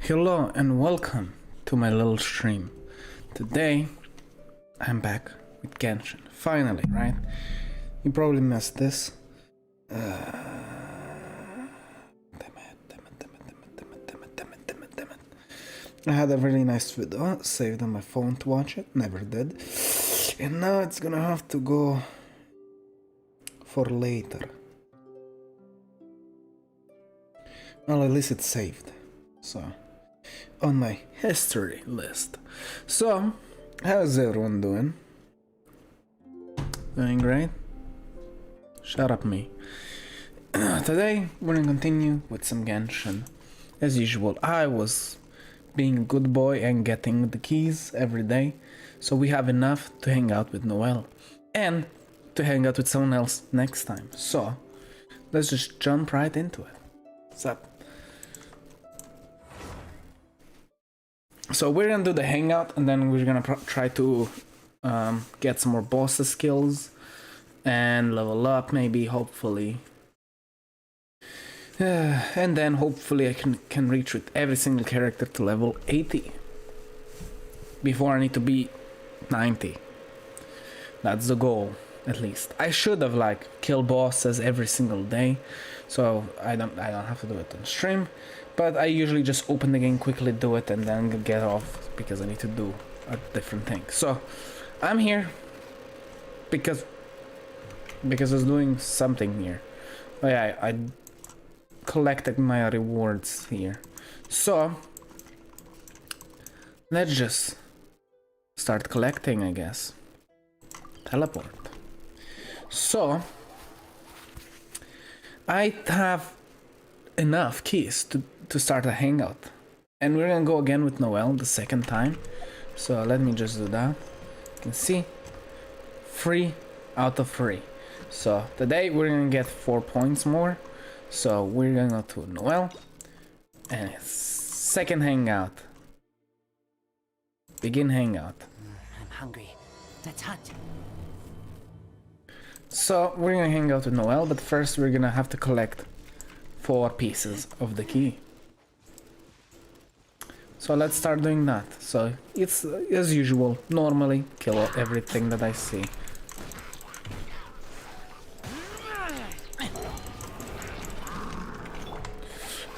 Hello and welcome to my little stream. Today I'm back with Genshin. Finally, right? You probably missed this. Damn it. I had a really nice video saved on my phone to watch it, never did. And now it's gonna have to go for later. Well, at least it's saved. So, on my history list. So, how's everyone doing? Doing great? Shut up, me. Today, we're gonna continue with some Genshin. As usual, I was being a good boy and getting the keys every day, so we have enough to hang out with Noelle and to hang out with someone else next time. So, let's just jump right into it. What's up? So we're gonna do the hangout and then we're gonna try to get some more boss skills and level up, maybe, hopefully. And then hopefully I can reach with every single character to level 80 before I need to be 90. That's the goal, at least. I should have killed bosses every single day, so I don't have to do it on stream. But I usually just open the game, quickly do it, and then get off because I need to do a different thing. So I'm here because I was doing something here. Oh yeah, I collected my rewards here. So let's just start collecting, I guess. Teleport. So I have enough keys to start a hangout, and we're gonna go again with Noelle the second time. So let me just do that. You can see 3 out of 3. So today we're gonna get 4 points more. So we're gonna go to Noelle and it's second hangout. Begin hangout. I'm hungry. Let's hunt. So we're gonna hang out with Noelle, but first we're gonna have to collect 4 pieces of the key. So let's start doing that. So it's as usual, normally kill everything that I see.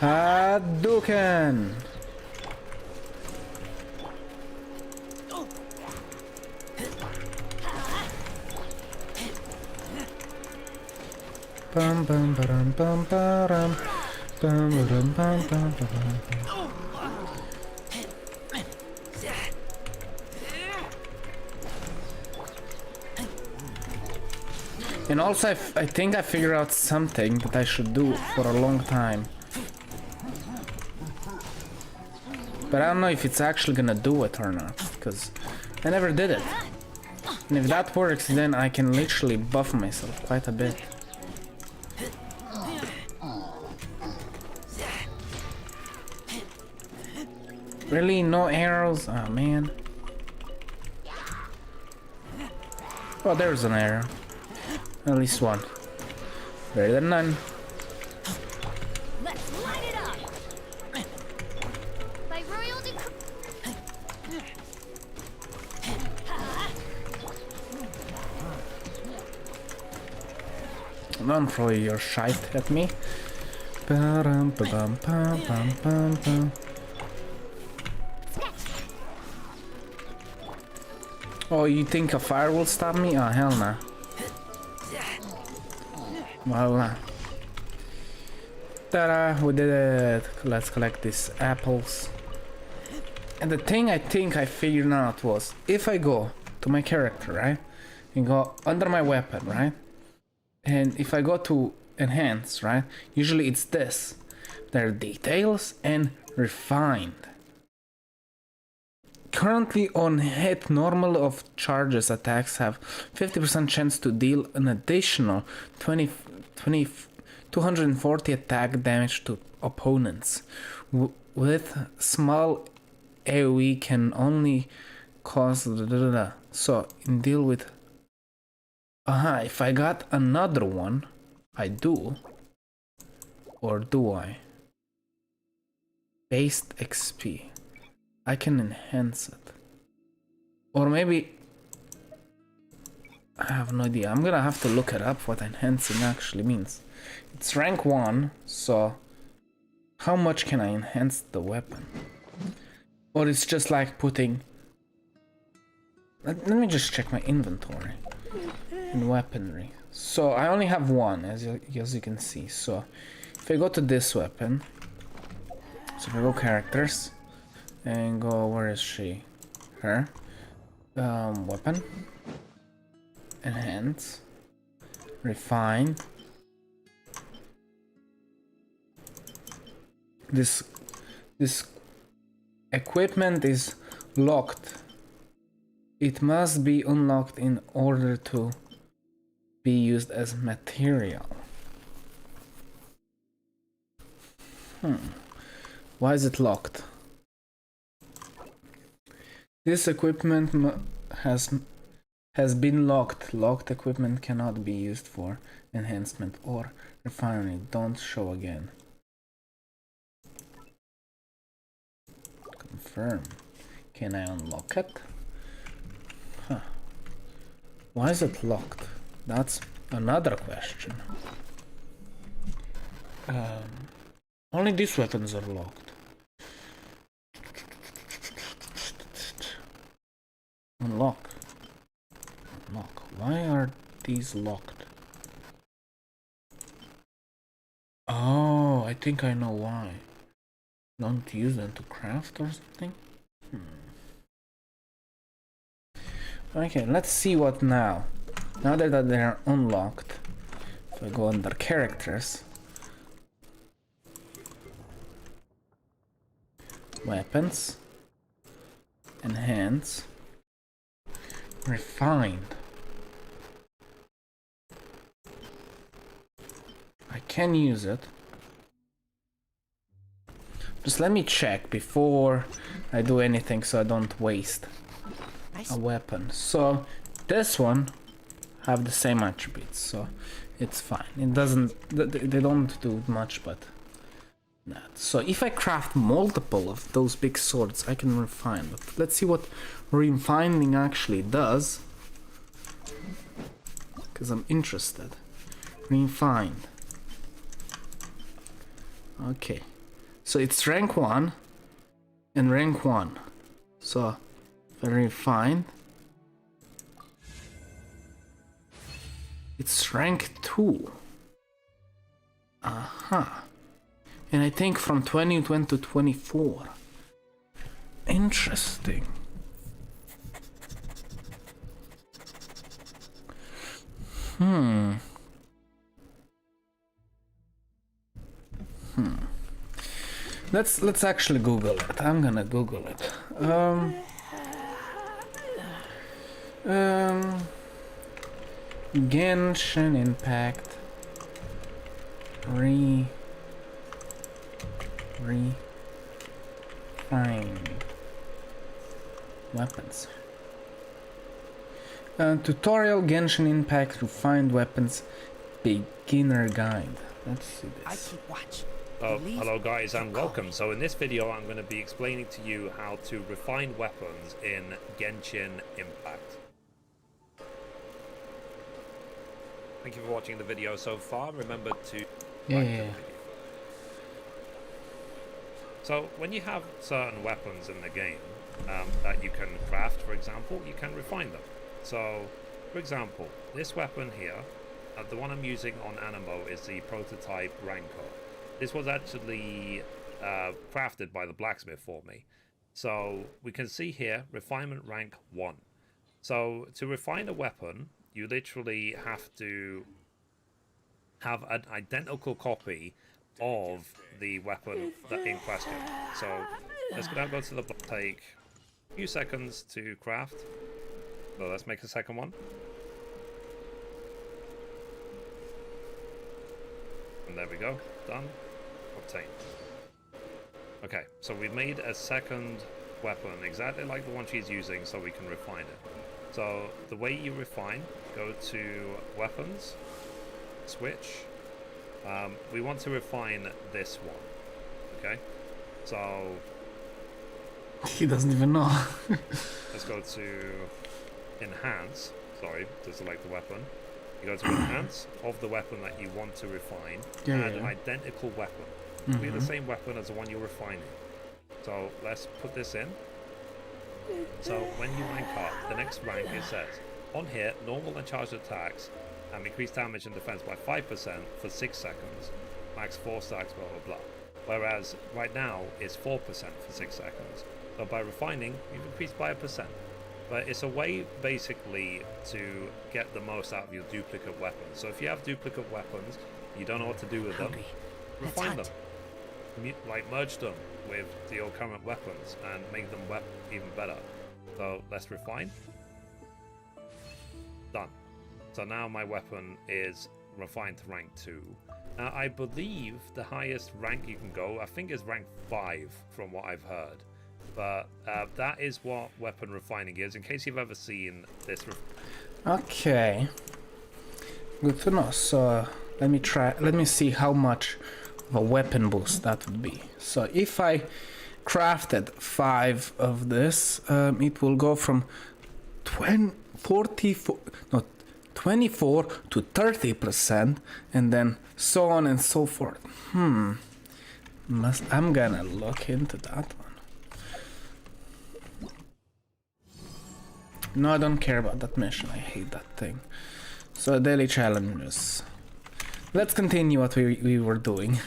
Hadouken! Bum bum bum bum bum bum bum bum bum bum. And also, I think I figured out something that I should do for a long time. But I don't know if it's actually gonna do it or not, because I never did it. And if that works, then I can literally buff myself quite a bit. Really? No arrows? Oh man. Oh, there's an arrow. At least one. Better than none. Let's light it up. By royal decree. Don't throw your shite at me. Ba-dum, ba-dum, bum, bum, bum, bum. Oh, you think a fire will stop me? Oh, hell nah. Well, ta-da, we did it. Let's collect these apples. And the thing I think I figured out was, if I go to my character, right? And go under my weapon, right? And if I go to enhance, right? Usually it's this. There are details and refined. Currently on hit, normal of charges attacks have 50% chance to deal an additional 240 attack damage to opponents. With small AoE can only cause so in deal with if I got another one, I do, or do I? Based XP. I can enhance it. Or maybe... I have no idea. I'm gonna have to look it up what enhancing actually means. It's rank 1, so... How much can I enhance the weapon? Or it's just like putting... Let me just check my inventory. In weaponry. So I only have one, as you can see. So if I go to this weapon... So if I go characters... And go, where is she? Her. Weapon. Enhance. Refine. This equipment is locked. It must be unlocked in order to be used as material. Why is it locked? This equipment has been locked. Locked equipment cannot be used for enhancement or refinement. Don't show again. Confirm. Can I unlock it? Huh. Why is it locked? That's another question. Only these weapons are locked. Unlock. Unlock. Why are these locked? Oh, I think I know why. Don't use them to craft or something? Okay, let's see what now. Now that they are unlocked, if I go under characters, weapons, enhance, refined. I can use it. Just let me check before I do anything so I don't waste a weapon. So this one have the same attributes, so it's fine. It doesn't, they don't do much, but that. So if I craft multiple of those big swords, I can refine. But let's see what refining actually does, because I'm interested. Refined. Okay. So it's rank 1 and rank 1. So if I refine, it's rank 2. Aha. And I think from 21 to 24. Interesting. Let's actually Google it. I'm gonna Google it. Genshin Impact refine weapons. Tutorial Genshin Impact refined weapons beginner guide. Let's see this. I keep watch. Oh, hello guys and welcome. So in this video I'm going to be explaining to you how to refine weapons in Genshin Impact. Thank you for watching the video so far. Remember to Yeah. So when you have certain weapons in the game that you can craft, for example, you can refine them. So for example, this weapon here, the one I'm using on Animo, is the prototype Rancor. This was actually crafted by the blacksmith for me. So we can see here, refinement rank 1. So to refine a weapon, you literally have to have an identical copy of the weapon in question. So let's now go to the take a few seconds to craft. So let's make a second one. And there we go, done. Obtained. Okay, so we've made a second weapon exactly like the one she's using, so we can refine it. So the way you refine, go to weapons, switch. We want to refine this one. Okay, So He doesn't even know. let's go to enhance. Sorry, to select the weapon. You go to enhance of the weapon that you want to refine, and an identical weapon. Be the same weapon as the one you're refining. So let's put this in. So when you rank up, the next rank it says on here, normal and charged attacks increase damage and defense by 5% for 6 seconds, max 4 stacks, blah blah blah. Whereas right now it's 4% for 6 seconds. So by refining, you've increased by 1%. But it's a way basically to get the most out of your duplicate weapons. So if you have duplicate weapons, you don't know what to do with them, refine them. Like merge them with your current weapons and make them even better. So let's refine. Done. So now my weapon is refined to rank 2. Now I believe the highest rank you can go, I think is rank 5 from what I've heard. But that is what weapon refining is, in case you've ever seen this. Okay. Good to know. So let me see how much of a weapon boost that would be. So if I crafted 5 of this, it will go from 24 to 30%, and then so on and so forth. I'm gonna look into that one. No, I don't care about that mission. I hate that thing. So daily challenges. Let's continue what we were doing.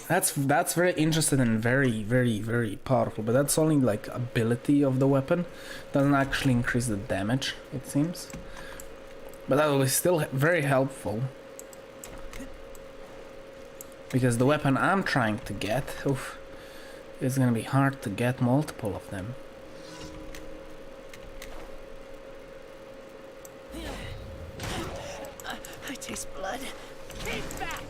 That's very interesting and very powerful, but that's only like ability of the weapon. Doesn't actually increase the damage, it seems. But that was still very helpful. Because the weapon I'm trying to get, it's gonna be hard to get multiple of them. I taste blood. Keep back!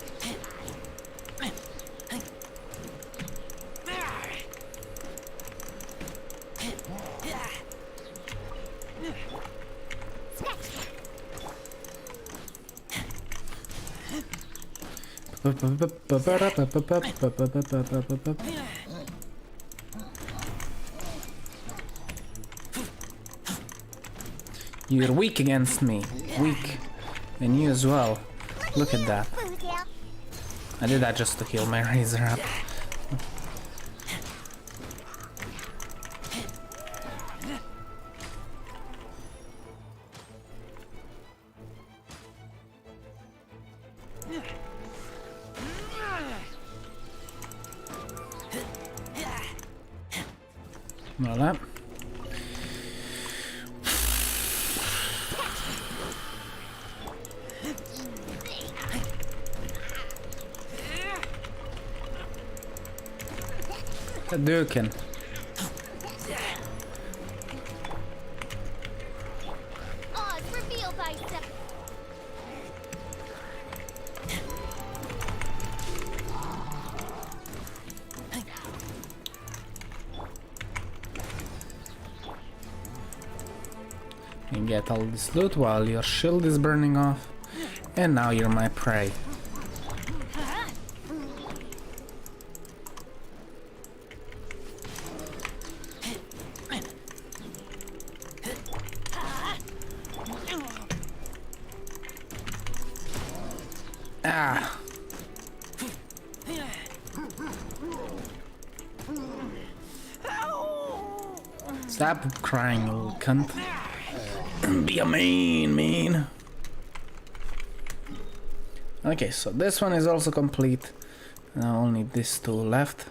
You're weak against me. Weak. And you as well. Look at that. I did that just to heal my razor up. Voilà. Hadouken. Oz, reveal thyself. You get all this loot while your shield is burning off, and now you're my prey. Ah! Stop crying, you little cunt. Be a mean. Okay, so this one is also complete. Now only these 2 left.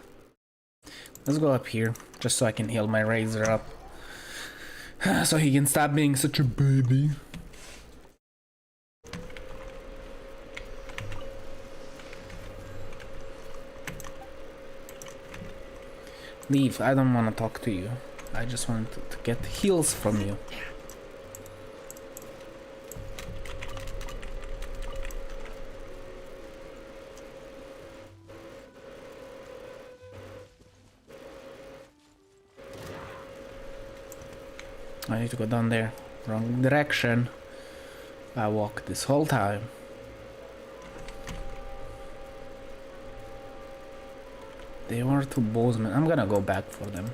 Let's go up here, just so I can heal my razor up. So he can stop being such a baby. Leave, I don't want to talk to you. I just want to get heals from you. I need to go down there. Wrong direction. I walked this whole time. They were two bowsmen. I'm gonna go back for them.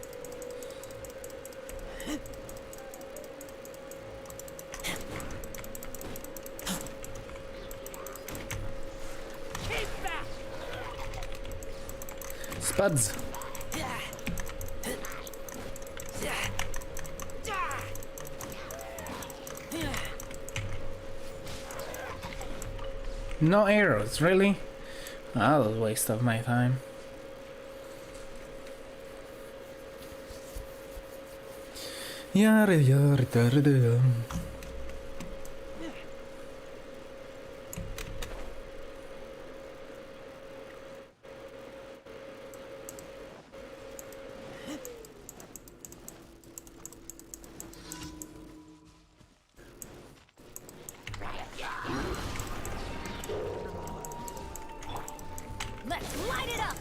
Spuds. No arrows, really? That was a waste of my time. Yara yara da da da. Let's light it up.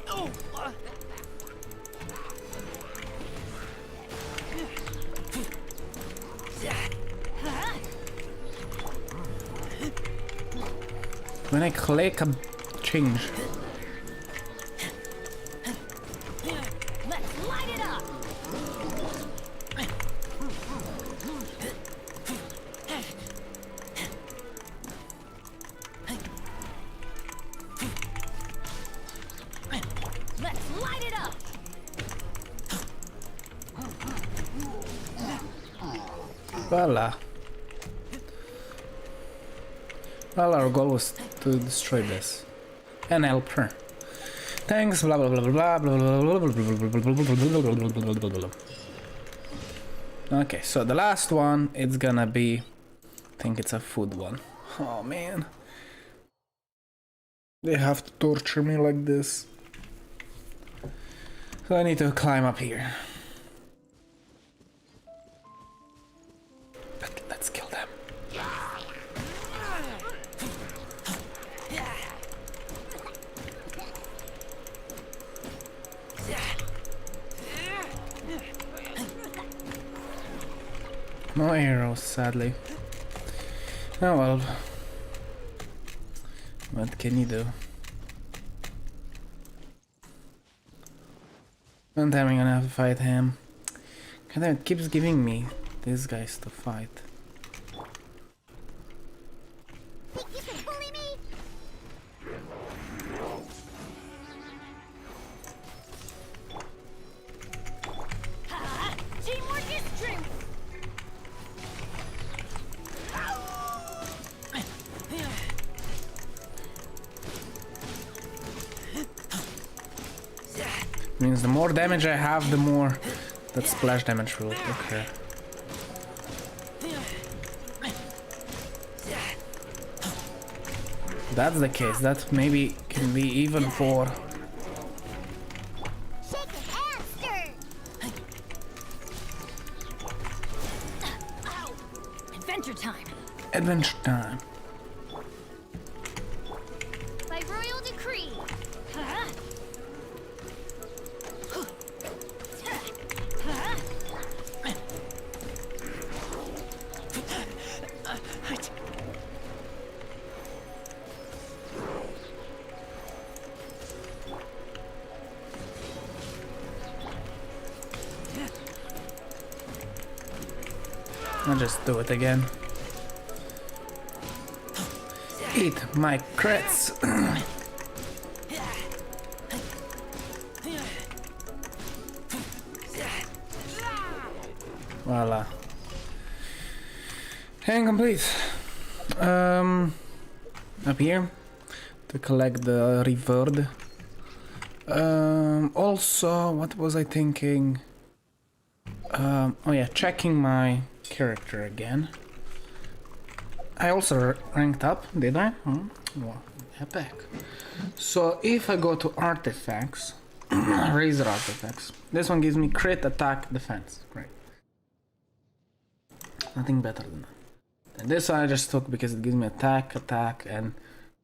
Oh. When I click a change. Let's light it up. Let's light it up. Voila. Well, our goal was to destroy this and help her. Thanks, blah blah blah blah blah blah blah blah blah. Okay, so the last one, it's gonna be, I think it's a food one. Oh man, they have to torture me like this. So I need to climb up here. But let's kill them. No arrows, sadly. Oh well. What can you do? One time I'm gonna have to fight him. God damn, it keeps giving me these guys to fight. Think you can bully me? Ha! Teamwork is strength. Means the more damage I have, the more that splash damage will occur. That's the case. That maybe can be even for. Shake it and stir. Ow. Adventure time. Adventure time. By royal decree. Huh? I'll just do it again. Eat my crits. Voila. And complete. Up here to collect the reward. Also, what was I thinking? Oh yeah, checking my character again. I also ranked up, did I? Well, epic. So if I go to artifacts, razor artifacts, this one gives me crit, attack, defense. Great. Nothing better than that. And this one I just took because it gives me attack, and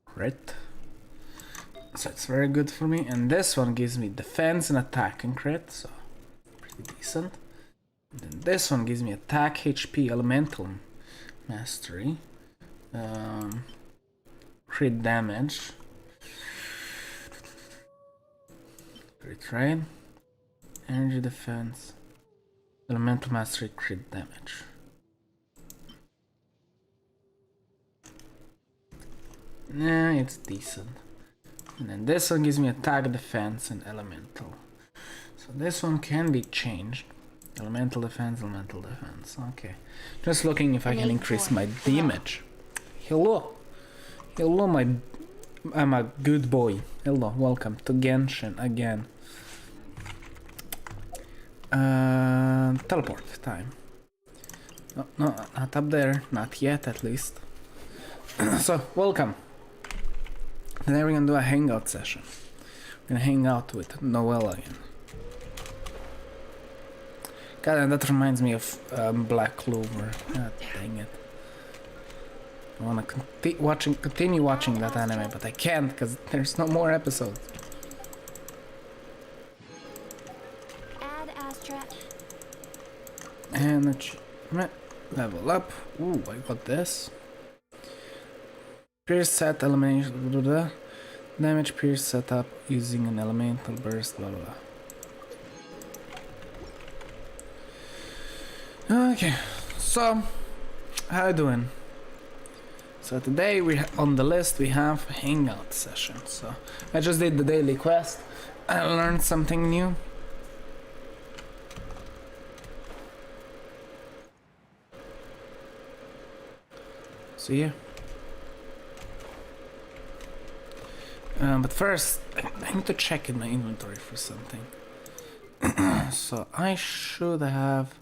crit. So it's very good for me. And this one gives me defense and attack and crit, so pretty decent. And then this one gives me attack, HP, elemental mastery, crit damage. Retrain. Energy defense. Elemental mastery crit damage. Nah, it's decent. And then this one gives me attack, defense, and elemental. So this one can be changed. Elemental defense. Okay. Just looking if I can increase my damage. Hello. Hello, I'm a good boy. Hello, welcome to Genshin again. Teleport time. No, not up there. Not yet, at least. So, welcome. Today we're gonna do a hangout session. We're gonna hang out with Noelle again. God, and that reminds me of Black Clover. God dang it. I wanna continue watching that anime, but I can't because there's no more episodes. Add Astra. And achievement. Level up. Ooh, I got this. Pierce set elimination. Blah, blah, blah. Damage pierce setup using an elemental burst. Blah blah blah. Okay, so how you doing? So today on the list we have hangout session. So I just did the daily quest. I learned something new. So yeah. But first, I need to check in my inventory for something. So I should have...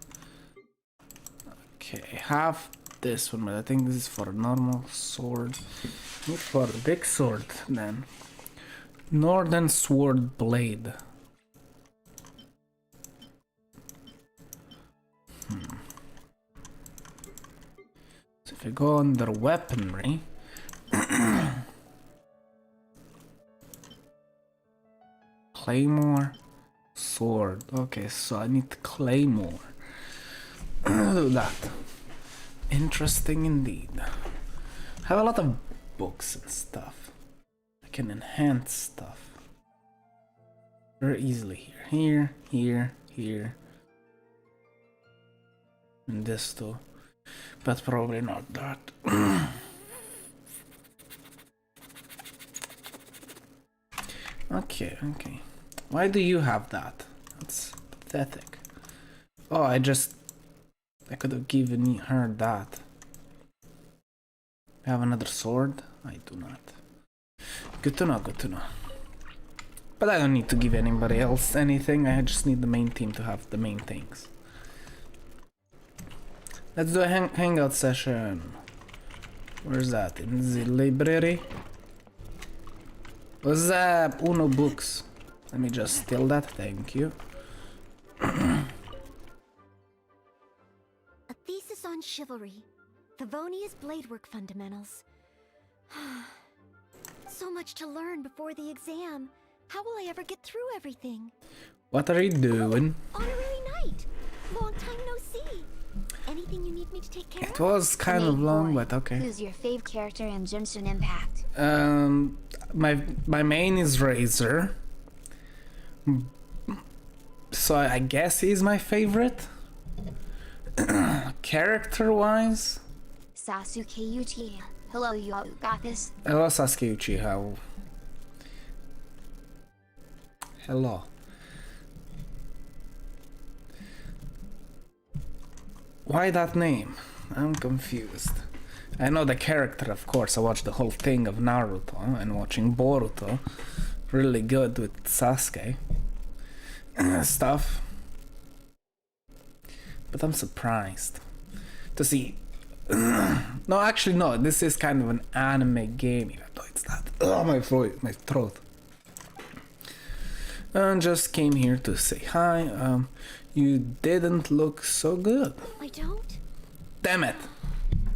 Okay, I have this one, but I think this is for a normal sword. Need for a big sword then. Northern Sword Blade. So if I go under weaponry... Claymore, sword. Okay, so I need claymore. Do that. Interesting indeed. I have a lot of books and stuff. I can enhance stuff very easily here. Here. And this too. But probably not that. Okay. Why do you have that? That's pathetic. Oh, I could have given her that. I have another sword? I do not. Good to know. But I don't need to give anybody else anything. I just need the main team to have the main things. Let's do a hangout session. Where's that? In the library? What's up? Uno books. Let me just steal that, thank you. A thesis on chivalry. Favonia's bladework fundamentals. So much to learn before the exam. How will I ever get through everything? What are you doing? Honorary knight. Long time no see. Anything you need me to take care of? It was kind of long, but okay. Who's your fave character in Genshin Impact? My main is Razor. So I guess he's my favorite. Character-wise? Sasuke Uchiha. Hello, you all got this? Hello, Sasuke Uchiha. Hello. Why that name? I'm confused. I know the character, of course. I watched the whole thing of Naruto and watching Boruto. Really good with Sasuke stuff. But I'm surprised to see. No, actually, no. This is kind of an anime game. Even though it's not. Oh, my throat. And just came here to say hi. You didn't look so good. I don't? Damn it.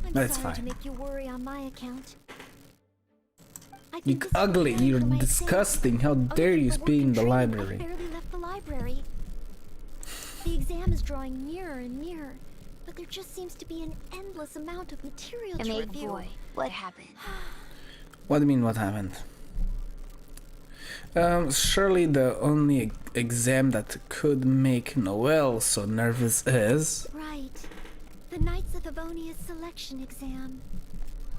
I'm That's sorry to fine. make you worry on my account. You ugly. You're disgusting. How dare you be in the I library? barely left the library. The exam is drawing nearer and nearer, but there just seems to be an endless amount of material to Amazing review. boy, what happened? What do you mean, what happened? Surely the only exam that could make Noelle so nervous is... Right. The Knights of Avonia's selection exam.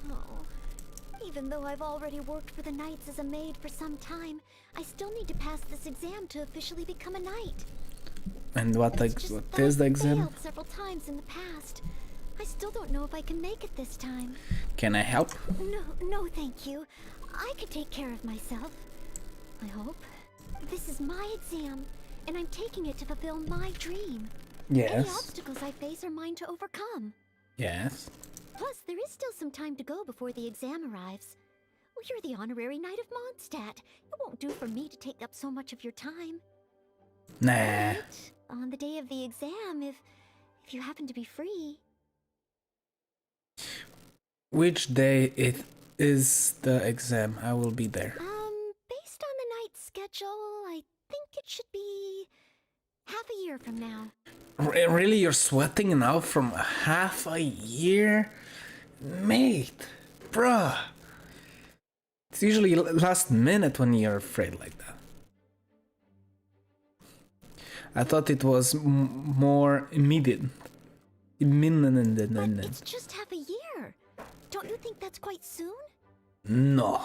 Oh. Even though I've already worked for the Knights as a maid for some time, I still need to pass this exam to officially become a knight. And what is the exam? Failed several times in the past. I still don't know if I can make it this time. Can I help? No, thank you. I can take care of myself. I hope. This is my exam, and I'm taking it to fulfill my dream. Any Yes. obstacles I face are mine to overcome. Yes. Plus, there is still some time to go before the exam arrives. Well, you're the honorary knight of Mondstadt. It won't do for me to take up so much of your time. Nah. But on the day of the exam, if you happen to be free. Which day it is the exam? I will be there. Based on the knight's schedule, I think it should be half a year from now. Really, you're sweating now from half a year? Mate, bruh. It's usually last minute when you're afraid like that. I thought it was more immediate. But it's just half a year. Don't you think that's quite soon? No.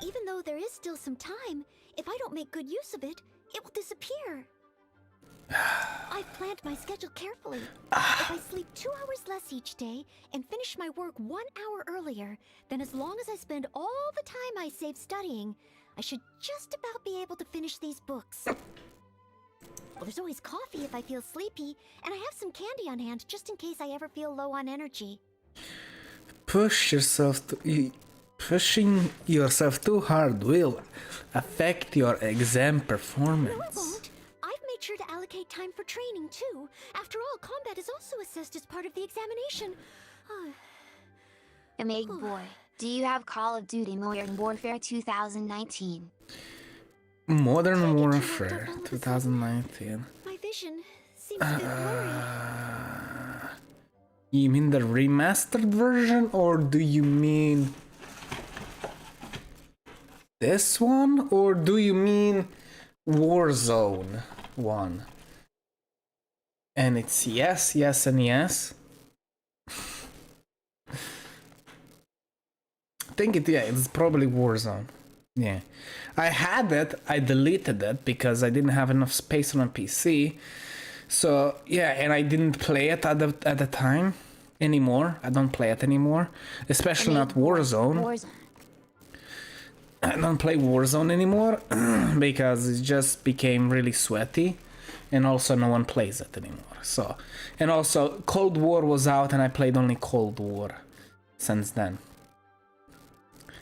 Even though there is still some time, if I don't make good use of it, it will disappear. I've planned my schedule carefully. If I sleep 2 hours less each day and finish my work 1 hour earlier, then as long as I spend all the time I save studying, I should just about be able to finish these books. Well, there's always coffee if I feel sleepy, and I have some candy on hand just in case I ever feel low on energy. Pushing yourself too hard will affect your exam performance. No, it won't. I've made sure to allocate time for training, too. After all, combat is also assessed as part of the examination. Meg boy, do you have Call of Duty Modern Warfare 2019? Modern Warfare 2019. My vision seems a bit blurry. You mean the remastered version, or do you mean this one, or do you mean Warzone 1? And it's yes, yes, and yes. I think it's probably Warzone. Yeah. I had it, I deleted it because I didn't have enough space on a PC. So, yeah, and I didn't play it at the time anymore. I don't play it anymore. Especially not Warzone. I don't play Warzone anymore because it just became really sweaty. And also no one plays it anymore. So, and also Cold War was out and I played only Cold War since then.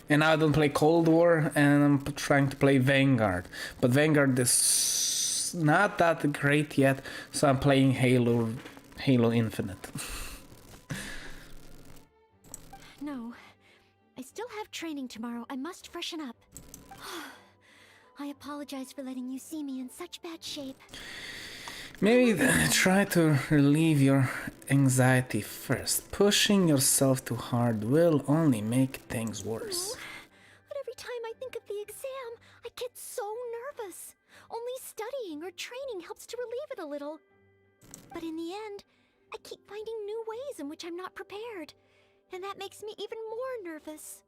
And now I don't play Cold War and I'm trying to play Vanguard. But Vanguard is not that great yet, so I'm playing Halo Infinite. No. I still have training tomorrow. I must freshen up. I apologize for letting you see me in such bad shape. Maybe try to relieve your anxiety first. Pushing yourself too hard will only make things worse. No, but every time I think of the exam, I get so nervous. Only studying or training helps to relieve it a little. But in the end, I keep finding new ways in which I'm not prepared. And that makes me even more nervous.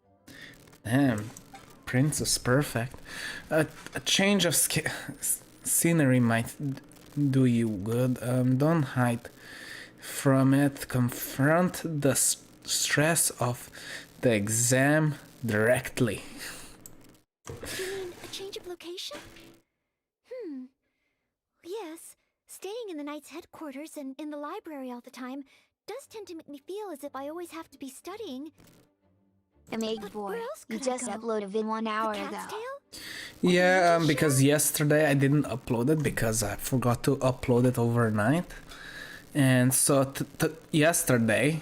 Damn, Princess Perfect. A change of scenery might do you good. Don't hide from it. Confront the stress of the exam directly. Do you mean a change of location? Yes. Staying in the Knight's headquarters and in the library all the time does tend to make me feel as if I always have to be studying. Meg But boy, where else you could I just go? uploaded a vid 1 hour The ago. Cat's Tail? Yeah, because yesterday I didn't upload it because I forgot to upload it overnight. And so yesterday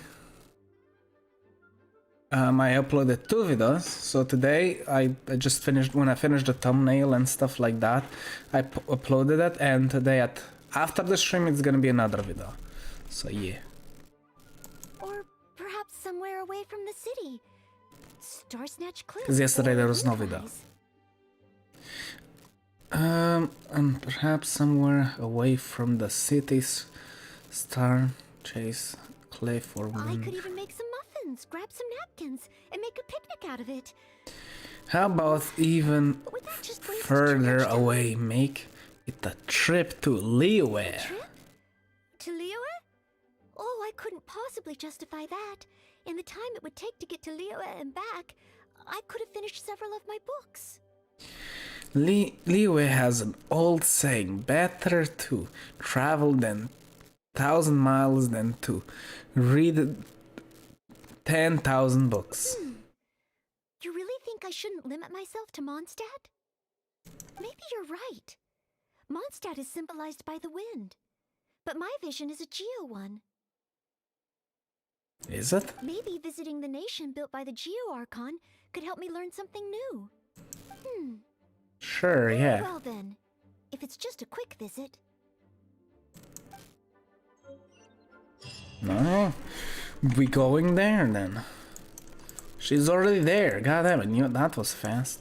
I uploaded 2 videos. So today I just finished, when I finished the thumbnail and stuff like that, I uploaded it, and today after the stream it's gonna be another video. So yeah. Or perhaps somewhere away from the city. Star Snatch Cliff. 'Cause yesterday or there was no Moon video. Eyes. And perhaps somewhere away from the city's star chase cliff or I wind. could even make some muffins, grab some napkins, and make a picnic out of it. How about even Would that just waste too further much time? away, make it a trip to Liyue? Trip? To Liyue? Oh, I couldn't possibly justify that. In the time it would take to get to Liyue and back, I could have finished several of my books. Liyue has an old saying, better to travel 1,000 miles than to read 10,000 books. You really think I shouldn't limit myself to Mondstadt? Maybe you're right. Mondstadt is symbolized by the wind, but my vision is a geo one. Is it? Maybe visiting the nation built by the Geo Archon could help me learn something new. Sure, yeah. Well then, if it's just a quick visit. No, we going there then. She's already there. God damn it, you, that was fast.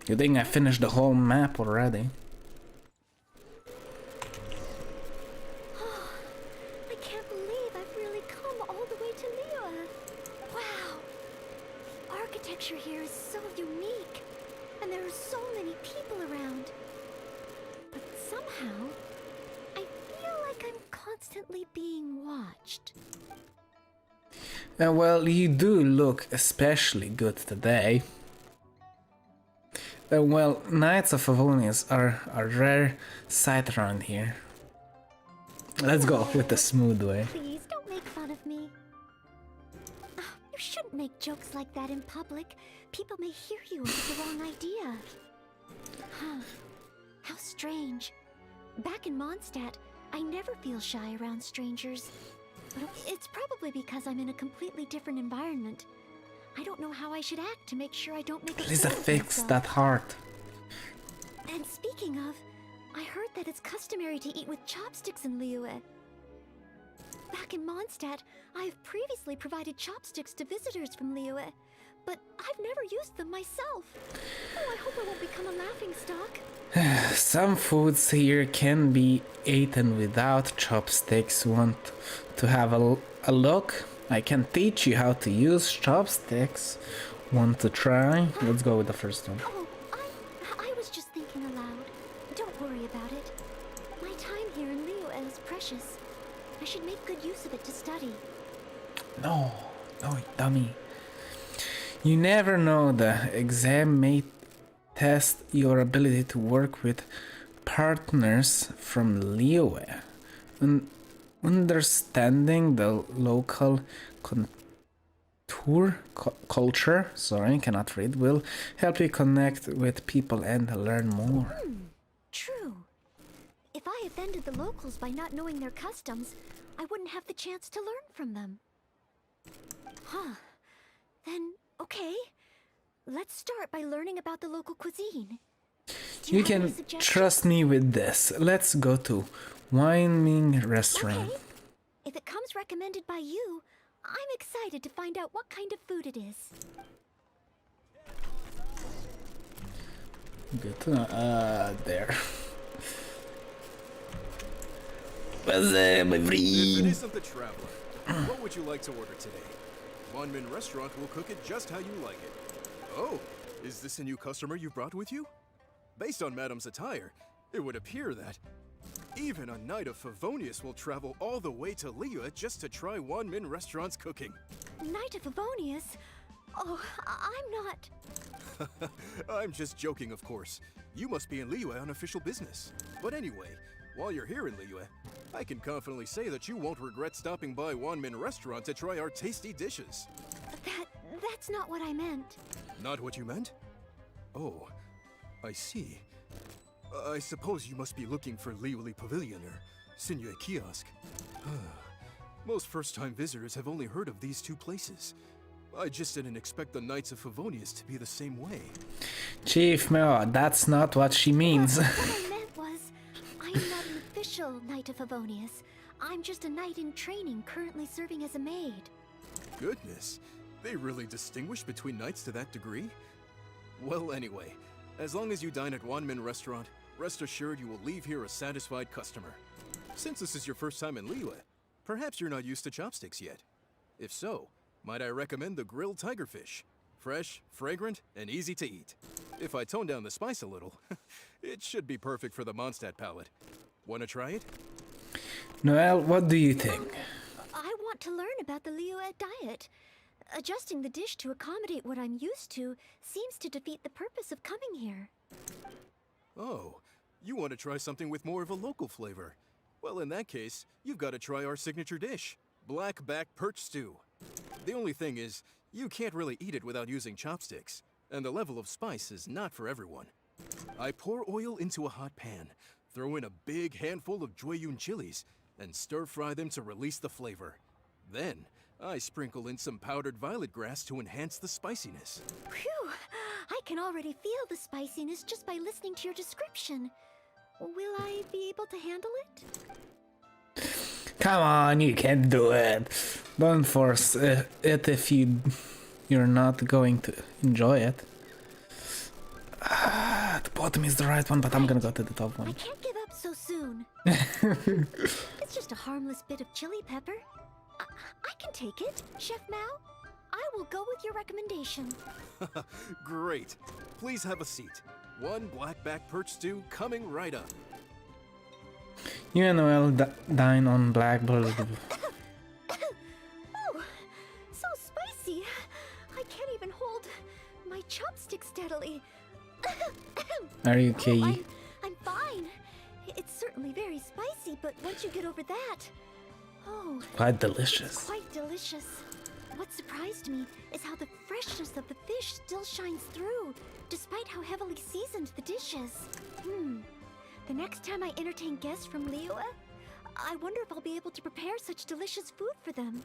You think I finished the whole map already? I can't believe I've really come all the way to Liyue. Wow! Architecture here is so unique, and there are so many people around. But somehow, I feel like I'm constantly being watched. Well, you do look especially good today. Well, Knights of Favonius are a rare sight around here. Let's go with the smooth way. Please don't make fun of me. You shouldn't make jokes like that in public. People may hear you and get the wrong idea. Huh. How strange. Back in Mondstadt, I never feel shy around strangers. But it's probably because I'm in a completely different environment. I don't know how I should act to make sure I don't make a Please fool of fix myself. that heart. And speaking of, I heard that it's customary to eat with chopsticks in Liyue. Back in Mondstadt, I have previously provided chopsticks to visitors from Liyue, but I've never used them myself. Oh, I hope I won't become a laughingstock. Some foods here can be eaten without chopsticks. Want to have a look? I can teach you how to use chopsticks. Want to try? Let's go with the first one. Oh, I was just thinking aloud. Don't worry about it. My time here in Liyue is precious. I should make good use of it to study. No, dummy. You never know, the exam may test your ability to work with partners from Liyue. Understanding the local culture, cannot read, will help you connect with people and learn more. True. If I offended the locals by not knowing their customs, I wouldn't have the chance to learn from them. Huh. Then, okay. Let's start by learning about the local cuisine. Do You have any can suggestions? trust me with this. Let's go to Wine Restaurant. Okay. If it comes recommended by you, I'm excited to find out what kind of food it is. Good to know. There. What's up, my If it friend? isn't the Traveler, what would you like to order today? Monmin Restaurant will cook it just how you like it. Oh, is this a new customer you brought with you? Based on Madame's attire, it would appear that even a Knight of Favonius will travel all the way to Liyue just to try Wanmin Restaurant's cooking. Knight of Favonius? Oh, I'm not... I'm just joking, of course. You must be in Liyue on official business. But anyway, while you're here in Liyue, I can confidently say that you won't regret stopping by Wanmin Restaurant to try our tasty dishes. That's not what I meant. Not what you meant? Oh, I see. I suppose you must be looking for Liyue Pavilion or Sinue Kiosk. Most first-time visitors have only heard of these two places. I just didn't expect the Knights of Favonius to be the same way. Chief Meo, that's not what she means. What I meant was, I am not an official official Knight of Favonius. I'm just a knight in training currently serving as a maid. Goodness, they really distinguish between knights to that degree? Well, anyway, as long as you dine at Wanmin Restaurant, rest assured you will leave here a satisfied customer. Since this is your first time in Liyue, perhaps you're not used to chopsticks yet. If so, might I recommend the grilled tigerfish? Fresh, fragrant, and easy to eat. If I tone down the spice a little, it should be perfect for the Mondstadt palate. Wanna try it? Noelle, what do you think? I want to learn about the Liyue diet. Adjusting the dish to accommodate what I'm used to seems to defeat the purpose of coming here. Oh, you want to try something with more of a local flavor? Well, in that case, you've got to try our signature dish, black back perch stew. The only thing is, you can't really eat it without using chopsticks, and the level of spice is not for everyone. I pour oil into a hot pan, throw in a big handful of Jueyun chilies, and stir-fry them to release the flavor. Then, I sprinkle in some powdered violet grass to enhance the spiciness. Phew! I can already feel the spiciness just by listening to your description. Will I be able to handle it? Come on, you can do it. Don't force it if you're not going to enjoy it. The bottom is the right one, but I'm gonna go to the top I one. can't give up so soon. It's just a harmless bit of chili pepper. I can take it, Chef Mao. I will go with your recommendation. Great. Please have a seat. One black back perch stew coming right up. You and Noelle dine on black bull. Oh, so spicy. I can't even hold my chopstick steadily. Are you okay? Oh, I'm fine. It's certainly very spicy, but once you get over that, oh, Quite delicious. it's quite delicious. What surprised me is how the freshness of the fish still shines through, despite how heavily seasoned the dish is. The next time I entertain guests from Liyue, I wonder if I'll be able to prepare such delicious food for them.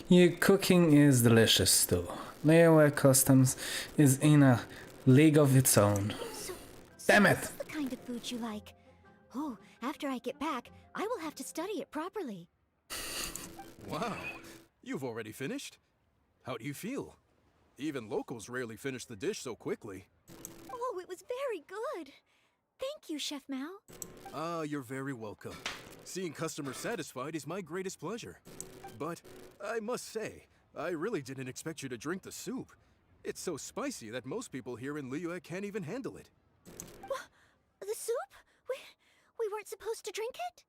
Your cooking is delicious too. Liyue Customs is in a league of its own. So, Damn this it! is the kind of food you like. Oh, after I get back, I will have to study it properly. Wow, you've already finished? How do you feel? Even locals rarely finish the dish so quickly. Oh, it was very good. Thank you, Chef Mao. Ah, you're very welcome. Seeing customers satisfied is my greatest pleasure. But I must say, I really didn't expect you to drink the soup. It's so spicy that most people here in Liyue can't even handle it. The soup? We weren't supposed to drink it?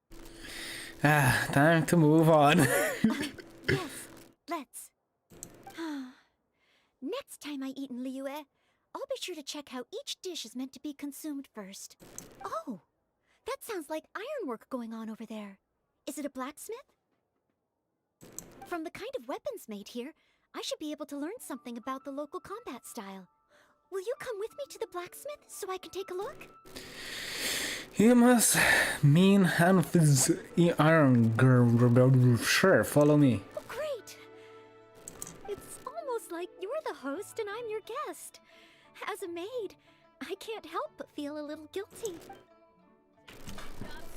Time to move on. Yes, let's. Next time I eat in Liyue, I'll be sure to check how each dish is meant to be consumed first. Oh, that sounds like ironwork going on over there. Is it a blacksmith? From the kind of weapons made here, I should be able to learn something about the local combat style. Will you come with me to the blacksmith so I can take a look? You must mean Hanf's iron girl. Sure, follow me. Oh, great! It's almost like you're the host and I'm your guest. As a maid, I can't help but feel a little guilty.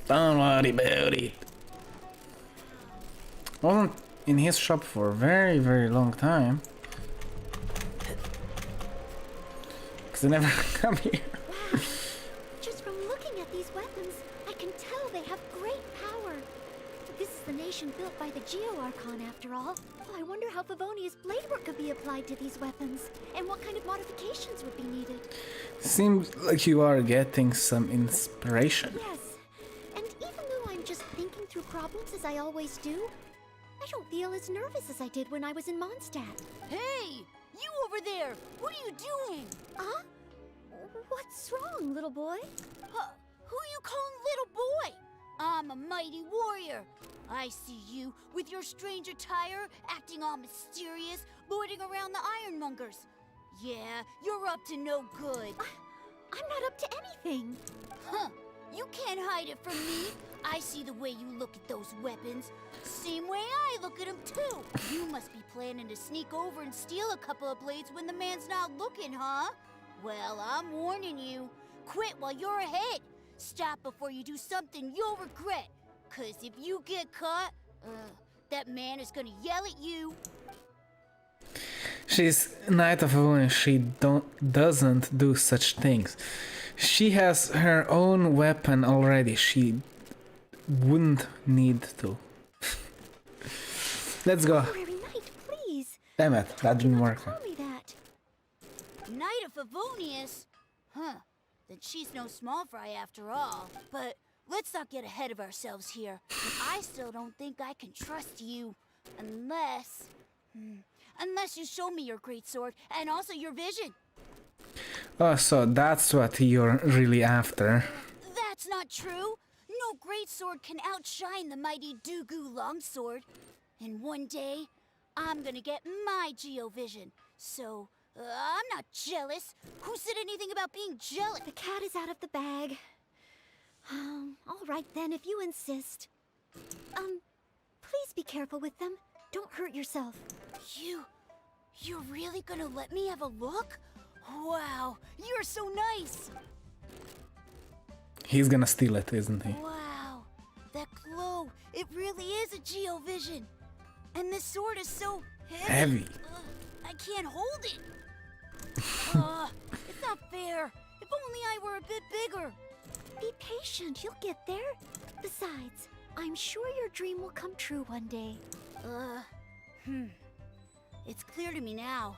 Don't worry about it. Wasn't in his shop for a very, very long time. Because I never come here. Wow! Just from looking at these weapons, I can tell they have great power. This is the nation built by the Geo-Archon, after all. I wonder how Favonius bladework could be applied to these weapons, and what kind of modifications would be needed. Seems like you are getting some inspiration. Yes, and even though I'm just thinking through problems as I always do, I don't feel as nervous as I did when I was in Mondstadt. Hey! You over there! What are you doing? Huh? What's wrong, little boy? Who you calling little boy? I'm a mighty warrior. I see you with your strange attire, acting all mysterious, lording around the ironmongers. Yeah, you're up to no good. I'm not up to anything. Huh. You can't hide it from me. I see the way you look at those weapons. Same way I look at them, too. You must be planning to sneak over and steal a couple of blades when the man's not looking, huh? Well, I'm warning you. Quit while you're ahead. Stop before you do something you'll regret. 'Cause if you get caught, that man is gonna yell at you. She's Knight of Owen. She doesn't do such things. She has her own weapon already. She wouldn't need to. Let's go. Honorary Knight, please. Damn it, that didn't work. Call me that. Knight of Favonius? Huh. Then she's no small fry after all. But let's not get ahead of ourselves here. I still don't think I can trust you. Unless... Unless you show me your great sword and also your vision. Oh, so that's what you're really after. That's not true. No great sword can outshine the mighty Dugu longsword. And one day, I'm gonna get my Geovision. So, I'm not jealous. Who said anything about being jealous? The cat is out of the bag. All right then, if you insist. Please be careful with them. Don't hurt yourself. You're really gonna let me have a look? Wow, you're so nice! He's gonna steal it, isn't he? Wow, that glow, it really is a Geovision. And this sword is so heavy. I can't hold it. It's not fair. If only I were a bit bigger. Be patient, you'll get there. Besides, I'm sure your dream will come true one day. It's clear to me now.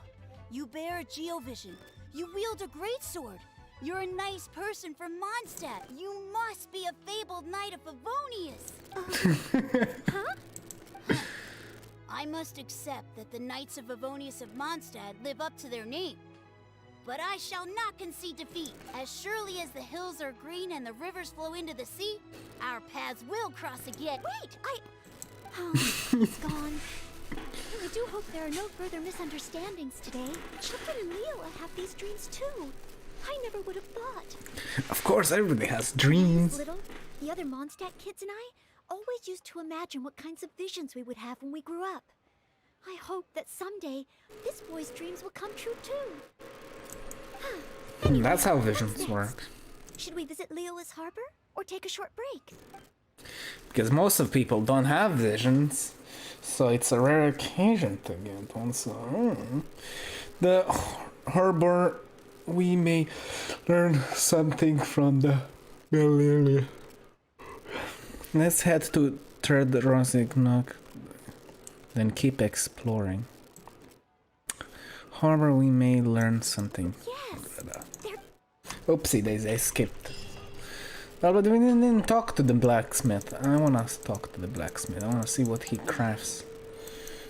You bear a Geovision. You wield a great sword. You're a nice person from Mondstadt. You must be a fabled Knight of Favonius. Huh? I must accept that the Knights of Favonius of Mondstadt live up to their name. But I shall not concede defeat. As surely as the hills are green and the rivers flow into the sea, our paths will cross again. Wait, he's gone. I do hope there are no further misunderstandings today. Children and Leela have these dreams too. I never would have thought. Of course, everybody has When I was dreams. little, the other Mondstadt kids and I always used to imagine what kinds of visions we would have when we grew up. I hope that someday this boy's dreams will come true too. Anyway, That's how what's visions next? work. Should we visit Leola's harbor or take a short break? Because most of people don't have visions. So it's a rare occasion to get one. So the harbor, we may learn something from the lily. Let's head to Third Rosignok, then keep exploring. Harbor, we may learn something. Yes. Oopsie daisy, I skipped. Well, but we didn't talk to the blacksmith. I wanna talk to the blacksmith. I wanna see what he crafts.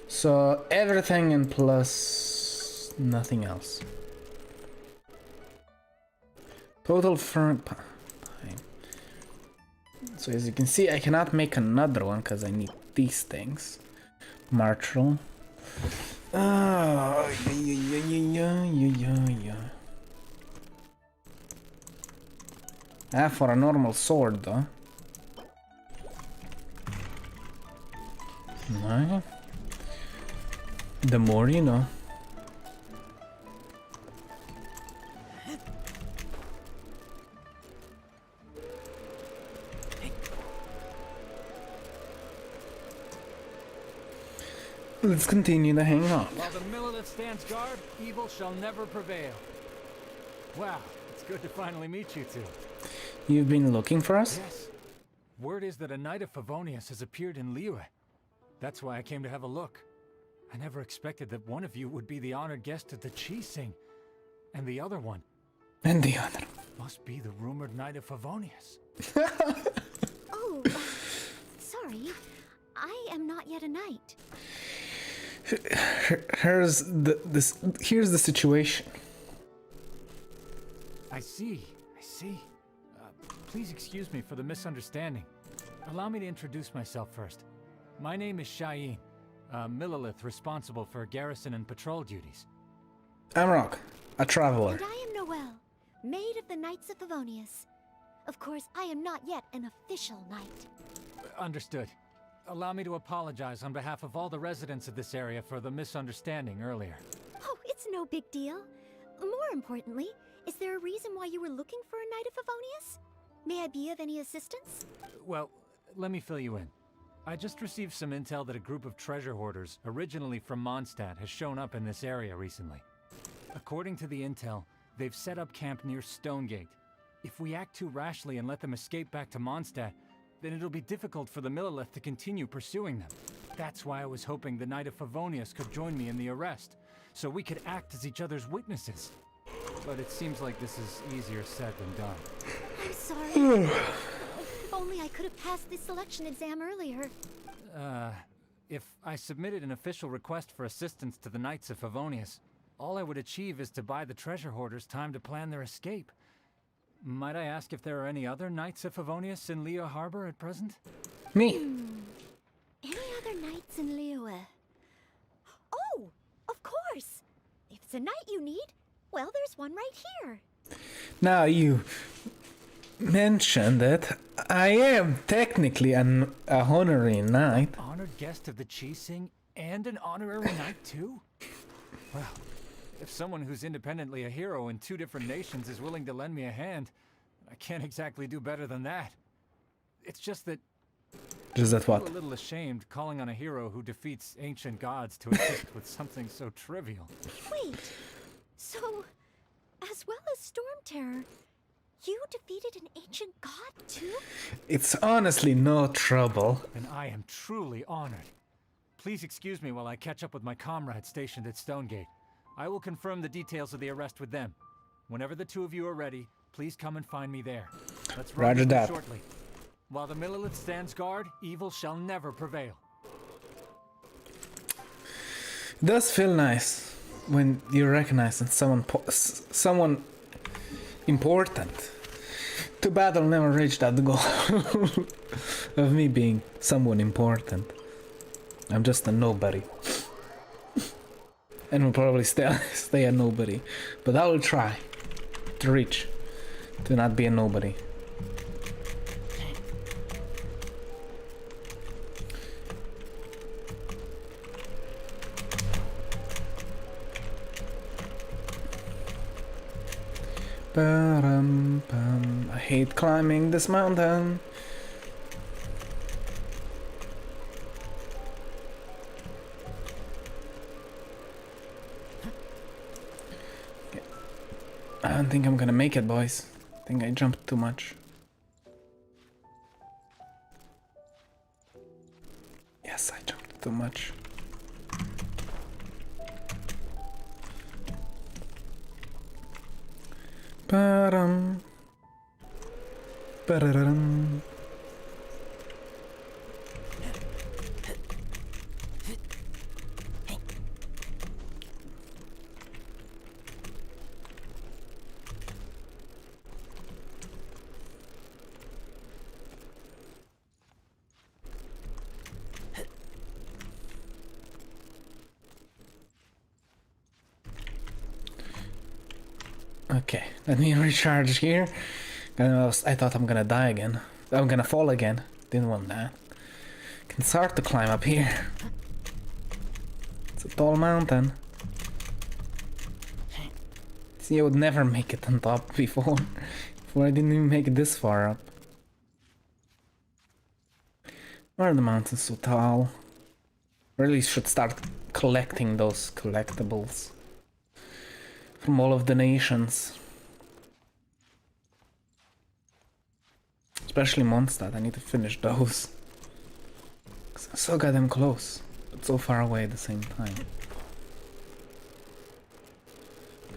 So everything and plus nothing else. Total firm time. So as you can see, I cannot make another one because I need these things. Martial. Ah, for a normal sword, though. No. The more you know. Let's continue the hangout. While the Millelith stands guard, evil shall never prevail. Wow, it's good to finally meet you two. You've been looking for us? Yes. Word is that a Knight of Favonius has appeared in Liyue. That's why I came to have a look. I never expected that one of you would be the honored guest at the Chi Sing. And the other one And the other. must be the rumored Knight of Favonius. Oh, sorry. I am not yet a knight. Here's the situation. I see. Please excuse me for the misunderstanding. Allow me to introduce myself first. My name is Shayin, a Millelith responsible for garrison and patrol duties. I'm Rock, a traveler. And I am Noelle, maid of the Knights of Favonius. Of course, I am not yet an official knight. Understood. Allow me to apologize on behalf of all the residents of this area for the misunderstanding earlier. Oh, it's no big deal. More importantly, is there a reason why you were looking for a Knight of Favonius? May I be of any assistance? Well, let me fill you in. I just received some intel that a group of treasure hoarders, originally from Mondstadt, has shown up in this area recently. According to the intel, they've set up camp near Stonegate. If we act too rashly and let them escape back to Mondstadt, then it'll be difficult for the Millelith to continue pursuing them. That's why I was hoping the Knight of Favonius could join me in the arrest, so we could act as each other's witnesses. But it seems like this is easier said than done. I'm sorry. If only I could have passed this selection exam earlier. If I submitted an official request for assistance to the Knights of Favonius, all I would achieve is to buy the treasure hoarders time to plan their escape. Might I ask if there are any other Knights of Favonius in Liyue Harbor at present? Me. Any other knights in Liyue? Oh, of course. If it's a knight you need, well, there's one right here. Now you mentioned it. I am technically a honorary knight. Honored guest of the Qixing and an honorary knight too? Well, if someone who's independently a hero in 2 different nations is willing to lend me a hand, I can't exactly do better than that. It's just that Just that I'm what? a little ashamed calling on a hero who defeats ancient gods to assist with something so trivial. Wait, so, as well as Storm Terror, you defeated an ancient god too? It's honestly no trouble. And I am truly honored. Please excuse me while I catch up with my comrades stationed at Stonegate. I will confirm the details of the arrest with them. Whenever the 2 of you are ready, please come and find me there. Let's Roger that. shortly. While the Millelith stands guard, evil shall never prevail. It does feel nice when you recognize that someone important. Too bad I'll never reach that goal of me being someone important. I'm just a nobody. And will probably stay a nobody. But I will try to reach to not be a nobody. I hate climbing this mountain. I don't think I'm gonna make it, boys. I think I jumped too much. Yes, I jumped too much. Ba-dum. Ba-da-dum. Okay, let me recharge here. I thought I'm gonna die again. I'm gonna fall again. Didn't want that. Can start to climb up here. It's a tall mountain. See, I would never make it on top before. Before I didn't even make it this far up. Why are the mountains so tall? Really should start collecting those collectibles from all of the nations. Especially Mondstadt, I need to finish those. 'Cause I'm so goddamn close, but so far away at the same time.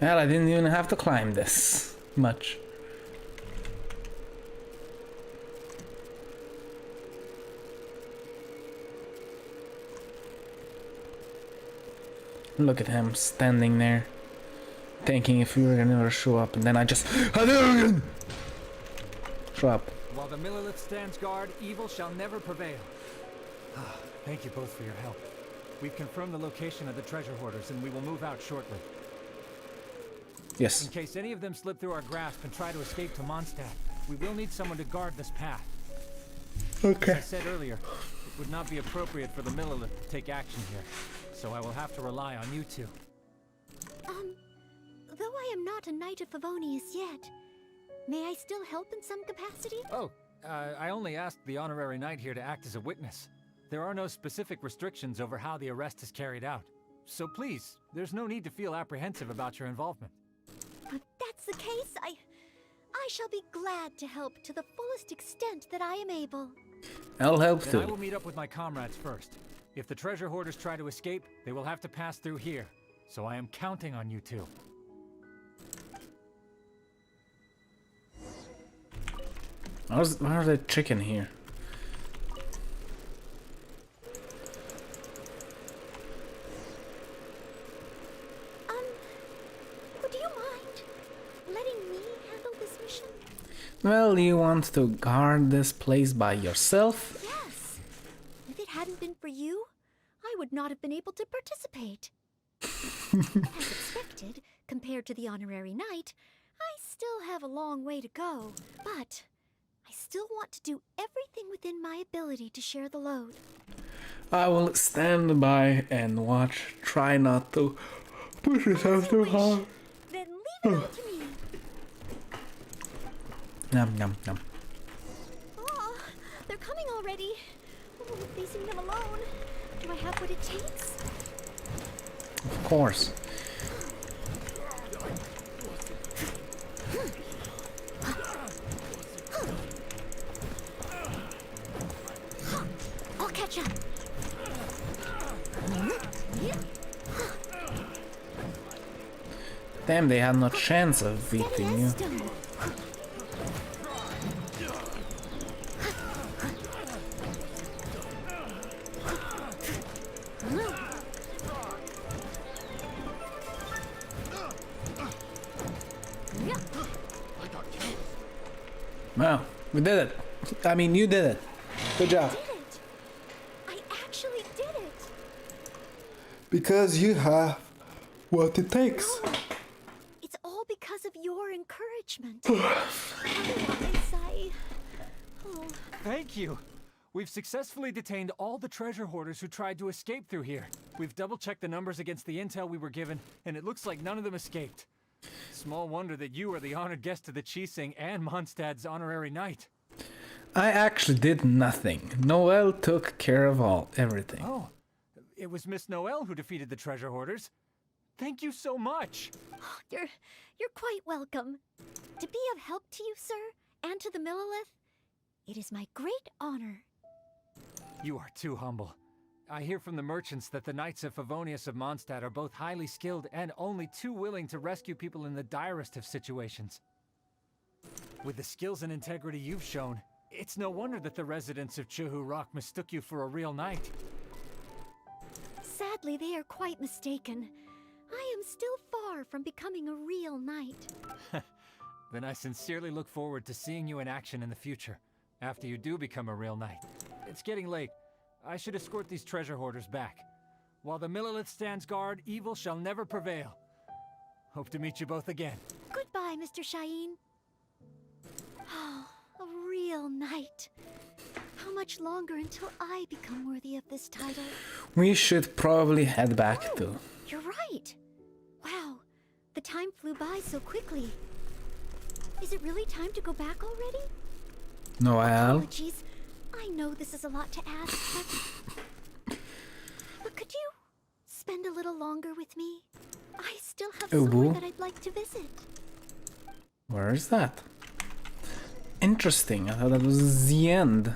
Well, I didn't even have to climb this much. Look at him standing there, thinking if we were gonna never show up, and then I just show up. While the Millelith stands guard, evil shall never prevail. Thank you both for your help. We've confirmed the location of the treasure hoarders, and we will move out shortly. Yes. In case any of them slip through our grasp and try to escape to Mondstadt, we will need someone to guard this path. Okay. As I said earlier, it would not be appropriate for the Millelith to take action here, so I will have to rely on you two. Though I am not a Knight of Favonius yet, May I still help in some capacity? Oh, I only asked the honorary knight here to act as a witness. There are no specific restrictions over how the arrest is carried out. So please, there's no need to feel apprehensive about your involvement. If that's the case, I shall be glad to help to the fullest extent that I am able. I'll help Then I too. will meet up with my comrades first. If the treasure hoarders try to escape, they will have to pass through here. So I am counting on you two. Where's the chicken here? Would you mind letting me handle this mission? Well, you want to guard this place by yourself? Yes. If it hadn't been for you, I would not have been able to participate. As expected, compared to the honorary knight, I still have a long way to go, but I still want to do everything within my ability to share the load. I will stand by and watch. Try not to push yourself too hard. Then leave it all to me. Yum, yum, yum. Oh, they're coming already. Oh, facing them alone. Do I have what it takes? Of course. I'll catch up. Damn, they had no chance of beating you. Wow, we did it. I mean, you did it. Good job. Did it. I actually did it. Because you have what it takes. No, it's all because of your encouragement. Otherwise, oh, Thank you! We've successfully detained all the treasure hoarders who tried to escape through here. We've double-checked the numbers against the intel we were given, and it looks like none of them escaped. Small wonder that you are the honored guest of the Chising and Mondstadt's honorary knight. I actually did nothing. Noelle took care of everything. Oh, it was Miss Noelle who defeated the treasure hoarders. Thank you so much! you're quite welcome. To be of help to you, sir, and to the Millilith, it is my great honor. You are too humble. I hear from the merchants that the Knights of Favonius of Mondstadt are both highly skilled and only too willing to rescue people in the direst of situations. With the skills and integrity you've shown, it's no wonder that the residents of Chuhu Rock mistook you for a real knight. Sadly, they are quite mistaken. I am still far from becoming a real knight. Then I sincerely look forward to seeing you in action in the future, after you do become a real knight. It's getting late. I should escort these treasure hoarders back. While the Millilith stands guard, evil shall never prevail. Hope to meet you both again. Goodbye, Mr. Shaheen. Oh, a real knight. How much longer until I become worthy of this title? We should probably head back too. You're right. Wow, the time flew by so quickly. Is it really time to go back already? Noelle? Apologies. I know this is a lot to ask, but could you spend a little longer with me? I still have somewhere that I'd like to visit. Where is that? Interesting. I thought that was the end.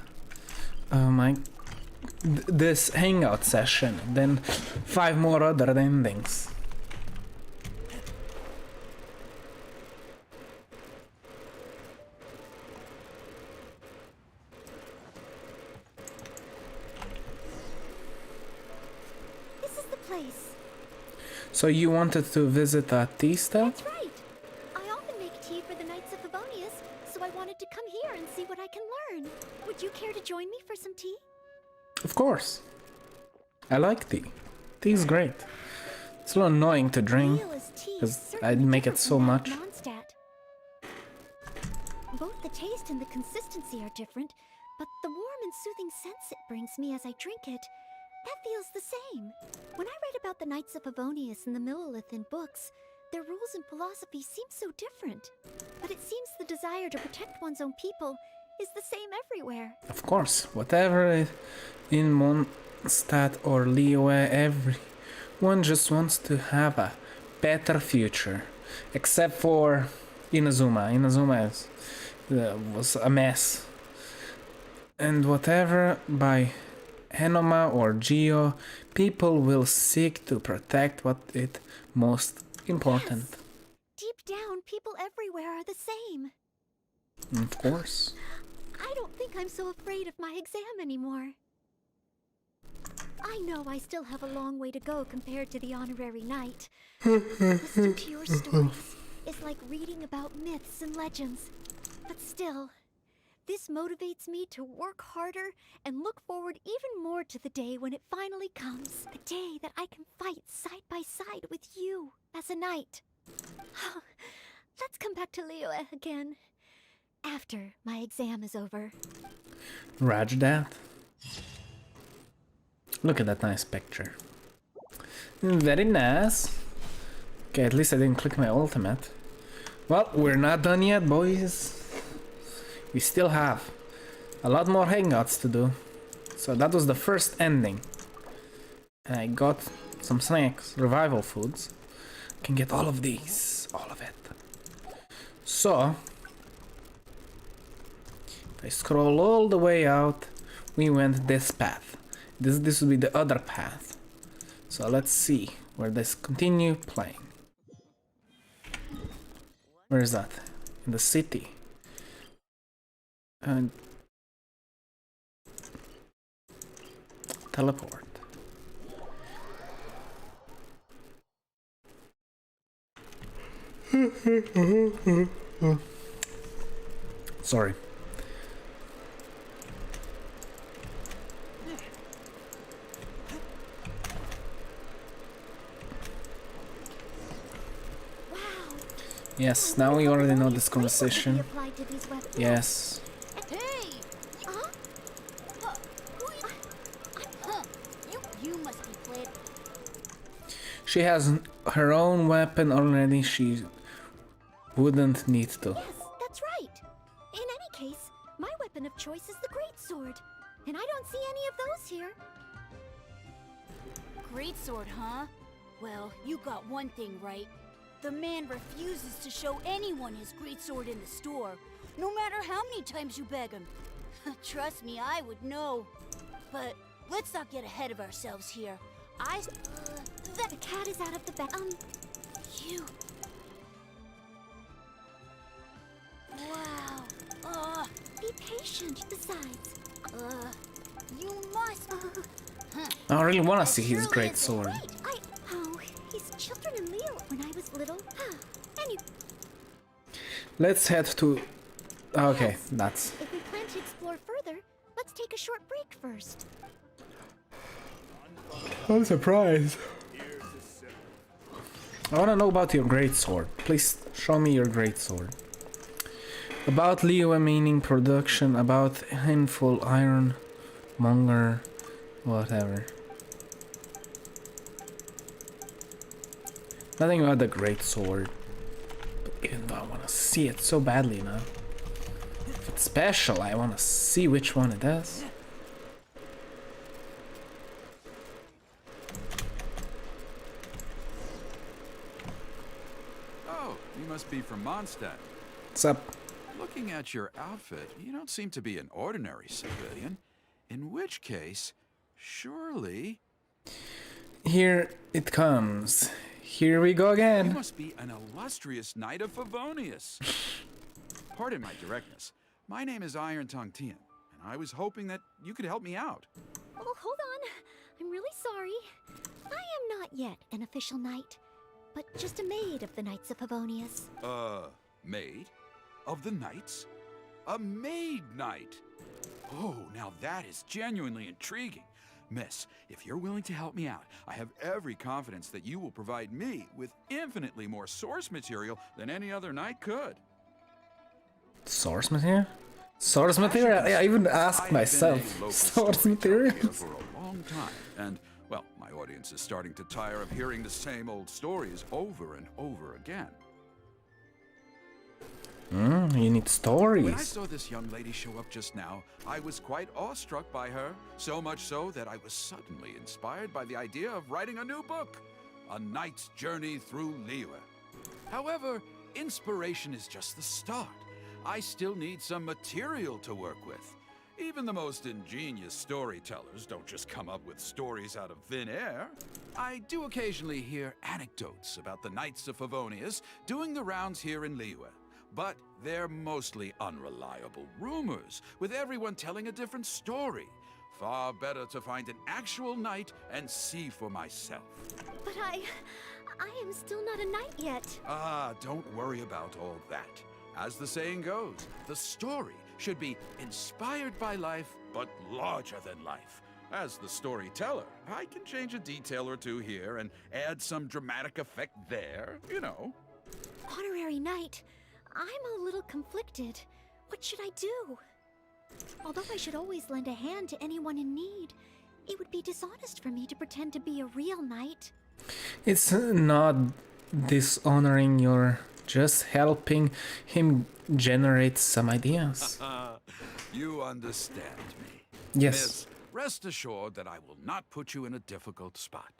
This hangout session. Then 5 more other endings. Place. So you wanted to visit Tista? That's right. I often make tea for the Knights of Favonius, so I wanted to come here and see what I can learn. Would you care to join me for some tea? Of course. I like tea. Tea's great. It's a little annoying to drink because I make it so much. Both the taste and the consistency are different, but the warm and soothing sense it brings me as I drink it, that feels the same. When I read about the Knights of Favonius and the Millilith in books, Their rules and philosophy seem so different. But it seems the desire to protect one's own people is the same everywhere. Of course, whatever is in Mondstadt or Liyue, everyone just wants to have a better future. Except for Inazuma. Inazuma was a mess. And whatever by Henoma or Geo, people will seek to protect what is most important. Yes. Deep down, people everywhere are the same. Of course. I don't think I'm so afraid of my exam anymore. I know I still have a long way to go compared to the honorary knight. Listening to your stories is like reading about myths and legends. But still, this motivates me to work harder and look forward even more to the day when it finally comes. The day that I can fight side by side with you as a knight. Let's come back to Liyue again. After my exam is over. Roger that. Look at that nice picture. Very nice. Okay, at least I didn't click my ultimate. Well, we're not done yet, boys. We still have a lot more hangouts to do. So that was the first ending. And I got some snacks, revival foods. I can get all of these, all of it. So, if I scroll all the way out, we went this path. This will be the other path. So let's see where this continue playing. Where is that? In the city. And teleport. Sorry. Yes, now we already know this conversation. Yes. Hey! Huh? You must be playing. She has her own weapon already. She wouldn't need to. Yes, that's right. In any case, my weapon of choice is the greatsword. And I don't see any of those here. Greatsword, huh? Well, you got one thing right. The man refuses to show anyone his greatsword in the store, no matter how many times you beg him. Trust me, I would know. But let's not get ahead of ourselves here. The cat is out of the bag. You. Wow. Be patient. Besides, You must. I really want to see his great sword. He's children in Leo when I was little. Let's head to. Okay, that's. If we plan to explore further, let's take a short break first. I'm surprised. I want to know about your great sword. Please show me your great sword. About Liyue meaning production, about handful iron monger, whatever. Nothing about the great sword. But even though I want to see it so badly now. If it's special, I want to see which one it is. Oh, you must be from Mondstadt. What's up? Looking at your outfit, you don't seem to be an ordinary civilian. In which case, surely... Here it comes. Here we go You again. must be an illustrious knight of Favonius. Pardon my directness. My name is Iron Tongue Tien, and I was hoping that you could help me out. Oh, hold on. I'm really sorry. I am not yet an official knight, but just a maid of the Knights of Favonius. Maid? Of the knights? A maid knight? Oh, now that is genuinely intriguing. Miss, if you're willing to help me out, I have every confidence that you will provide me with infinitely more source material than any other knight could. Source material? Source material? I even asked myself. Source material? For a long time, and Well, my audience is starting to tire of hearing the same old stories over and over again. You need stories. When I saw this young lady show up just now, I was quite awestruck by her. So much so that I was suddenly inspired by the idea of writing a new book, A Knight's Journey Through Liyue. However, inspiration is just the start. I still need some material to work with. Even the most ingenious storytellers don't just come up with stories out of thin air. I do occasionally hear anecdotes about the Knights of Favonius doing the rounds here in Liyue. But they're mostly unreliable rumors, with everyone telling a different story. Far better to find an actual knight and see for myself. But I am still not a knight yet. Ah, don't worry about all that. As the saying goes, the story should be inspired by life, but larger than life. As the storyteller, I can change a detail or two here and add some dramatic effect there, you know. Honorary knight, I'm a little conflicted. What should I do? Although I should always lend a hand to anyone in need, it would be dishonest for me to pretend to be a real knight. It's not dishonoring, you're just helping him generate some ideas. You understand me. Yes. Miss, rest assured that I will not put you in a difficult spot.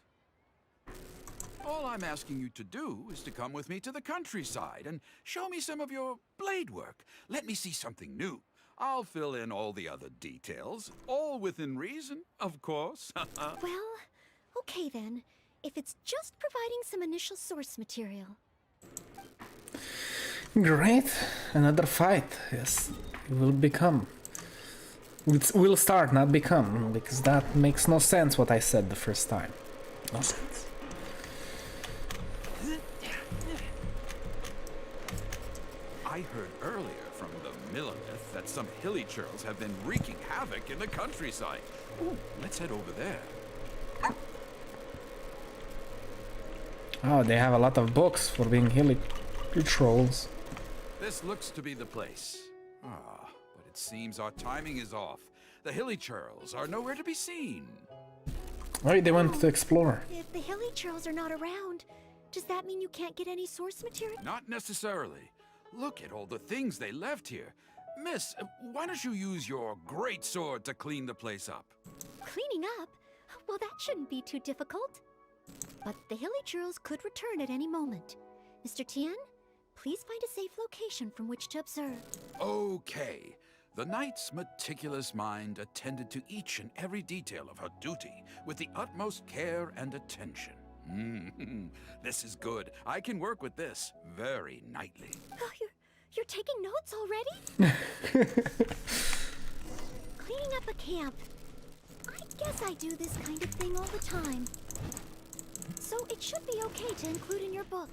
All I'm asking you to do is to come with me to the countryside and show me some of your blade work. Let me see something new. I'll fill in all the other details, all within reason, of course. Well, okay then. If it's just providing some initial source material. Great, another fight. Yes, it will become. It will start, not become, because that makes no sense what I said the first time. No sense. I heard earlier from the Millenith that some hilly churls have been wreaking havoc in the countryside. Ooh, let's head over there. Oh, they have a lot of books for being hilly trolls. This looks to be the place. Ah, but it seems our timing is off. The hilly churls are nowhere to be seen. Right, they want to explore. If the hilly churls are not around, does that mean you can't get any source material? Not necessarily. Look at all the things they left here. Miss, why don't you use your great sword to clean the place up? Cleaning up? Well, that shouldn't be too difficult. But the hilly churls could return at any moment. Mr. Tien, please find a safe location from which to observe. Okay. The knight's meticulous mind attended to each and every detail of her duty with the utmost care and attention. This is good. I can work with this very knightly. Oh, you're taking notes already? Cleaning up a camp. I guess I do this kind of thing all the time. So it should be okay to include in your book.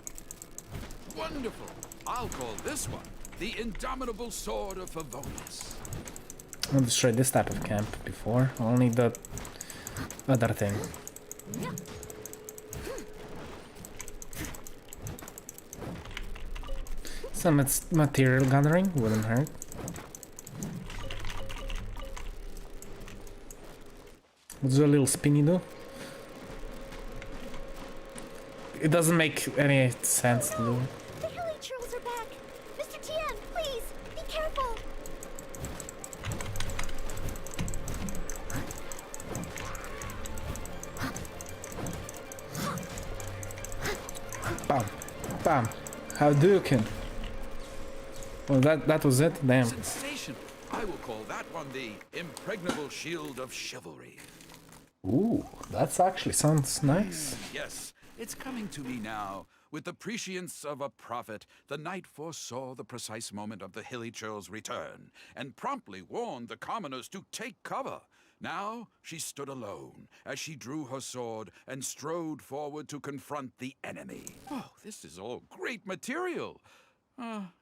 Wonderful. I'll call this one the Indomitable Sword of Favonius. I've destroyed this type of camp before, only the other thing. Some material gathering wouldn't hurt. What's a little spinny do? It doesn't make any sense to do. The hilly churls are back! Mr. Tien, please, be careful! Bam. Bam. Hadouken. Well, that was it? Damn. Sensational. I will call that one the Impregnable Shield of Chivalry. Ooh, that's actually sounds nice. Yes, it's coming to me now. With the prescience of a prophet, the knight foresaw the precise moment of the hilly churl's return, and promptly warned the commoners to take cover. Now she stood alone, as she drew her sword and strode forward to confront the enemy. Oh, this is all great material.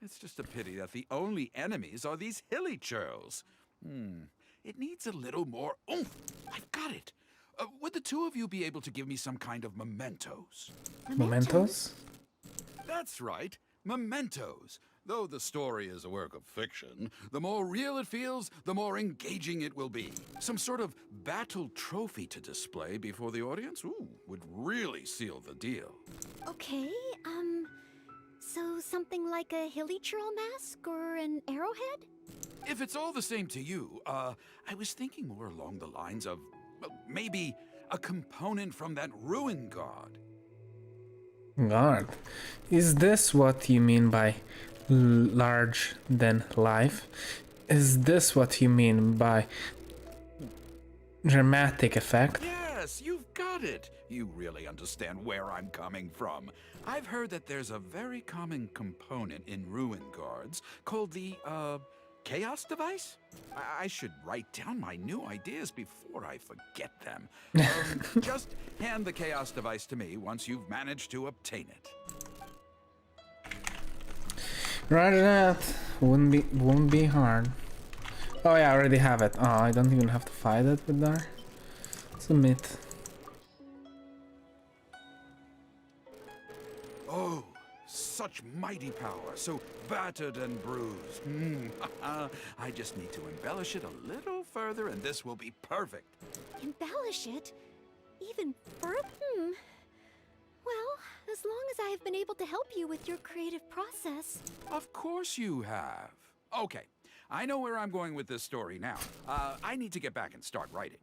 It's just a pity that the only enemies are these hilly churls. It needs a little more oomph. I've got it. Would the two of you be able to give me some kind of mementos? Mementos? That's right, mementos. Though the story is a work of fiction, the more real it feels, the more engaging it will be. Some sort of battle trophy to display before the audience, would really seal the deal. Okay, so something like a hilichurl mask or an arrowhead? If it's all the same to you, I was thinking more along the lines of, well, maybe a component from that ruin god. God, is this what you mean by large than life? Is this what you mean by dramatic effect? Yes, you've got it. You really understand where I'm coming from. I've heard that there's a very common component in ruin guards called the, chaos device? I should write down my new ideas before I forget them. Just hand the chaos device to me once you've managed to obtain it. Roger that. Won't be hard. Oh yeah, I already have it. Oh, I don't even have to fight it with her. Submit. Oh, such mighty power, so battered and bruised. I just need to embellish it a little further and this will be perfect. Embellish it? Even further? Well, as long as I have been able to help you with your creative process. Of course you have. Okay, I know where I'm going with this story now. I need to get back and start writing.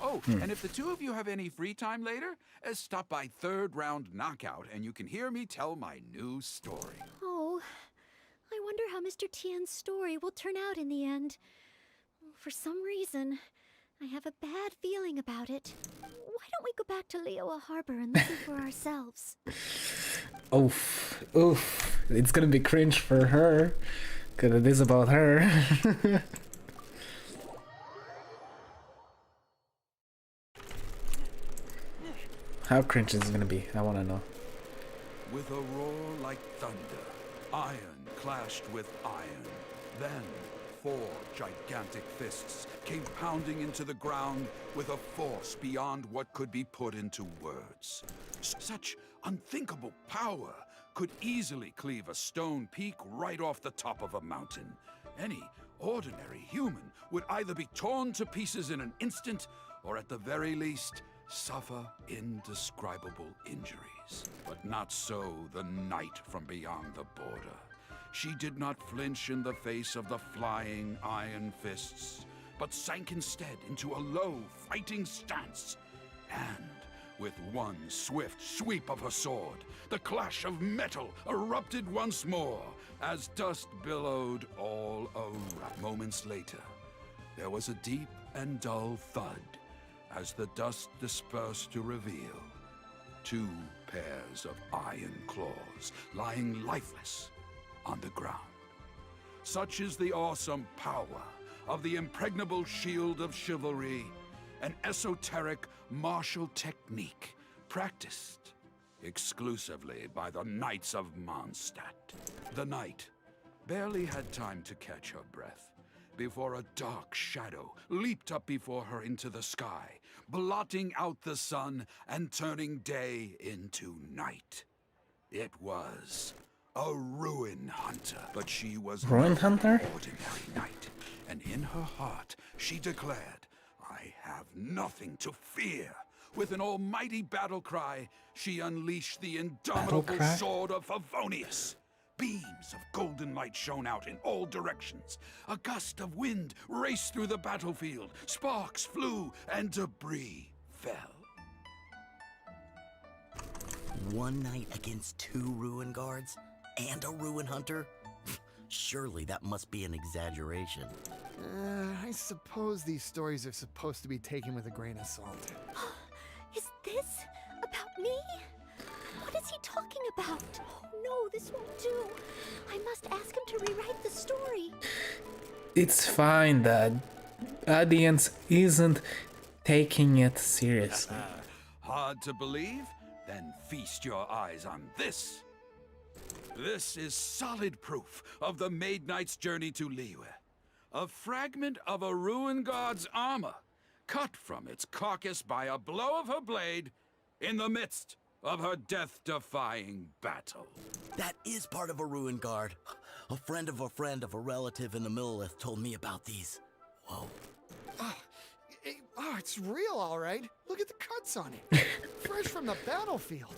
Oh, and if the two of you have any free time later, stop by Third Round Knockout and you can hear me tell my new story. Oh, I wonder how Mr. Tien's story will turn out in the end. For some reason, I have a bad feeling about it. Why don't we go back to Liyue Harbor and listen for ourselves? Oof. It's gonna be cringe for her, because it is about her. How cringe is it gonna be? I wanna know. With a roar like thunder, iron clashed with iron. Then, 4 gigantic fists came pounding into the ground with a force beyond what could be put into words. Such unthinkable power could easily cleave a stone peak right off the top of a mountain. Any ordinary human would either be torn to pieces in an instant, or at the very least, suffer indescribable injuries. But not so the knight from beyond the border. She did not flinch in the face of the flying iron fists, but sank instead into a low fighting stance. And with one swift sweep of her sword, the clash of metal erupted once more as dust billowed all around. Moments later, there was a deep and dull thud as the dust dispersed to reveal 2 pairs of iron claws lying lifeless on the ground. Such is the awesome power of the impregnable shield of chivalry, an esoteric martial technique practiced exclusively by the Knights of Mondstadt. The knight barely had time to catch her breath before a dark shadow leaped up before her into the sky, blotting out the sun and turning day into night. It was a ruin hunter, but she was Ruin no hunter? ordinary knight, and in her heart she declared, "I have nothing to fear." With an almighty battle cry, she unleashed the indomitable cry? sword of Favonius. Beams of golden light shone out in all directions. A gust of wind raced through the battlefield. Sparks flew and debris fell. One knight against 2 ruin guards and a ruin hunter? Surely that must be an exaggeration. I suppose these stories are supposed to be taken with a grain of salt. Is this about me? What is he talking about? Oh no, this won't do. I must ask him to rewrite the story. It's fine, Dad. Audience isn't taking it seriously. Hard to believe? Then feast your eyes on this. This is solid proof of the Maid Knight's journey to Liyue. A fragment of a ruin god's armor, cut from its carcass by a blow of her blade in the midst of her death-defying battle. That is part of a ruin guard. A friend of a relative in the Millelith told me about these. Whoa. Oh, it's real, all right. Look at the cuts on it. Fresh from the battlefield.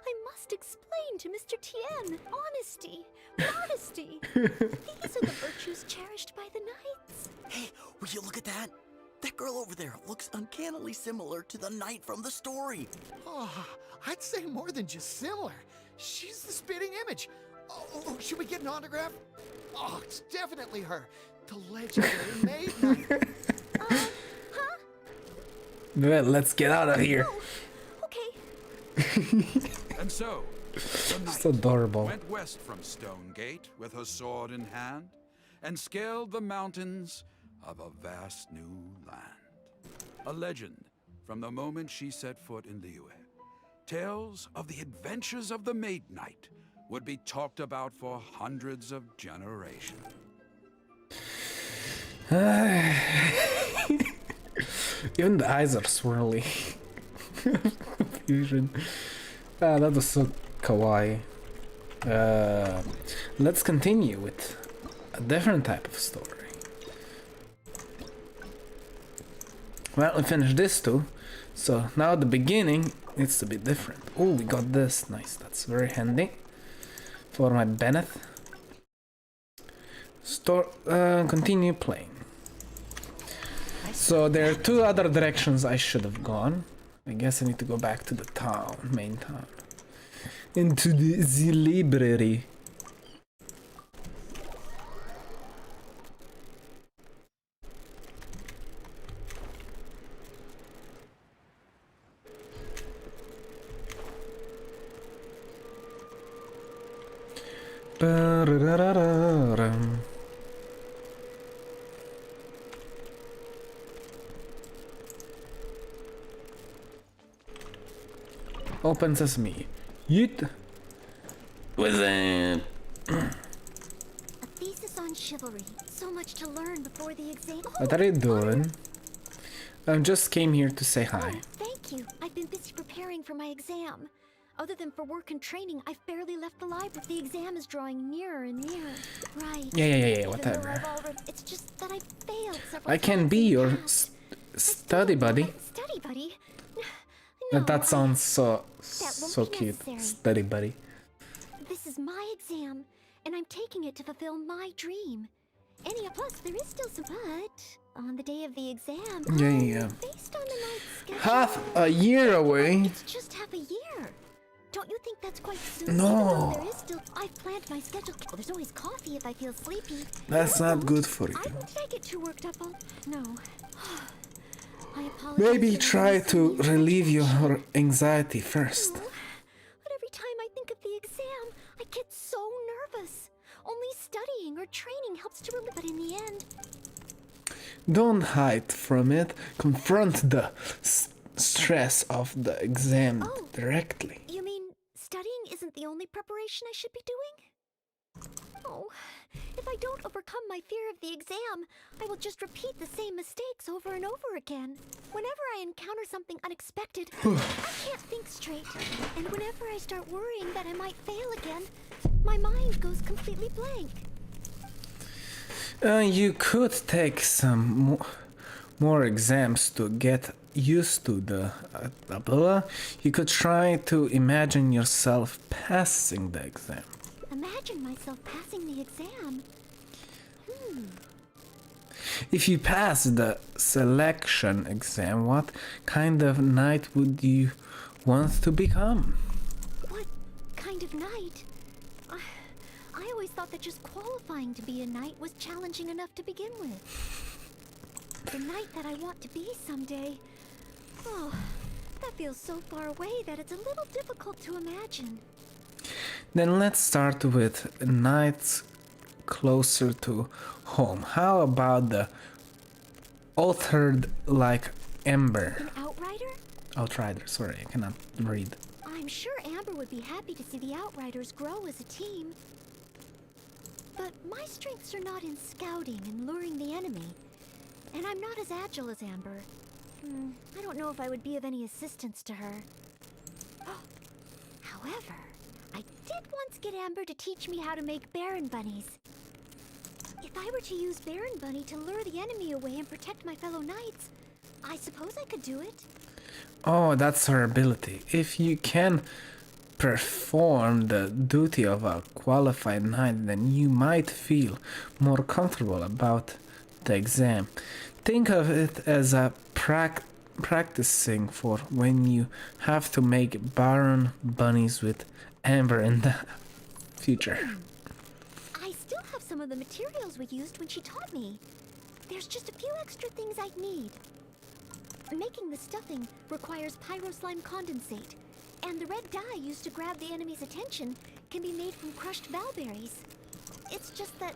I must explain to Mr. Tien. Honesty, modesty. These are the virtues cherished by the knights. Hey, will you look at that? That girl over there looks uncannily similar to the knight from the story. Oh, I'd say more than just similar. She's the spitting image. Oh, should we get an autograph? Oh, it's definitely her. The legendary Maid Knight. Huh? Well, let's get out of here. Oh, okay. And so, the Just knight adorable. went west from Stonegate with her sword in hand and scaled the mountains of a vast new land. A legend from the moment she set foot in Liyue. Tales of the adventures of the Maid Knight would be talked about for hundreds of generations. Even the eyes are swirly. Confusion. That was so kawaii. Let's continue with a different type of story. Well, we finished this too, so now the beginning needs to be different. Oh, we got this. Nice, that's very handy for my Bennett. Continue playing. So there are two other directions I should have gone. I guess I need to go back to the town, main town. Into the library. Ba-da-da-da-da-dum. Open sesame. Yeet. With a thesis on chivalry. So much to learn before the exam. What are you doing? I just came here to say hi. Thank you. I've been busy preparing for my exam. Other than for work and training, I've barely left the library. The exam is drawing nearer and nearer. Right. Yeah, whatever. It's just that I failed several I can times be in the your past. study buddy. Study buddy? That sounds so won't be cute. necessary. Study buddy. This is my exam, and I'm taking it to fulfill my dream. Plus, there is still some but on the day of the exam. Yeah. Based on the night's schedule. Half a year away. It's just half a year. Don't you think that's quite soon? No. Even though there is still. I've planned my schedule. Well, there's always coffee if I feel sleepy. That's not good for you. Did I get too worked up on? No. I apologize. Maybe for try raising to you relieve attention. your anxiety first. No. But every time I think of the exam, I get so nervous. Only studying or training helps to relieve. But in the end, Don't hide from it. Confront the stress of the exam directly. you mean studying isn't the only preparation I should be doing? Oh, if I don't overcome my fear of the exam, I will just repeat the same mistakes over and over again. Whenever I encounter something unexpected, I can't think straight. And whenever I start worrying that I might fail again, my mind goes completely blank. You could take some more exams to get used to the You could try to imagine yourself passing the exam. Imagine myself passing the exam. If you pass the selection exam, what kind of knight would you want to become? What kind of knight? I always thought that just qualifying to be a knight was challenging enough to begin with. The knight that I want to be someday. Oh, that feels so far away that it's a little difficult to imagine. Then let's start with knights closer to home. How about the altered like Ember? An outrider? Outrider, sorry, I cannot read. I'm sure Amber would be happy to see the Outriders grow as a team. But my strengths are not in scouting and luring the enemy. And I'm not as agile as Amber. I don't know if I would be of any assistance to her. However, I did once get Amber to teach me how to make Baron Bunnies. If I were to use Baron Bunny to lure the enemy away and protect my fellow knights, I suppose I could do it. Oh, that's her ability. If you can perform the duty of a qualified knight, then you might feel more comfortable about the exam. Think of it as a practicing for when you have to make Baron Bunnies with Amber in the future. I still have some of the materials we used when she taught me. There's just a few extra things I'd need. Making the stuffing requires pyro slime condensate, and the red dye used to grab the enemy's attention can be made from crushed valberries. It's just that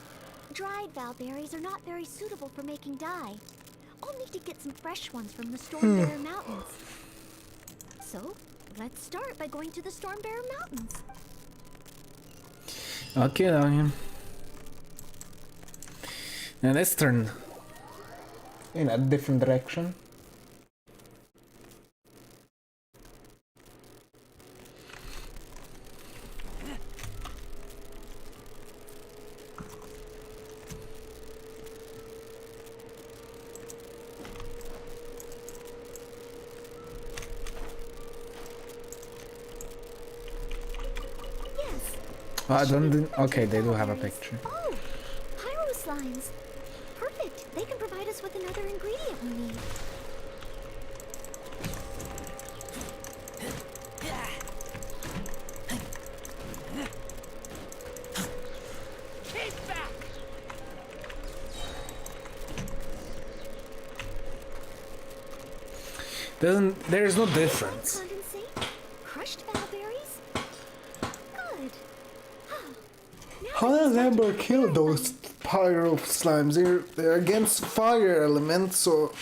dried valberries are not very suitable for making dye. I'll need to get some fresh ones from the Stormbearer Mountains. So, let's start by going to the Stormbearer Mountains. Okay, okay. Now let's turn in a different direction. I don't. Okay, they do have a picture. Oh, pyro slimes. Perfect. They can provide us with another ingredient we need. There's no difference. Condensate? Crushed valberries? Good. How does Amber kill those pyro slimes? They're against fire elements, so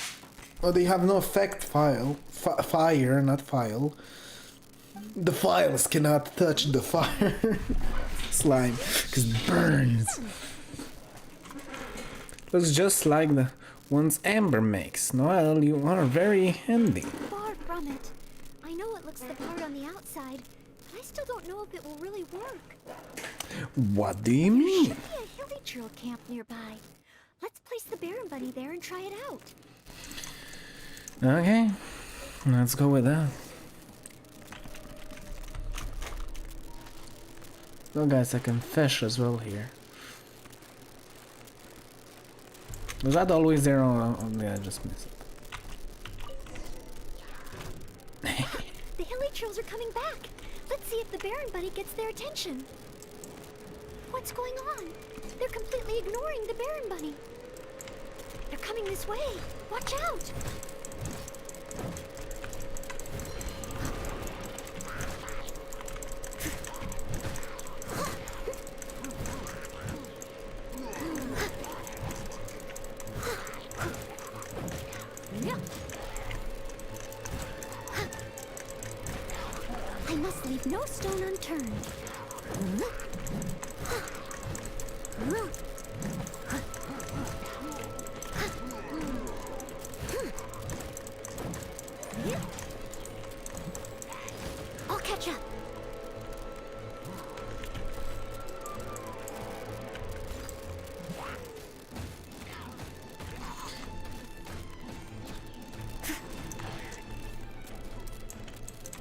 they have no effect. Fire, not file. The files cannot touch the fire slime because it burns. Looks just like the ones Amber makes. Noelle, you are very handy. Far from it. I know it looks the part on the outside, but I still don't know if it will really work. What do you There mean? should be a hilly drill camp nearby. Let's place the Baron Bunny there and try it out. Okay, let's go with that. Well, guys, I can fish as well here. Was that always there? Or yeah, I just missed it. The hilly trills are coming back. Let's see if the Baron Bunny gets their attention. What's going on? They're completely ignoring the Baron Bunny. They're coming this way. Watch out! I must leave no stone unturned. I'll catch up.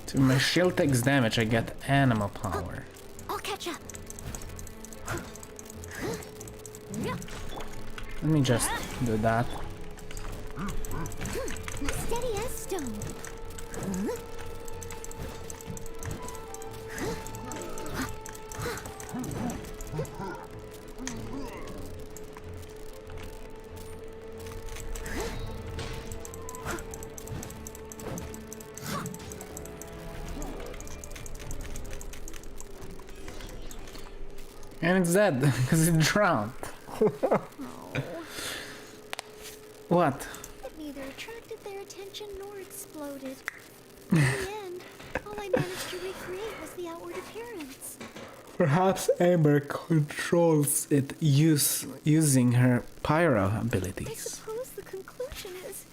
So my shield takes damage, I get animal power. I'll catch up. Let me just do that. Steady as stone. And it's dead because it drowned. What? It neither attracted their attention nor exploded. In the end, all I managed to recreate was the outward appearance. Perhaps Amber controls it using her pyro I abilities. suppose the conclusion is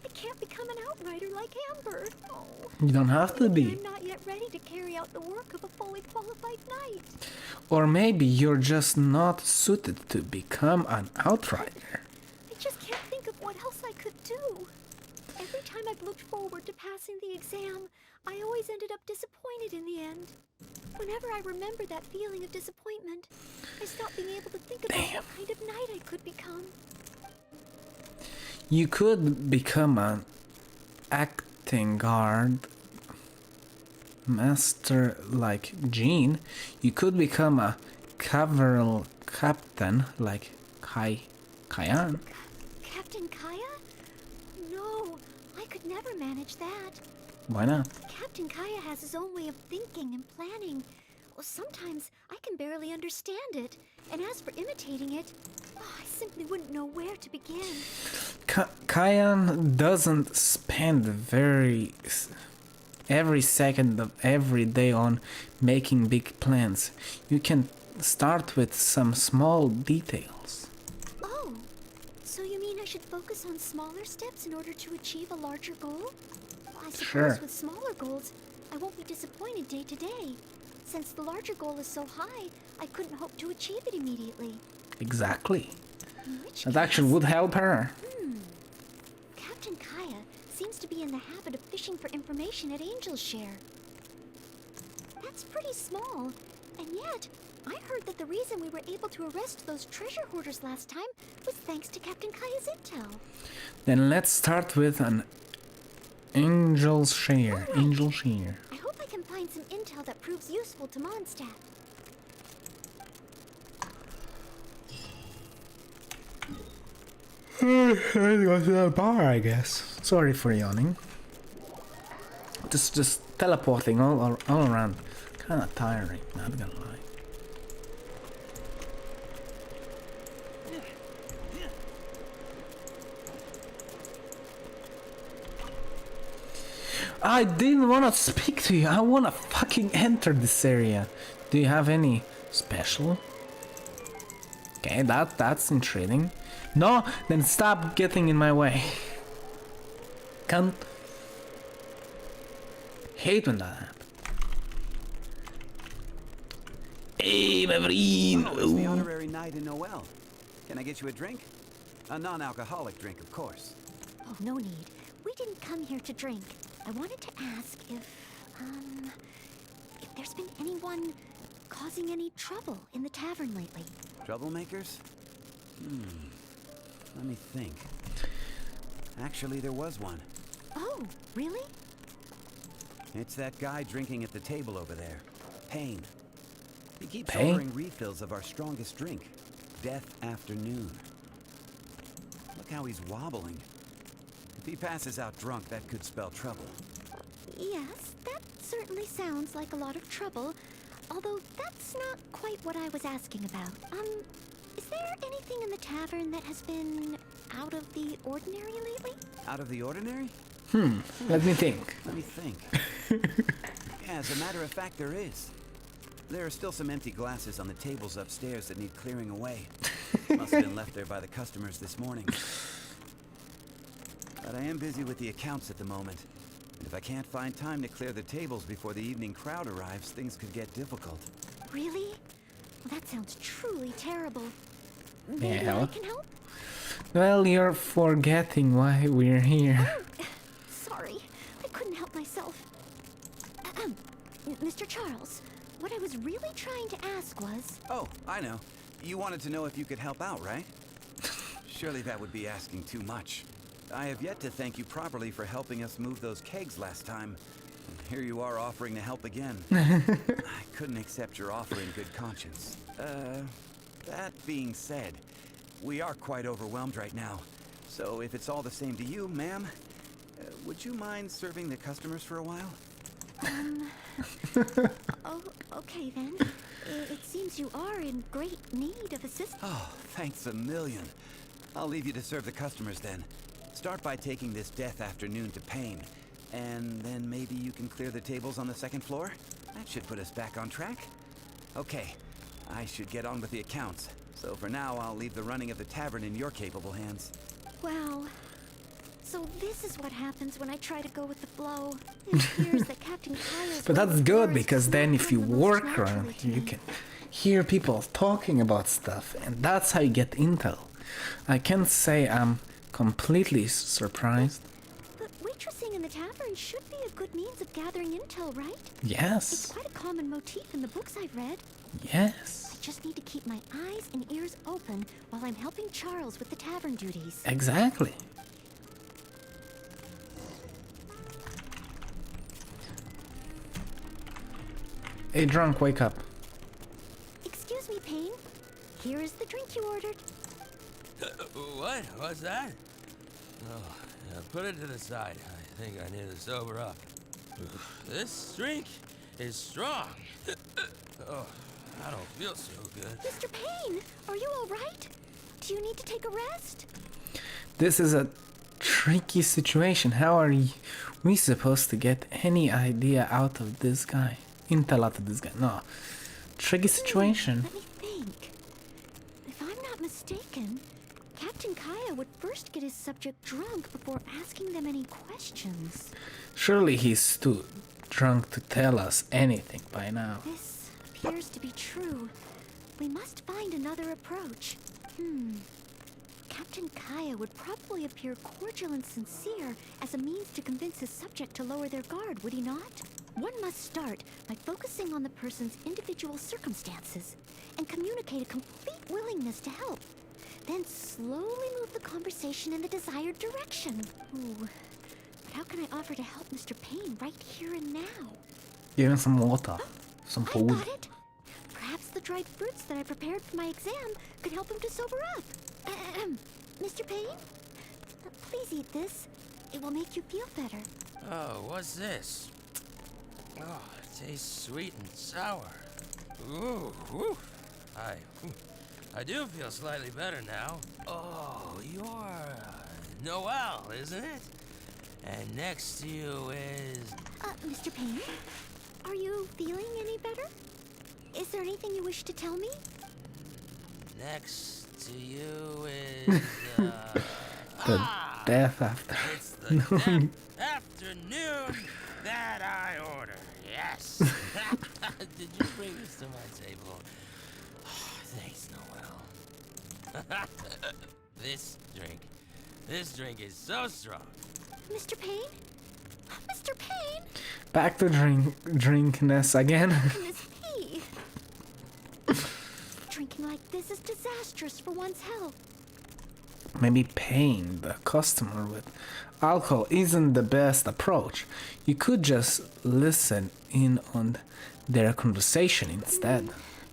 I can't become an outrider like Amber. Oh, You don't have to maybe be. I'm not yet ready to carry out the work of a fully qualified knight. Or maybe you're just not suited to become an outrider. I just can't think of what else I could do. Every time I've looked forward to passing the exam, I always ended up disappointed in the end. Whenever I remember that feeling of disappointment, I stop being able to think about what kind of knight I could become. You could become an acting guard master like Jean. You could become a cavalry captain like Kyan. Captain Kaya? No, I could never manage that. Why not? Captain Kaya has his own way of thinking and planning. Well, sometimes I can barely understand it. And as for imitating it, I simply wouldn't know where to begin. Kyan doesn't spend every second of every day on making big plans. You can start with some small details. Oh, so you mean I should focus on smaller steps in order to achieve a larger goal? Well, I suppose Sure. with smaller goals, I won't be disappointed day to day. Since the larger goal is so high, I couldn't hope to achieve it immediately. Exactly. In which That case, actually would help her. Captain Kaya seems to be in the habit of fishing for information at Angel's Share. That's pretty small, and yet I heard that the reason we were able to arrest those treasure hoarders last time was thanks to Captain Kaya's intel. Then let's start with an Angel's Share. Alright. Angel Share. I hope I can find some intel that proves useful to Mondstadt. Let's go to the bar, I guess. Sorry for yawning. Just teleporting all around. Kinda tiring, not gonna lie. I didn't wanna speak to you. I wanna fucking enter this area. Do you have any special? Okay, that's intriguing. No, then stop getting in my way. Can't. Hate when that happens. Hey, my friend. Oh, it's the honorary knight in Noelle. Can I get you a drink? A non-alcoholic drink, of course. Oh, no need. We didn't come here to drink. I wanted to ask if there's been anyone causing any trouble in the tavern lately. Troublemakers? Let me think. Actually, there was one. Oh, really? It's that guy drinking at the table over there. Payne. He keeps Payne? ordering refills of our strongest drink, Death Afternoon. Look how he's wobbling. If he passes out drunk, that could spell trouble. Yes, that certainly sounds like a lot of trouble. Although that's not quite what I was asking about. Is there anything in the tavern that has been out of the ordinary lately? Out of the ordinary? Let me think. Let me think. Yeah, as a matter of fact, there is. There are still some empty glasses on the tables upstairs that need clearing away. Must have been left there by the customers this morning. But I am busy with the accounts at the moment. And if I can't find time to clear the tables before the evening crowd arrives, things could get difficult. Really? Well, that sounds truly terrible. Maybe Yeah. I can help? Well, you're forgetting why we're here. Sorry, I couldn't help myself. Mr. Charles, what I was really trying to ask was... Oh, I know. You wanted to know if you could help out, right? Surely that would be asking too much. I have yet to thank you properly for helping us move those kegs last time. And here you are offering to help again. I couldn't accept your offer in good conscience. That being said, we are quite overwhelmed right now. So if it's all the same to you, ma'am, would you mind serving the customers for a while? Oh, okay then. It seems you are in great need of assistance. Oh, thanks a million. I'll leave you to serve the customers then. Start by taking this Death Afternoon to Payne, and then maybe you can clear the tables on the second floor? That should put us back on track. Okay, I should get on with the accounts. So for now, I'll leave the running of the tavern in your capable hands. Well, So this is what happens when I try to go with the flow. It appears that Captain Kaya's But that's good, words because does then not if you come the most work naturally around, to you me. can hear people talking about stuff, and that's how you get intel. I can't say I'm completely surprised. But waitressing in the tavern should be a good means of gathering intel, right? It's Yes. quite a common motif in the books I've read. Yes. I just need to keep my eyes and ears open while I'm helping Charles with the tavern duties. Exactly. Hey, drunk, wake up. Excuse me, Payne. Here is the drink you ordered. What? What's that? Oh, put it to the side. I think I need to sober up. This drink is strong. Oh, I don't feel so good. Mr. Payne, are you all right? Do you need to take a rest? This is a tricky situation. How are we supposed to get any idea out of this guy? Intel out of this guy? No. Tricky situation. Let me think. If I'm not mistaken, Captain Kaya would first get his subject drunk before asking them any questions. Surely he's too drunk to tell us anything by now. This appears to be true. We must find another approach. Captain Kaya would probably appear cordial and sincere as a means to convince his subject to lower their guard, would he not? One must start by focusing on the person's individual circumstances and communicate a complete willingness to help. Then slowly move the conversation in the desired direction. Ooh, but how can I offer to help Mr. Payne right here and now? Give him some water. Some I food. got it! Perhaps the dried fruits that I prepared for my exam could help him to sober up. Mr. Payne? Please eat this. It will make you feel better. Oh, what's this? Oh, it tastes sweet and sour. Ooh, whew. I do feel slightly better now. Oh, you're Noelle, isn't it? And next to you is... Mr. Payne? Are you feeling any better? Is there anything you wish to tell me? Next to you is... The death after. It's the death afternoon that I ordered. Yes. Did you bring this to my table? Oh, thanks, Noelle. This drink is so strong. Mr. Payne? Mr. Payne? Back to drinkness again. Miss P. Drinking like this is disastrous for one's health. Maybe paying the customer with alcohol isn't the best approach. You could just listen in on their conversation instead.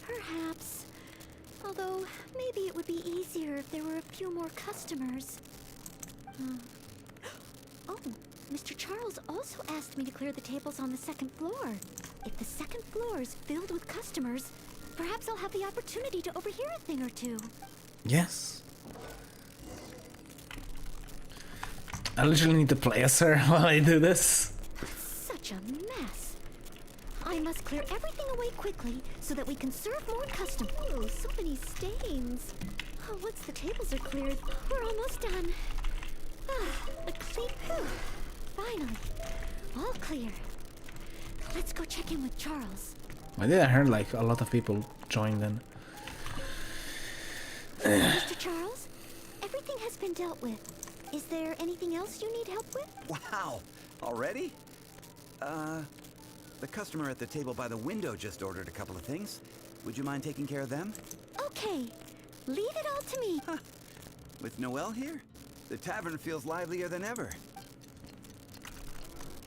Perhaps. Although, maybe it would be easier if there were a few more customers. Oh, Mr. Charles also asked me to clear the tables on the second floor. If the second floor is filled with customers, perhaps I'll have the opportunity to overhear a thing or two. Yes. I literally need to play as her while I do this. Such a mess. I must clear everything away quickly so that we can serve more customers. Oh, so many stains. Oh, once the tables are cleared, we're almost done. A clean... Finally. All clear. Let's go check in with Charles. I did heard like a lot of people joined in. Mr. Charles, everything has been dealt with. Is there anything else you need help with? Wow! Already? The customer at the table by the window just ordered a couple of things. Would you mind taking care of them? Okay. Leave it all to me. With Noelle here, the tavern feels livelier than ever.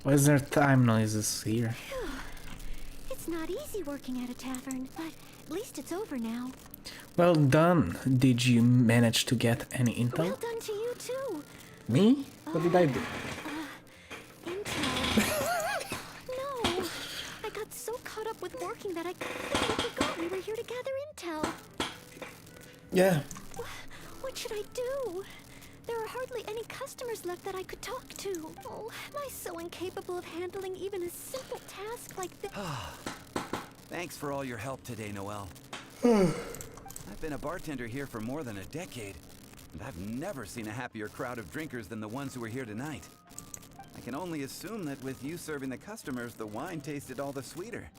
Why is there time noises here? It's not easy working at a tavern, but at least it's over now. Well done. Did you manage to get any intel? Well done to you too. Me? What did I do? Intel. No. I got so caught up with working that I completely forgot we were here to gather intel. Yeah. What should I do? There are hardly any customers left that I could talk to. Oh, am I so incapable of handling even a simple task like this? Thanks for all your help today, Noelle. I've been a bartender here for more than a decade. and I've never seen a happier crowd of drinkers than the ones who are here tonight. I can only assume that with you serving the customers, the wine tasted all the sweeter.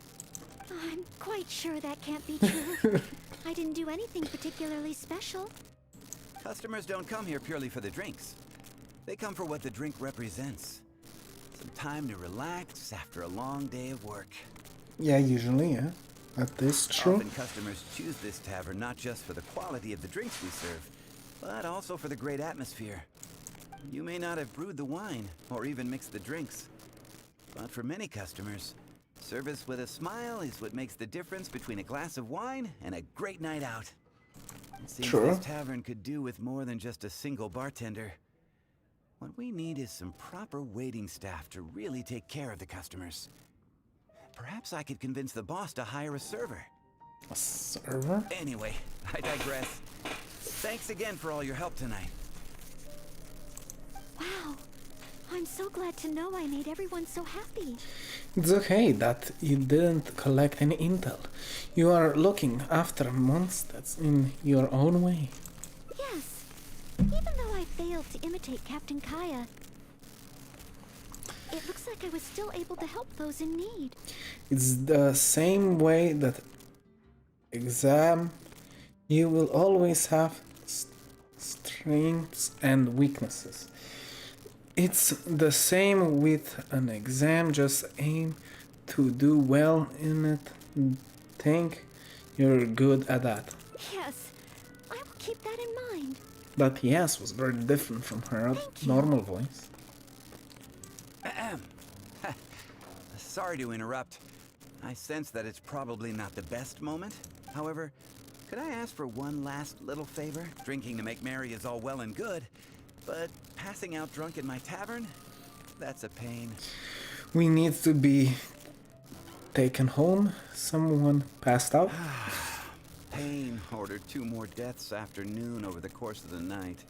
I'm quite sure that can't be true. I didn't do anything particularly special. Customers don't come here purely for the drinks. They come for what the drink represents. Some time to relax after a long day of work. Yeah, usually, yeah. That is true. Often customers choose this tavern not just for the quality of the drinks we serve, but also for the great atmosphere. You may not have brewed the wine, or even mixed the drinks. But for many customers, service with a smile is what makes the difference between a glass of wine and a great night out. It seems this tavern could do with more than just a single bartender. What we need is some proper waiting staff to really take care of the customers. Perhaps I could convince the boss to hire a server. A server? Anyway, I digress. Thanks again for all your help tonight. Wow. I'm so glad to know I made everyone so happy. It's okay that you didn't collect any intel. You are looking after monsters in your own way. Yes. Even though I failed to imitate Captain Kaya, it looks like I was still able to help those in need. It's the same way that exam. You will always have strengths and weaknesses. It's the same with an exam, just aim to do well in it. Think you're good at that. Yes, I will keep that in mind. That yes was very different from her normal voice. Sorry to interrupt. I sense that it's probably not the best moment. However, could I ask for one last little favor? Drinking to make merry is all well and good, but passing out drunk in my tavern? That's a pain. We need to be taken home. Someone passed out. Pain ordered 2 more deaths after noon over the course of the night.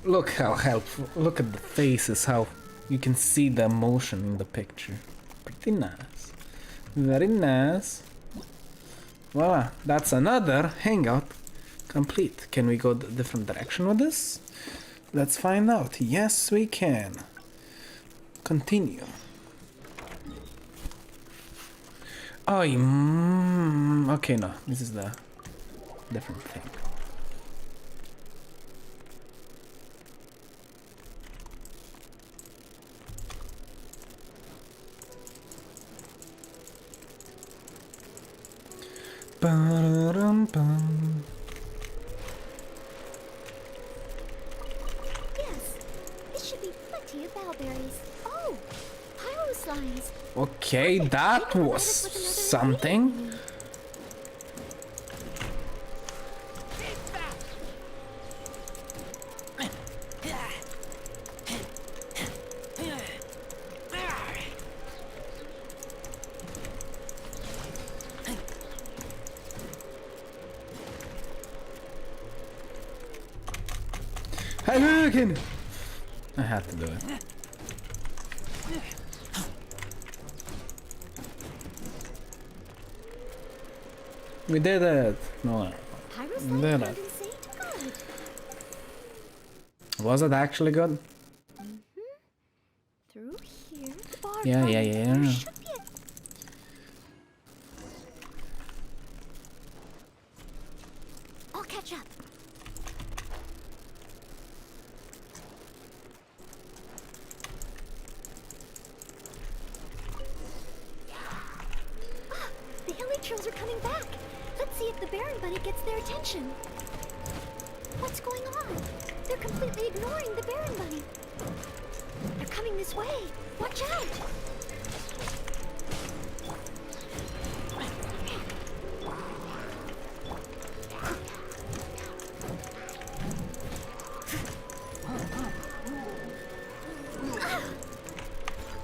Look how helpful. Look at the faces, how you can see the emotion in the picture. Pretty nice. Very nice. Voila, that's another hangout complete. Can we go a different direction with this? Let's find out. Yes, we can. Continue. Oh, okay, no. This is the different thing. Ba-dum-bum. Yes, this should be plenty of bowberries. Oh, pyro slimes. Okay, that was something. I had to do it. We did it! No, we did it. Was it actually good? Through here. Far Yeah. I'll catch up. The hilly trails are coming back. Let's see if the Baron Bunny gets their attention. What's going on? They're completely ignoring the Baron Bunny. They're coming this way. Watch out!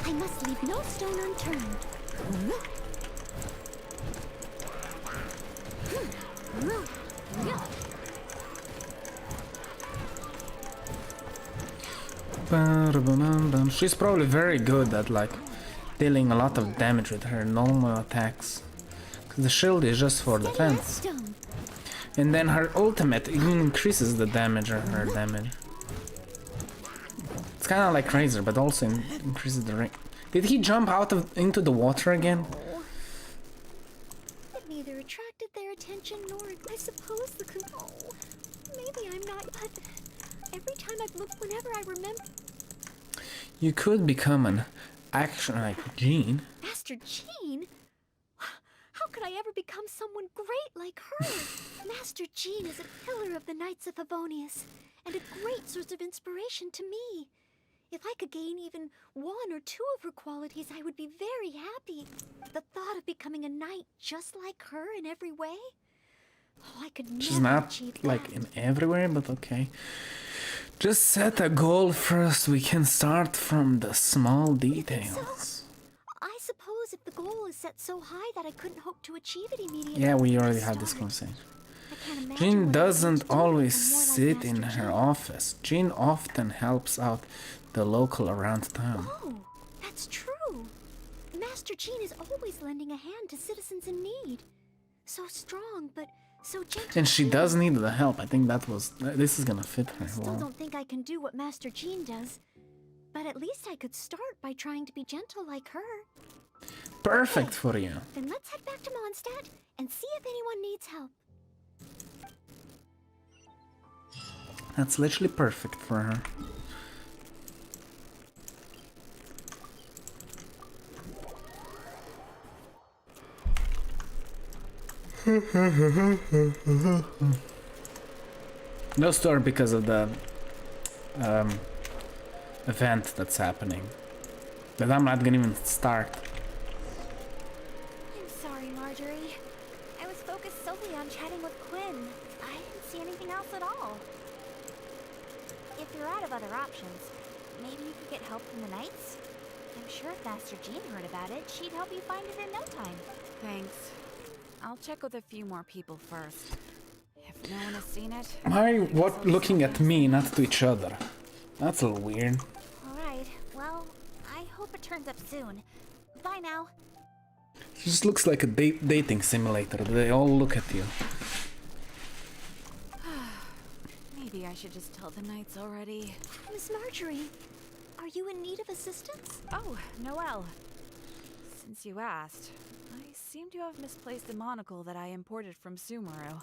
I must leave no stone unturned. She's probably very good at like dealing a lot of damage with her normal attacks. 'Cause the shield is just for defense. And then her ultimate even increases the damage or her damage. It's kind of like Razor, but also increases the range. Did he jump out into the water again? It neither attracted their attention nor, I suppose, oh, maybe I'm not, but every time I've looked, whenever I remember. You could become an action like Jean. Master Jean? How could I ever become someone great like her? Master Jean is a pillar of the Knights of Favonius, and a great source of inspiration to me. If I could gain even one or two of her qualities, I would be very happy. The thought of becoming a knight just like her in every way? Oh, I could She's never not achieve like that. in everywhere, but okay. Just set a goal first. We can start from the small details. I suppose if the goal is set so high that I couldn't hope to achieve it immediately. Yeah, we already had this conversation. Jean Jean doesn't always sit in her office. Jean often helps out the local around town. Oh, that's true. Master Jean is always lending a hand to citizens in need. So strong, but so gentle. And she does need the help. I think this is gonna fit her I still well. don't think I can do what Master Jean does. But at least I could start by trying to be gentle like her. Perfect for you. Then let's head back to Mondstadt and see if anyone needs help. That's literally perfect for her. Those two are because of the event that's happening. But I'm not gonna even start. I'm sorry, Marjorie. I was focused solely on chatting with Quinn. I didn't see anything else at all. If you're out of other options, maybe you could get help from the Knights? I'm sure if Master Jean heard about it, she'd help you find it in no time. Thanks. I'll check with a few more people first. If no one has seen it... Why are you looking at me, not to each other? That's a little weird. Alright, well, I hope it turns up soon. Bye now. It just looks like a dating simulator. They all look at you. Maybe I should just tell the Knights already. Miss Marjorie, are you in need of assistance? Oh, Noelle. Since you asked, I seem to have misplaced the monocle that I imported from Sumeru.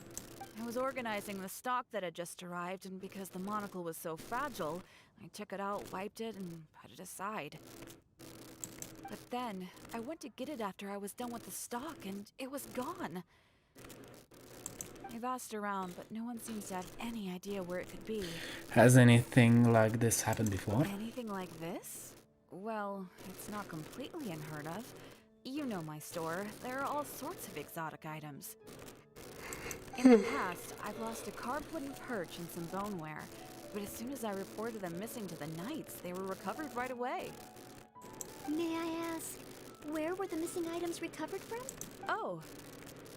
I was organizing the stock that had just arrived, and because the monocle was so fragile, I took it out, wiped it, and put it aside. But then, I went to get it after I was done with the stock, and it was gone. I've asked around, but no one seems to have any idea where it could be. Has anything like this happened before? Anything like this? Well, it's not completely unheard of. You know my store. There are all sorts of exotic items. In the past, I've lost a carved wooden perch and some boneware, but as soon as I reported them missing to the Knights, they were recovered right away. May I ask, where were the missing items recovered from? Oh,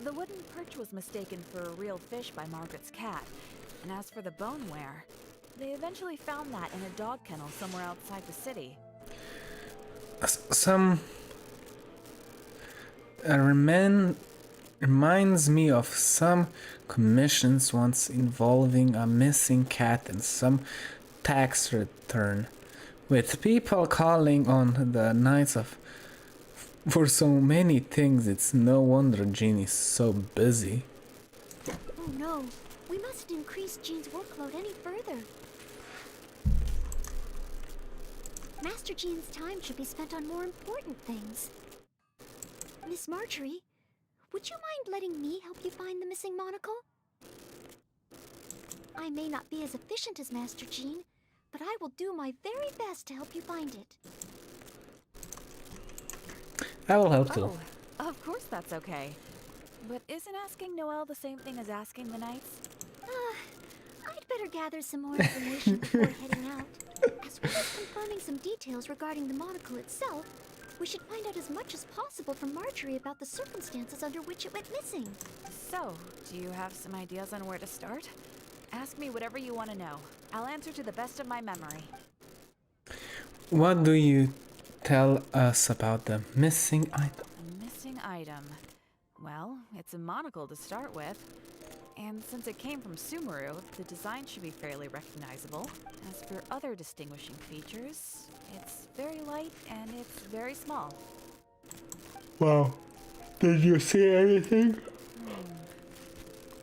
the wooden perch was mistaken for a real fish by Margaret's cat, and as for the boneware, they eventually found that in a dog kennel somewhere outside the city. Reminds me of some commissions once involving a missing cat and some tax return, with people calling on the Knights of for so many things. It's no wonder Jean is so busy. Oh no, we mustn't increase Jean's workload any further. Master Jean's time should be spent on more important things. Miss Marjorie, would you mind letting me help you find the missing monocle? I may not be as efficient as Master Jean, but I will do my very best to help you find it. I will help too. Oh, of course that's okay. But isn't asking Noelle the same thing as asking the Knights? I'd better gather some more information before heading out. As well as confirming some details regarding the monocle itself, we should find out as much as possible from Marjorie about the circumstances under which it went missing. So, do you have some ideas on where to start? Ask me whatever you want to know. I'll answer to the best of my memory. What do you tell us about the missing item? A missing item. Well, it's a monocle to start with. And since it came from Sumeru, the design should be fairly recognizable. As for other distinguishing features, it's very light and it's very small. Wow. Did you see anything?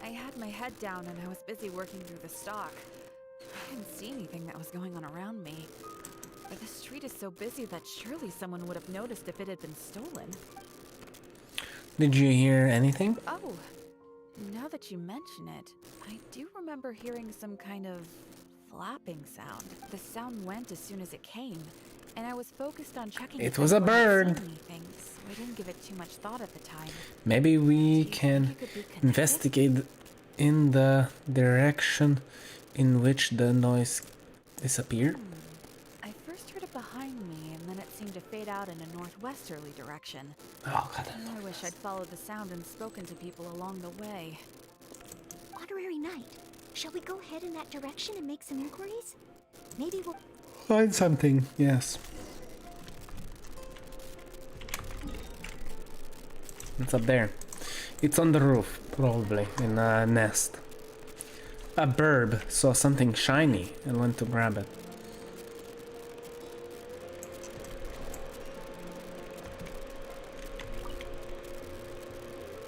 I had my head down and I was busy working through the stock. I didn't see anything that was going on around me. But the street is so busy that surely someone would have noticed if it had been stolen. Did you hear anything? Oh, now that you mention it, I do remember hearing some kind of flapping sound. The sound went as soon as it came, and I was focused on checking. It was a bird. So I didn't give it too much thought at the time. Maybe we can investigate in the direction in which the noise disappeared. I first heard it behind me, and then it seemed to fade out in a northwesterly direction. Oh, God. I wish I'd followed the sound and spoken to people along the way. Honorary Knight, shall we go ahead in that direction and make some inquiries? Maybe we'll Find something, yes. It's up there. It's on the roof, probably, in a nest. A bird saw something shiny and went to grab it.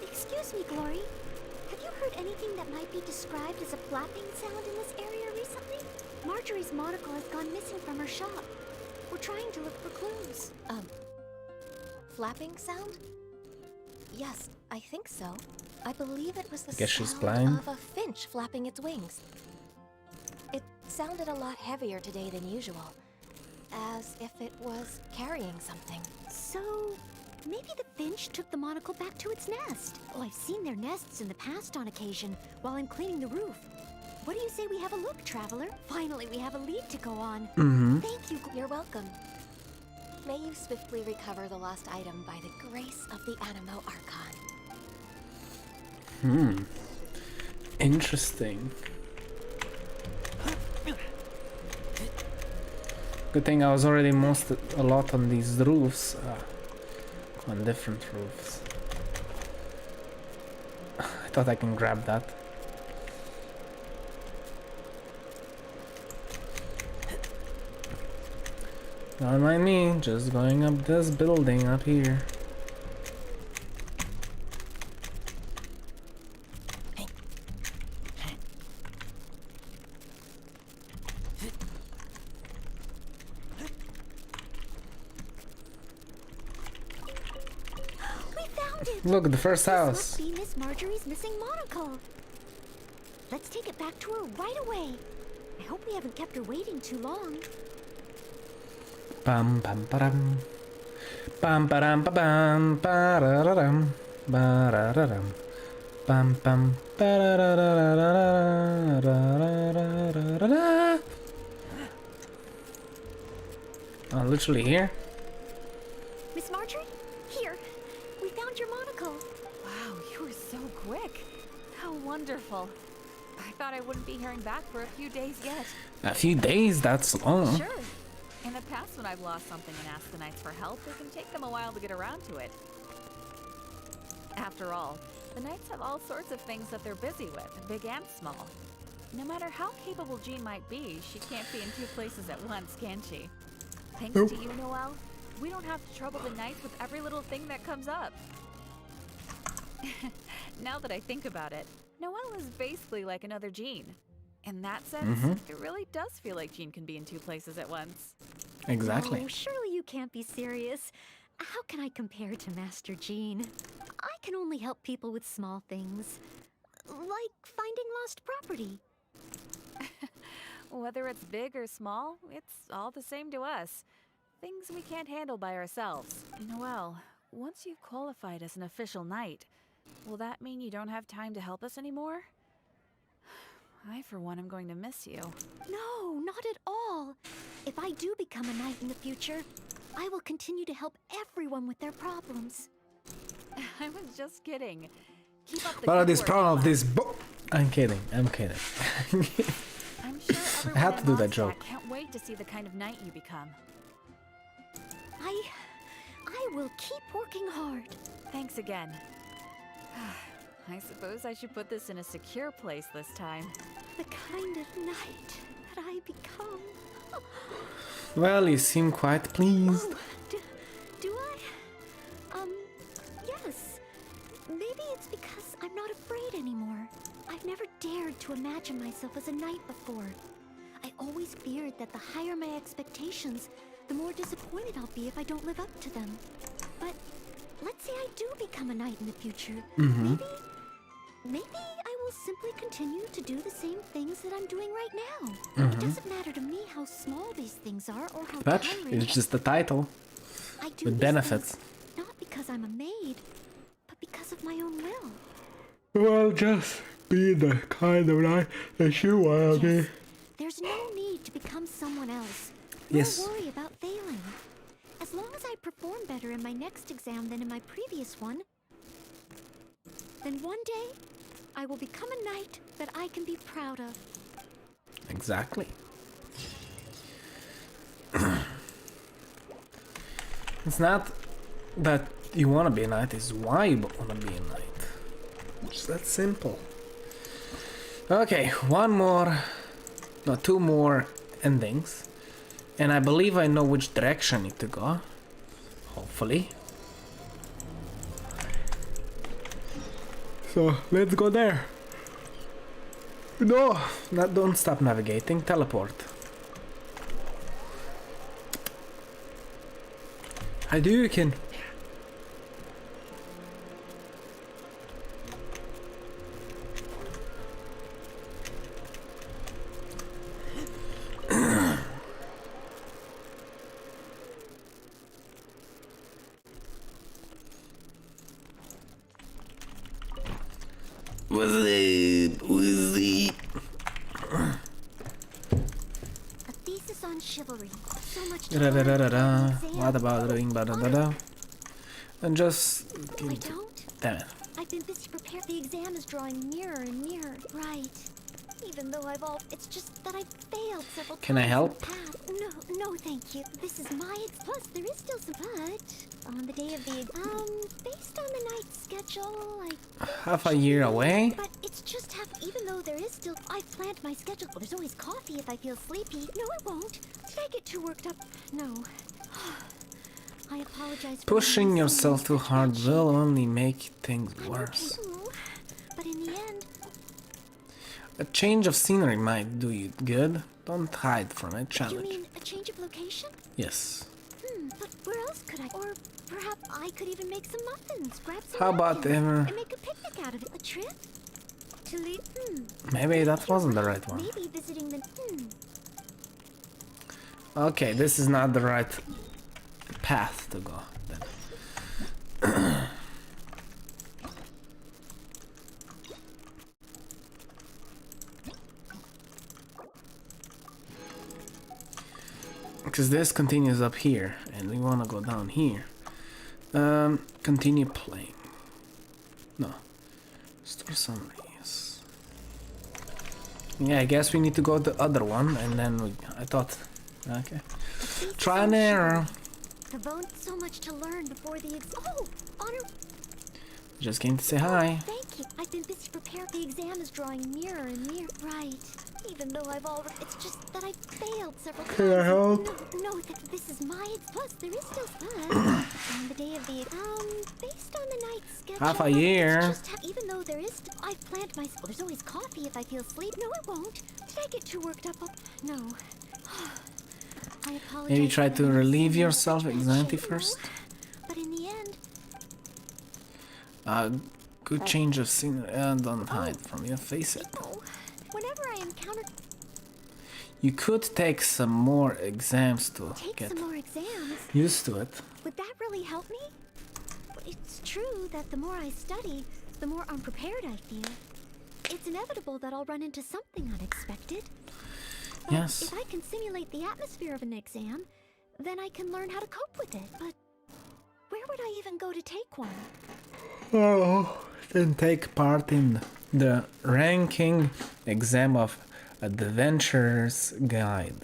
Excuse me, Glory. Have you heard anything that might be described as a flapping sound in this area recently? Marjorie's monocle has gone missing from her shop. We're trying to look for clues. Flapping sound? Yes, I think so. I believe it was the Guess she's sound blind. of a finch flapping its wings. It sounded a lot heavier today than usual, as if it was carrying something. So, maybe the finch took the monocle back to its nest. Oh, I've seen their nests in the past on occasion, while I'm cleaning the roof. What do you say we have a look, Traveler? Finally, we have a lead to go on. Thank you. You're welcome. May you swiftly recover the lost item by the grace of the Animo Archon. Interesting. Good thing I was already a lot on these roofs. On different roofs. I thought I can grab that. Don't mind me, just going up this building up here. Look, the first house. This must be Miss Marjorie's missing monocle. Let's take it back to her right away. I hope we haven't kept her waiting too long. Bam bam ba-dum. Bam ba-dum ba-bam ba-da-da-dum. Ba-da-da-dum. Bam bam ba-da-da-da-da-da-da-da-da-da. Oh, literally here? Miss Marjorie? Here. We found your monocle. Wow, you were so quick. How wonderful. I thought I wouldn't be hearing back for a few days yet. A few days? That's long. Sure. In the past, when I've lost something and asked the Knights for help, it can take them a while to get around to it. After all, the Knights have all sorts of things that they're busy with, big and small. No matter how capable Jean might be, she can't be in two places at once, can she? Thanks to you, Noelle, we don't have to trouble the Knights with every little thing that comes up. Now that I think about it, Noelle is basically like another Jean. In that sense, it really does feel like Jean can be in two places at once. Exactly. Oh, surely you can't be serious. How can I compare to Master Jean? I can only help people with small things. Like finding lost property. Whether it's big or small, it's all the same to us. Things we can't handle by ourselves. Noelle, once you've qualified as an official knight, will that mean you don't have time to help us anymore? I, for one, am going to miss you. No, not at all. If I do become a knight in the future, I will continue to help everyone with their problems. I was just kidding. Keep up the What are good these work, problems of Noelle. this book? I'm kidding. I'm kidding. I'm sure everyone I had to in do that Mondstadt joke. can't wait to see the kind of knight you become. I will keep working hard. Thanks again. I suppose I should put this in a secure place this time. The kind of knight that I become. Well, you seem quite pleased. Oh, do I? Yes. Maybe it's because I'm not afraid anymore. I've never dared to imagine myself as a knight before. I always feared that the higher my expectations, the more disappointed I'll be if I don't live up to them. But let's say I do become a knight in the future. Maybe I will simply continue to do the same things that I'm doing right now. It doesn't matter to me how small these things are or how But tiring. it's just a title I do with these benefits. things not because I'm a maid, but because of my own will. Well, just be the kind of knight that you want to be. There's no need to become someone else. Yes. Nor worry about failing. As long as I perform better in my next exam than in my previous one, then one day I will become a knight that I can be proud of. Exactly. It's not that you want to be a knight, it's why you want to be a knight. It's that simple. Okay, two more endings. And I believe I know which direction I need to go. Hopefully. So, let's go there. No, don't stop navigating. Teleport. Hadouken. A thesis on chivalry. So much to Da da da da da. learn. What about doing da da da? And just. No, I don't. Damn it. I've been busy preparing. The exam is drawing nearer and nearer. Right. Even though it's just that I've failed several times. Can I help? in the past. No, thank you. This is my plus. There is still some, but on the day of the based on the night's schedule, Half a year away? But it's just even though there is still, I've planned my schedule. Well, there's always coffee if I feel sleepy. No, I won't. Did I get too worked up? No. I apologize for Pushing being so yourself too hard will only make things worse. But in the end, A change of scenery might do you good. Don't hide from it. you Challenge. mean a change of location? Yes. But where else could I? Or perhaps I could even make some muffins, grab some How about napkins, and make a picnic out of it. A trip? To leave? Maybe that wasn't the right one. Maybe visiting the Okay, this is not the right path to go then. Because this continues up here and we want to go down here. Continue playing. No. Store summaries. Yeah, I guess we need to go to the other one and then I thought, okay. Try and error. So much to learn before the honor. Just came to say hi. Thank you. I've been busy preparing. The exam is drawing nearer and nearer. Right. Even though I've already, it's just that I've failed several times. Can I help? No, this is my plus. There is still fun. On the day of the based on the night's schedule. Half a year. Even though there is, I've planned my. Well, there's always coffee if I feel sleep. No, I won't. Did I get too worked up? No. I apologize. Maybe try to relieve yourself anxiety first. But in the end, good change of scenery and don't hide from your face it. whenever I encounter. You could take some more exams to get some more exams. used to it. Would that really help me? It's true that the more I study, the more unprepared I feel. It's inevitable that I'll run into something unexpected. Yes. If I can simulate the atmosphere of an exam, then I can learn how to cope with it. But where would I even go to take one? Oh, then take part in the ranking exam of Adventurers Guild.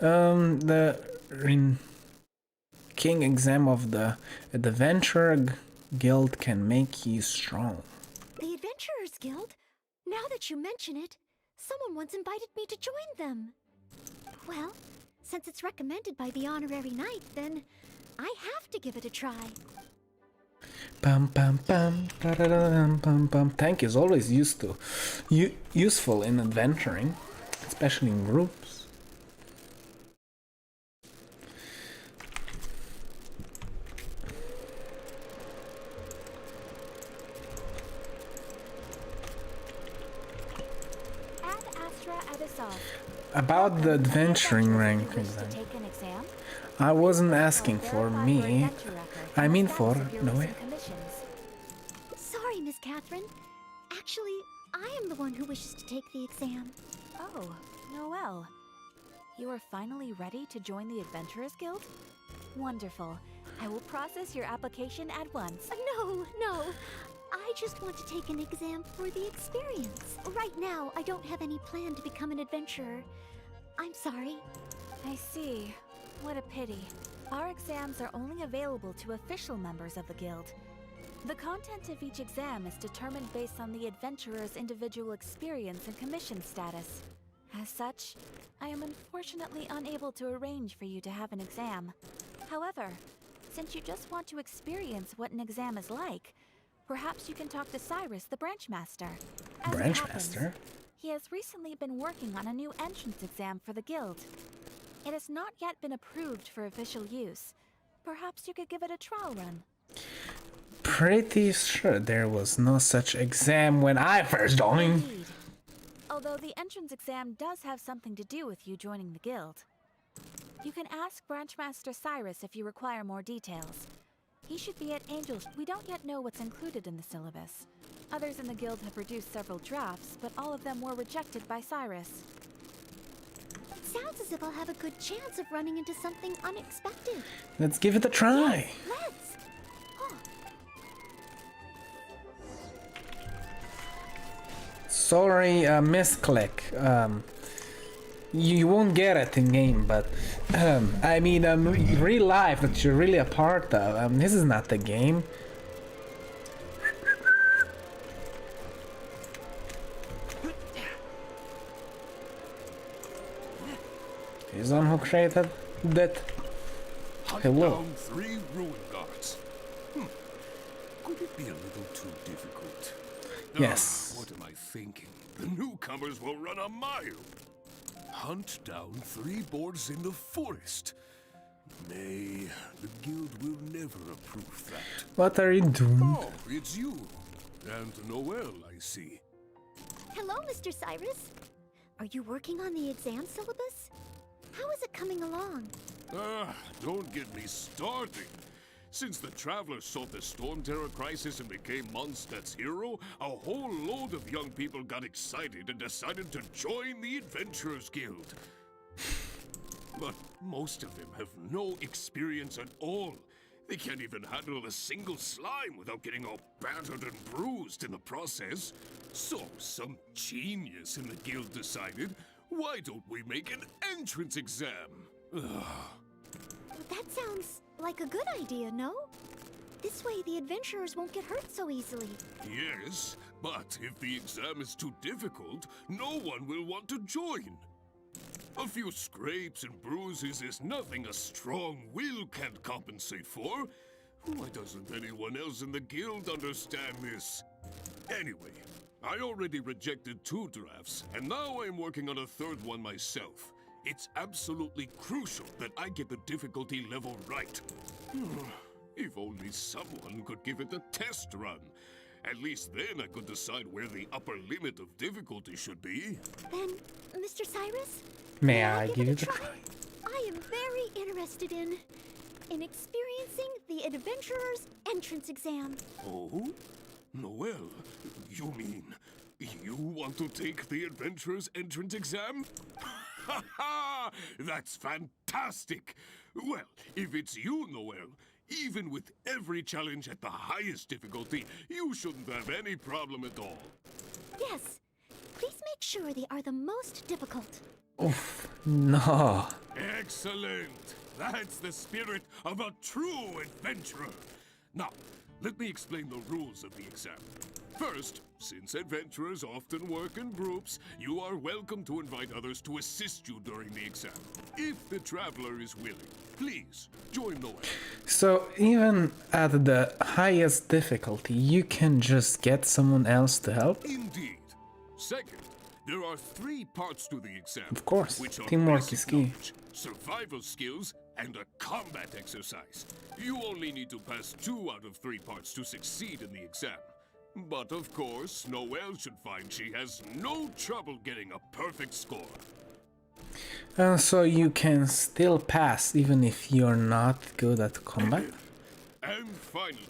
The King exam of the Adventurer Guild can make you strong. The Adventurers Guild? Now that you mention it, someone once invited me to join them. Well, since it's recommended by the honorary knight, then I have to give it a try. Pam pam pam, pam pam pam. Tank is always useful in adventuring, especially in groups. About the adventuring rank exam, I wasn't asking for me. I mean for Noelle. Sorry, Miss Catherine. Actually, I am the one who wishes to take the exam. Oh, Noelle. You are finally ready to join the Adventurers Guild? Wonderful. I will process your application at once. No. I just want to take an exam for the experience. Right now, I don't have any plan to become an adventurer. I'm sorry. I see. What a pity. Our exams are only available to official members of the guild. The content of each exam is determined based on the adventurer's individual experience and commission status. As such, I am unfortunately unable to arrange for you to have an exam. However, since you just want to experience what an exam is like, perhaps you can talk to Cyrus, the branch master. Branch master? He has recently been working on a new entrance exam for the guild. It has not yet been approved for official use. Perhaps you could give it a trial run. Pretty sure there was no such exam when I first joined. Indeed. Although the entrance exam does have something to do with you joining the guild. You can ask Branchmaster Cyrus if you require more details. He should be at Angel's. We don't yet know what's included in the syllabus. Others in the guild have produced several drafts, but all of them were rejected by Cyrus. It sounds as if I'll have a good chance of running into something unexpected. Let's give it a try. Yes, let's. Sorry, misclick. You won't get it in game, but I mean, real life that you're really a part of. This is not the game. He's the one who created that. Hello. Down 3 ruin guards. Could it be a little too difficult? Yes. What am I thinking? The newcomers will run a mile. Hunt down 3 boards in the forest. Nay, the guild will never approve that. What are you doing? Oh, it's you. And Noelle, I see. Hello, Mr. Cyrus. Are you working on the exam syllabus? How is it coming along? Don't get me started. Since the Travelers solved the Storm Terror crisis and became Mondstadt's hero, a whole load of young people got excited and decided to join the Adventurers Guild. But most of them have no experience at all. They can't even handle a single slime without getting all battered and bruised in the process. So some genius in the guild decided, why don't we make an entrance exam? That sounds like a good idea, no? This way the adventurers won't get hurt so easily. Yes, but if the exam is too difficult, no one will want to join. A few scrapes and bruises is nothing a strong will can't compensate for. Why doesn't anyone else in the guild understand this? Anyway, I already rejected 2 drafts, and now I'm working on a 3rd one myself. It's absolutely crucial that I get the difficulty level right. If only someone could give it a test run. At least then I could decide where the upper limit of difficulty should be. Then, Mr. Cyrus? May I give it a try? I am very interested in experiencing the Adventurer's entrance exam. Oh? Noelle, you mean you want to take the Adventurer's entrance exam? Ha ha! That's fantastic! Well, if it's you, Noelle, even with every challenge at the highest difficulty, you shouldn't have any problem at all. Yes. Please make sure they are the most difficult. Oof, no. Excellent! That's the spirit of a true adventurer. Now, let me explain the rules of the exam. First, since adventurers often work in groups, you are welcome to invite others to assist you during the exam. If the traveler is willing, please join Noelle. So even at the highest difficulty, you can just get someone else to help? Indeed. Second, there are 3 parts to the exam. Of course, which are teamwork basic is key. knowledge, survival skills, and a combat exercise. You only need to pass 2 out of 3 parts to succeed in the exam. But of course, Noelle should find she has no trouble getting a perfect score. So you can still pass even if you're not good at combat? And finally,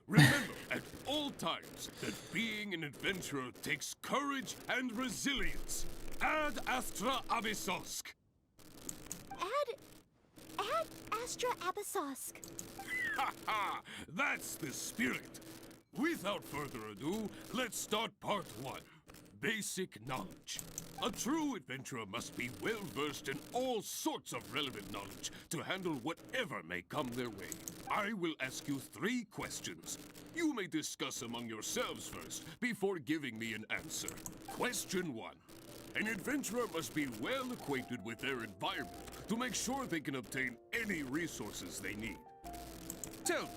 remember at all times that being an adventurer takes courage and resilience. Ad Astra Abyssosque. Add Astra Abyssosque. Ha ha! That's the spirit. Without further ado, let's start part 1. Basic knowledge. A true adventurer must be well versed in all sorts of relevant knowledge to handle whatever may come their way. I will ask you 3 questions. You may discuss among yourselves first before giving me an answer. Question 1. An adventurer must be well acquainted with their environment to make sure they can obtain any resources they need. Tell me,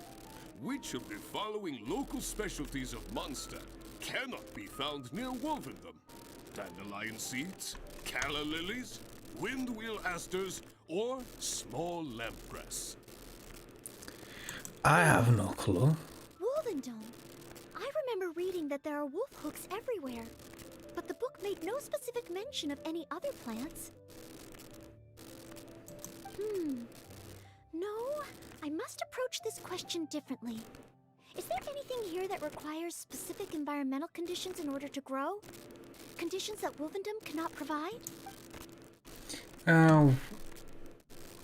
which of the following local specialties of Mondstadt cannot be found near Wolvendom? Dandelion seeds, calla lilies, windwheel asters, or small lampgrass? I have no clue. Wolvendom. I remember reading that there are wolf hooks everywhere, but the book made no specific mention of any other plants. No, I must approach this question differently. Is there anything here that requires specific environmental conditions in order to grow? Conditions that Wolvendom cannot provide?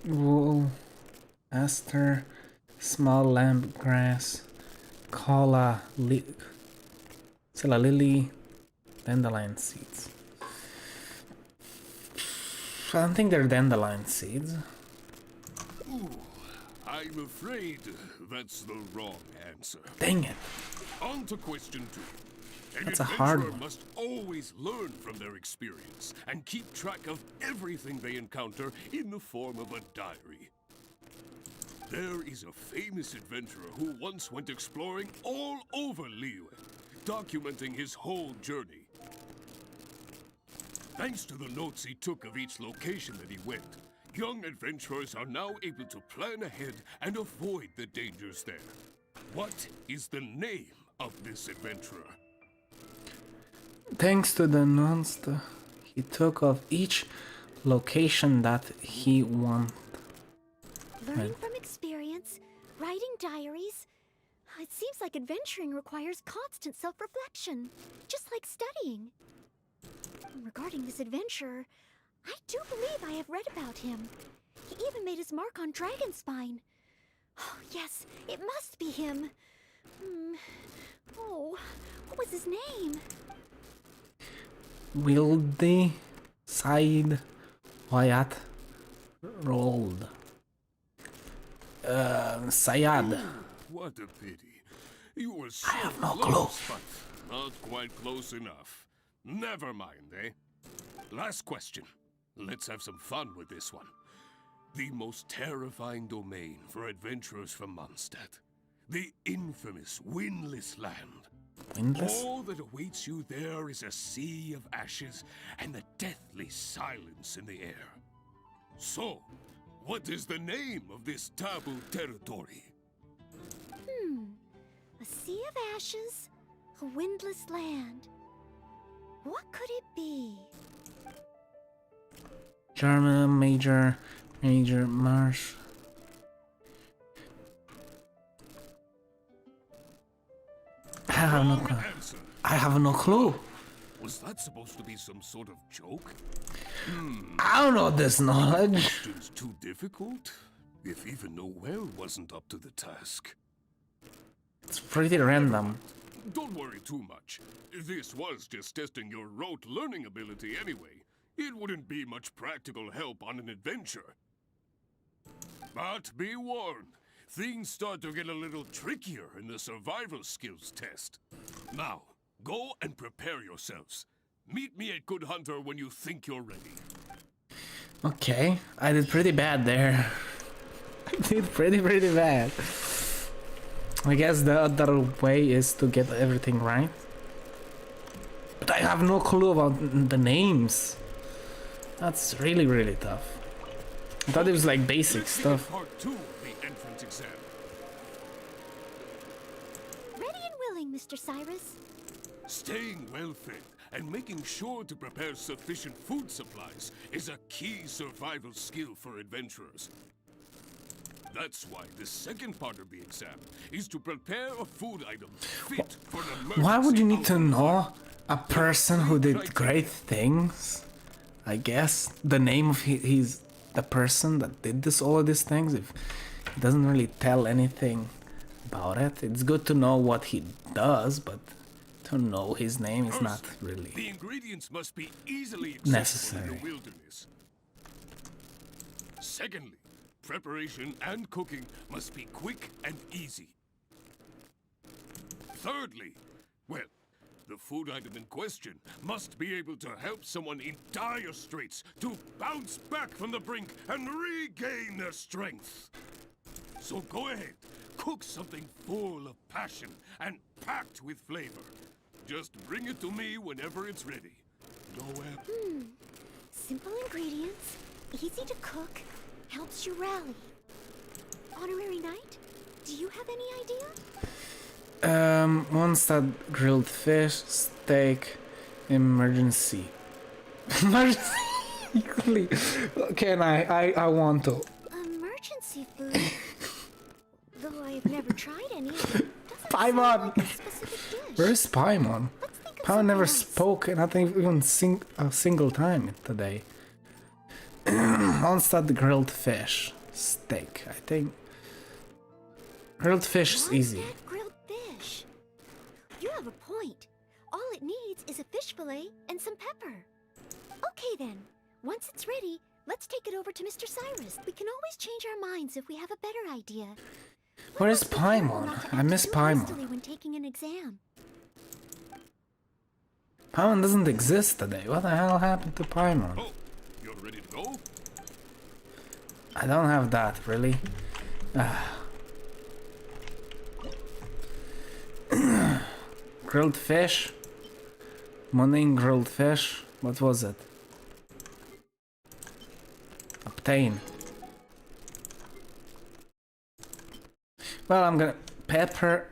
Wool, aster, small lamp grass, calla lily, dandelion seeds. I don't think they're dandelion seeds. Ooh, I'm afraid that's the wrong answer. Dang it. On to question 2. An That's a hard adventurer one. must always learn from their experience and keep track of everything they encounter in the form of a diary. There is a famous adventurer who once went exploring all over Liyue, documenting his whole journey. Thanks to the notes he took of each location that he went, young adventurers are now able to plan ahead and avoid the dangers there. What is the name of this adventurer? Thanks to the notes he took of each location that he went. Learning from experience, writing diaries. It seems like adventuring requires constant self-reflection, just like studying. Regarding this adventurer, I do believe I have read about him. He even made his mark on Dragonspine. Oh, yes, it must be him. Oh, what was his name? Wildy Side Wyatt Rolled. Sayad. What a pity. You were so I have no close, but not quite close enough. Never mind, eh? Last question. Let's have some fun with this one. The most terrifying domain for adventurers from Mondstadt. The infamous Windless Land. Windless? All that awaits you there is a sea of ashes and the deathly silence in the air. So, what is the name of this taboo territory? A sea of ashes, a windless land. What could it be? German Major Marsh. I have no clue. Was that supposed to be some sort of joke? I don't know this knowledge. Questions too difficult? If even Noelle wasn't up to the task. It's pretty random. Don't worry too much. This was just testing your rote learning ability anyway. It wouldn't be much practical help on an adventure. But be warned, things start to get a little trickier in the survival skills test. Now, go and prepare yourselves. Meet me at Good Hunter when you think you're ready. Okay, I did pretty bad there. I did pretty bad. I guess the other way is to get everything right. But I have no clue about the names. That's really tough. I thought it was like basic stuff. Part 2 of the entrance exam. Ready and willing, Mr. Cyrus. Staying well fed and making sure to prepare sufficient food supplies is a key survival skill for adventurers. That's why the second part of the exam is to prepare a food item fit for an emergency. Why would you need to know a person who did great things? I guess the name of he's the person that did all of these things. If it doesn't really tell anything about it, it's good to know what he does, but to know his name is not really the ingredients must be easily accessible necessary. in the wilderness. Secondly, preparation and cooking must be quick and easy. Thirdly, well, the food item in question must be able to help someone in dire straits to bounce back from the brink and regain their strength. So go ahead, cook something full of passion and packed with flavor. Just bring it to me whenever it's ready. Noelle? Simple ingredients, easy to cook, helps you rally. Honorary Knight, do you have any idea? Mondstadt grilled fish, steak, emergency. Emergency! Can I want to. Emergency food? Though I have never tried any, it doesn't Paimon! sound like a specific dish. Where's Paimon? Paimon never spoke, nothing even a single time today. Mondstadt grilled fish, steak, I think. Grilled fish is easy. Grilled fish. You have a point. All it needs is a fish fillet and some pepper. Okay then. Once it's ready, let's take it over to Mr. Cyrus. We can always change our minds if we have a better idea. Where is Paimon? I miss Paimon. When taking an exam. Paimon doesn't exist today. What the hell happened to Paimon? Oh, you're ready to go? I don't have that, really. Grilled fish? Morning grilled fish? What was it? Obtain. Well, I'm gonna... Pepper.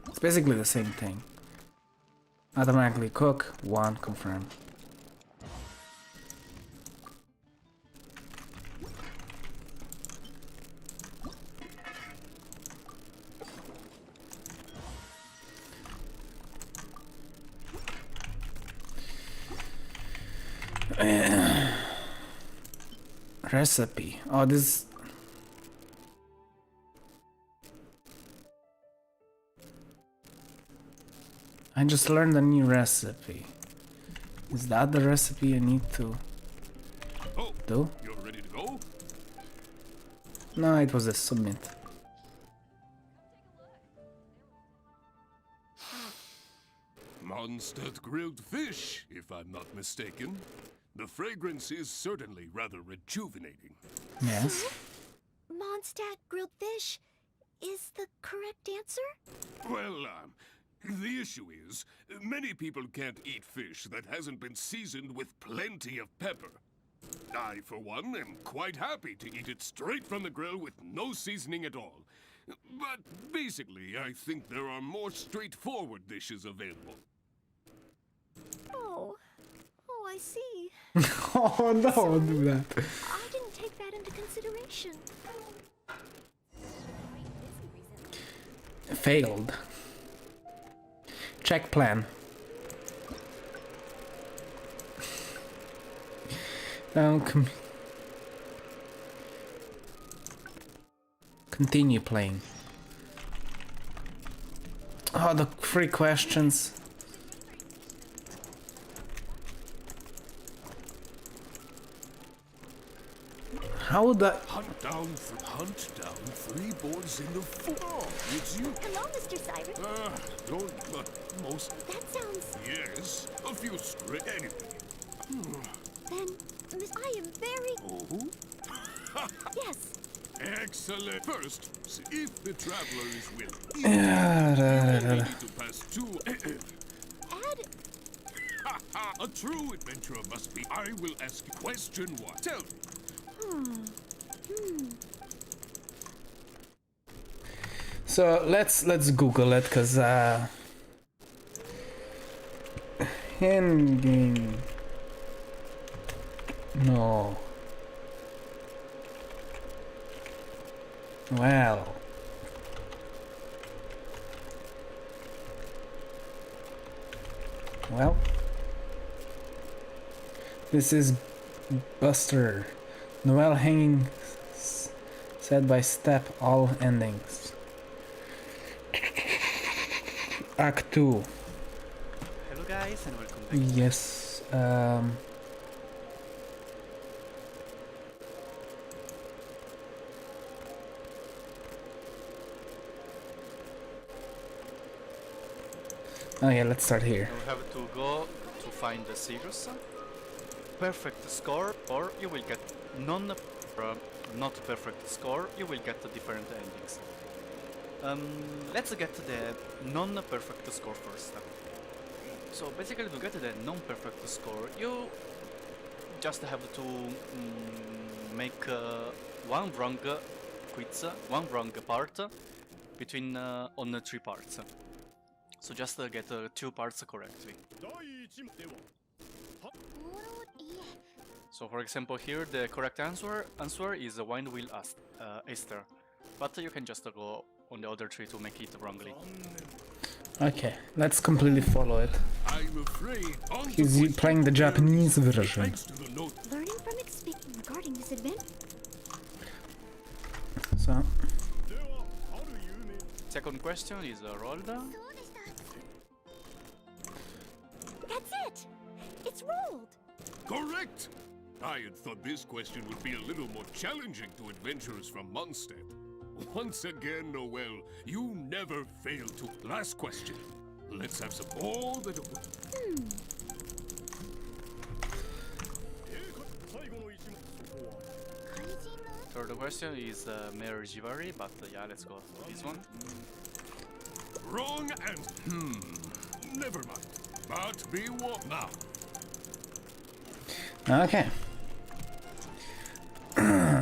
It's basically the same thing. Automatically cook. 1, confirm. Recipe. Oh, this... I just learned a new recipe. Is that the recipe I need to do? You're ready to go? No, it was a submit. Mondstadt grilled fish, if I'm not mistaken. The fragrance is certainly rather rejuvenating. Yes. Mondstadt grilled fish is the correct answer? Well, the issue is, many people can't eat fish that hasn't been seasoned with plenty of pepper. I, for one, am quite happy to eat it straight from the grill with no seasoning at all. But basically, I think there are more straightforward dishes available. Oh, I see. Oh no, don't do that. I didn't take that into consideration. Failed. Check plan. Now continue playing. Oh, the 3 questions. How would I... Hunt down 3 boars in the fall, would you? Hello, Mr. Siren. Don't, but most... That sounds... Yes, a few Anyway. Then, Miss, I am very... Oh? Yes. Excellent. First, see if the traveler is willing. Yeah, You need to pass 2... Add... A true adventurer must be... I will ask you question 1. Tell me. So let's Google it, cause ending. No. Well. Well. This is Buster. Noelle hanging set by step all endings. Act 2. Hello guys and welcome back. Yes. Oh yeah, let's start here. You have to go to find the serious perfect score, or you will get not perfect score, you will get different endings. Let's get the non-perfect score first. So basically to get the non-perfect score, you just have to make one wrong quiz, one wrong part between on 3 parts. So just get 2 parts correctly. So for example here the correct answer is Wind Wheel Aster, but you can just go on the other 3 to make it wrongly. Okay, let's completely follow it. I'm afraid He's playing the Japanese version. Learning from speaking regarding this event. So. Second question is rolled. That's it! It's rolled! Correct! I had thought this question would be a little more challenging to adventurers from Mondstadt. Once again, Noelle, you never fail to... Last question. Let's have some more that... Third question is Mayor Jivari, but yeah, let's go for this one. Wrong answer. Never mind. But be warned now. Okay.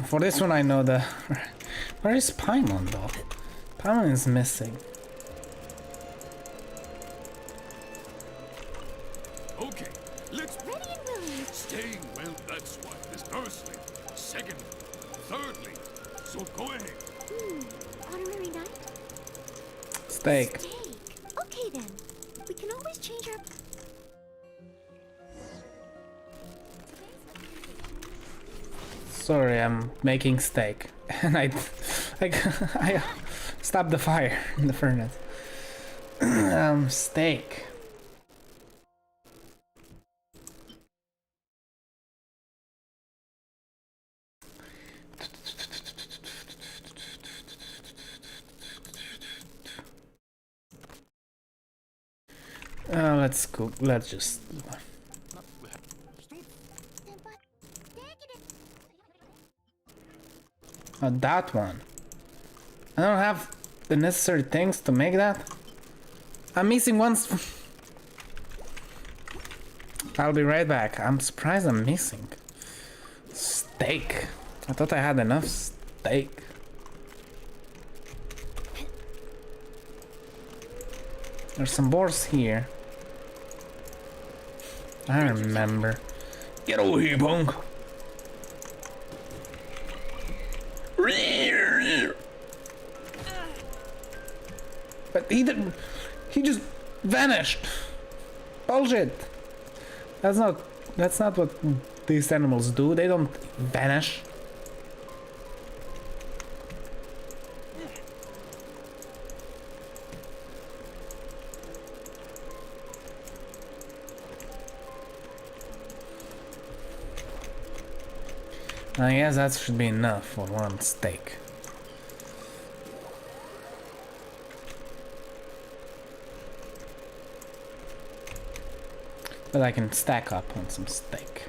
For this one I know the... Where is Paimon though? Paimon is missing. Okay, let's... Ready and willing. Staying well, that's why. This firstly. Secondly. Thirdly. So go ahead. Honorary night? Steak. Steak. Okay then. We can always change our... Sorry, I'm making steak. And I stopped the fire in the furnace. Steak. Let's go. Let's just... Oh, that one. I don't have the necessary things to make that. I'm missing one. I'll be right back. I'm surprised I'm missing steak. I thought I had enough steak. There's some boars here. I remember. Get over here, punk. But he didn't. He just vanished. Bullshit. That's not what these animals do. They don't vanish. I guess that should be enough for one steak. But I can stack up on some steak.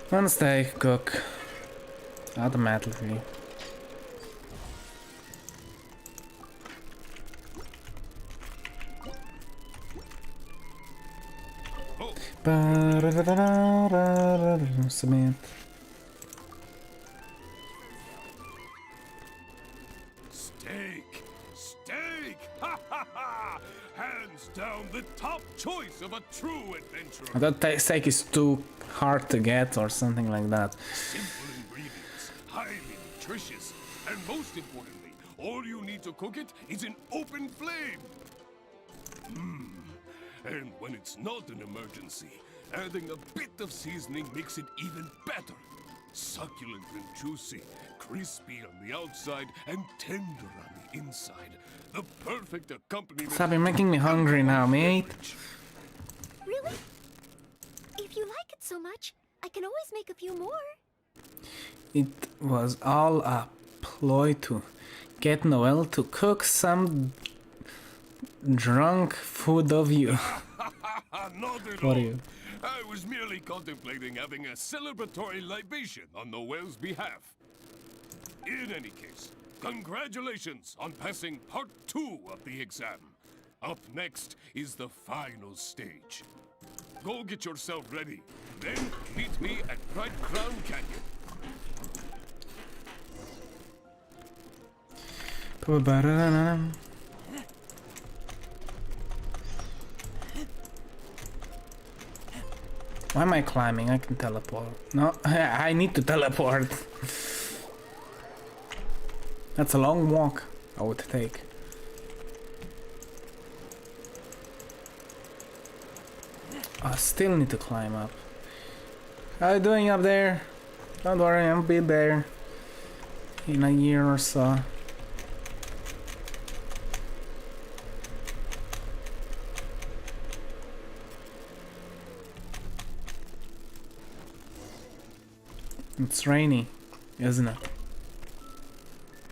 One steak, cook. Automatically. Submit. Steak! Steak! Ha ha ha! Hands down the top choice of a true adventurer. I thought steak is too hard to get or something like that. Simple ingredients, highly nutritious, and most importantly, all you need to cook it is an open flame. And when it's not an emergency, adding a bit of seasoning makes it even better. Succulent and juicy, crispy on the outside and tender on the inside. The perfect accompaniment. Stop, you're making me hungry now, mate. Really? If you like it so much, I can always make a few more. It was all a ploy to get Noelle to cook some drunk food of you. Not at For all. you. I was merely contemplating having a celebratory libation on Noelle's behalf. In any case, congratulations on passing part 2 of the exam. Up next is the final stage. Go get yourself ready. Then meet me at Bright Crown Canyon. Why am I climbing? I can teleport. No, I need to teleport. That's a long walk I would take. I still need to climb up. How you doing up there? Don't worry, I'll be there in a year or so. It's rainy, isn't it?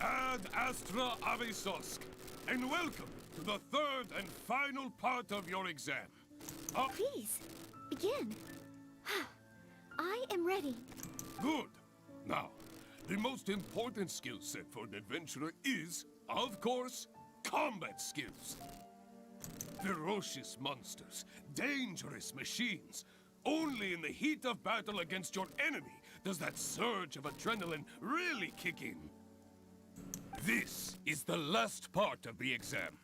Ad Astra Avisosk, and welcome to the third and final part of your exam. Please, begin. I am ready. Good. Now, the most important skill set for an adventurer is, of course, combat skills. Ferocious monsters, dangerous machines. Only in the heat of battle against your enemy does that surge of adrenaline really kick in. This is the last part of the exam.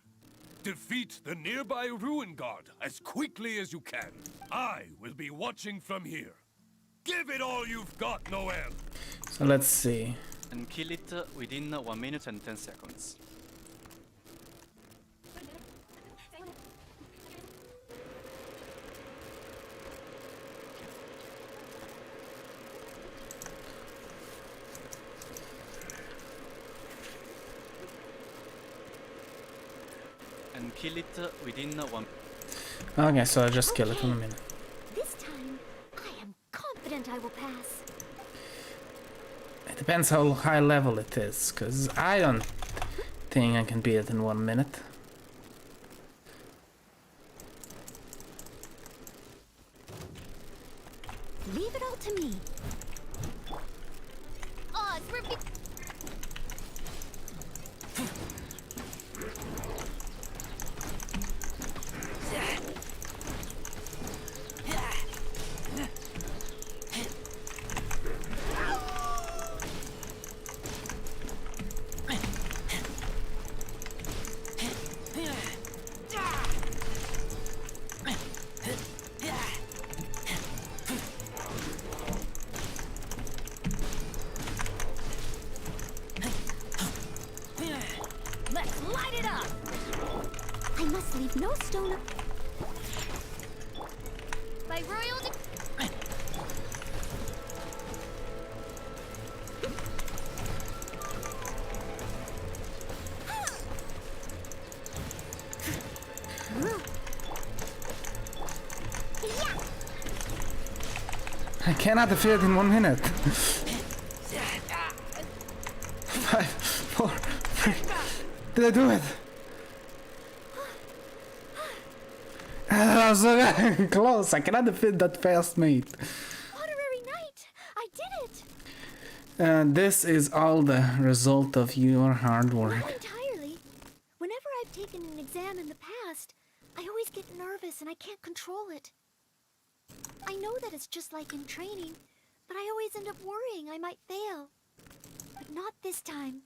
Defeat the nearby Ruin Guard as quickly as you can. I will be watching from here. Give it all you've got, Noelle! So let's see. And kill it within 1 minute and 10 seconds. And kill it within 1. Okay, so I'll just kill it in a minute. This time, I am confident I will pass. It depends how high level it is, because I don't think I can beat it in 1 minute. Leave it all to me. Oh, it's ripping. Let's light it up! I must leave no stone up. By royal I cannot defeat it in 1 minute. 5, 4, 3. Did I do it? That was so close. I cannot defeat that fast, mate. Honorary Knight! I did it! This is all the result of your hard work. Not entirely. Whenever I've taken an exam in the past, I always get nervous and I can't control it. I know that it's just like in training, but I always end up worrying I might fail. But not this time.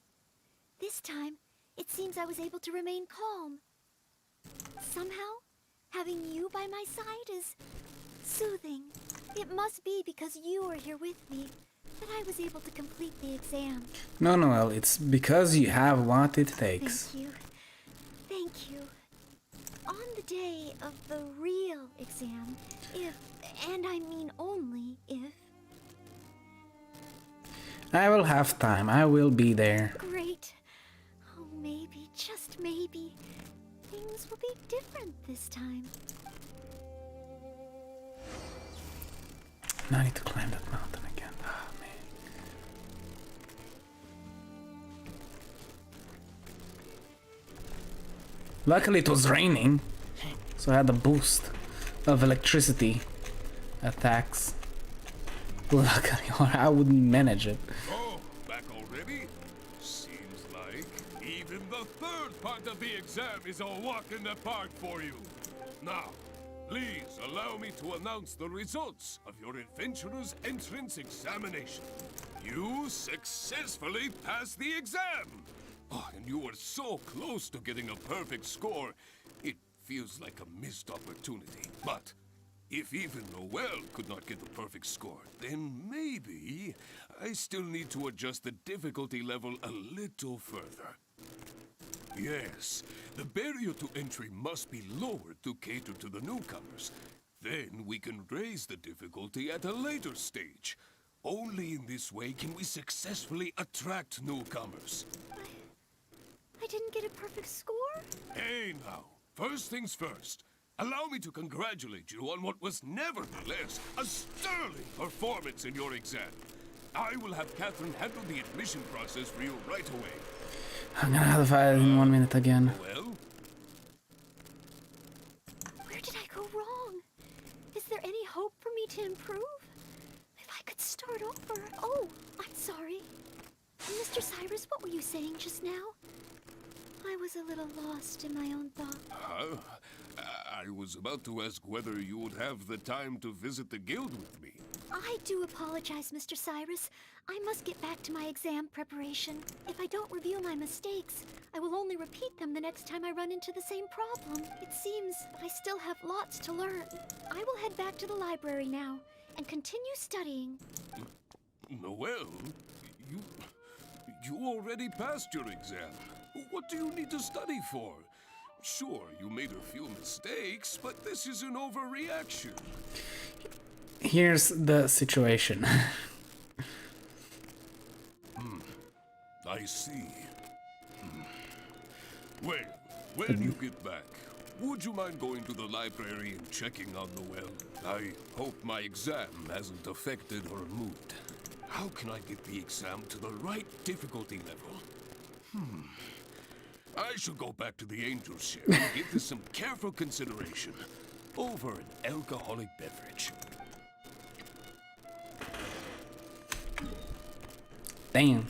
This time, it seems I was able to remain calm. Somehow, having you by my side is soothing. It must be because you are here with me that I was able to complete the exam. No, Noelle, it's because you have what it takes. Thank you. Thank you. On the day of the real exam, if, and I mean only if... I will have time. I will be there. Great. Oh, maybe, just maybe, things will be different this time. Now I need to climb that mountain again. Oh, man. Luckily it was raining, so I had a boost of electricity attacks. Luckily, or I wouldn't manage it. Oh, back already? Seems like even the third part of the exam is a walk in the park for you. Now, please allow me to announce the results of your adventurer's entrance examination. You successfully passed the exam! Oh, and you were so close to getting a perfect score, it feels like a missed opportunity. But if even Noelle could not get the perfect score, then maybe I still need to adjust the difficulty level a little further. Yes, the barrier to entry must be lowered to cater to the newcomers. Then we can raise the difficulty at a later stage. Only in this way can we successfully attract newcomers. I didn't get a perfect score? Hey now, first things first. Allow me to congratulate you on what was nevertheless a sterling performance in your exam. I will have Catherine handle the admission process for you right away. I'm gonna have to fight in 1 minute again. Well? Where did I go wrong? Is there any hope for me to improve? If I could start over. Oh, I'm sorry. Mr. Cyrus, what were you saying just now? I was a little lost in my own thought. I was about to ask whether you would have the time to visit the guild with me. I do apologize, Mr. Cyrus. I must get back to my exam preparation. If I don't review my mistakes, I will only repeat them the next time I run into the same problem. It seems I still have lots to learn. I will head back to the library now and continue studying. Noelle, you already passed your exam. What do you need to study for? Sure, you made a few mistakes, but this is an overreaction. Here's the situation. I see. Well, when you get back, would you mind going to the library and checking on Noelle? I hope my exam hasn't affected her mood. How can I get the exam to the right difficulty level? I shall go back to the angel ship and give this some careful consideration over an alcoholic beverage. Damn.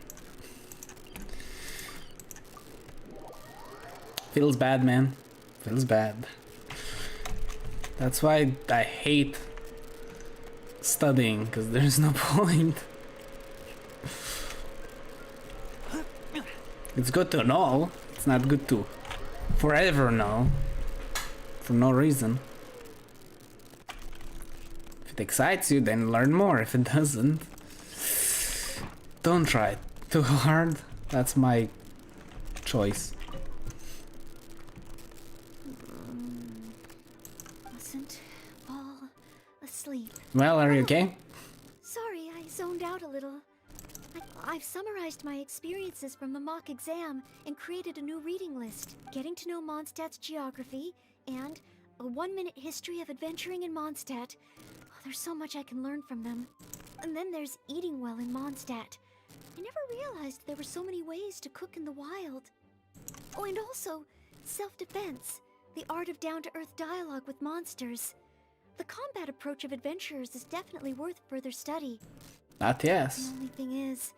Feels bad, man. Feels bad. That's why I hate studying, because there's no point. It's good to know. It's not good to forever know. For no reason. If it excites you, then learn more. If it doesn't, don't try it too hard. That's my choice. Mustn't fall asleep. Well, are you okay? Sorry, I zoned out a little. I've summarized my experiences from the mock exam and created a new reading list. Getting to know Mondstadt's geography and a 1-minute history of adventuring in Mondstadt. There's so much I can learn from them. And then there's eating well in Mondstadt. I never realized there were so many ways to cook in the wild. Oh, and also, self-defense. The art of down-to-earth dialogue with monsters. The combat approach of adventurers is definitely worth further study. That yes. The only thing is,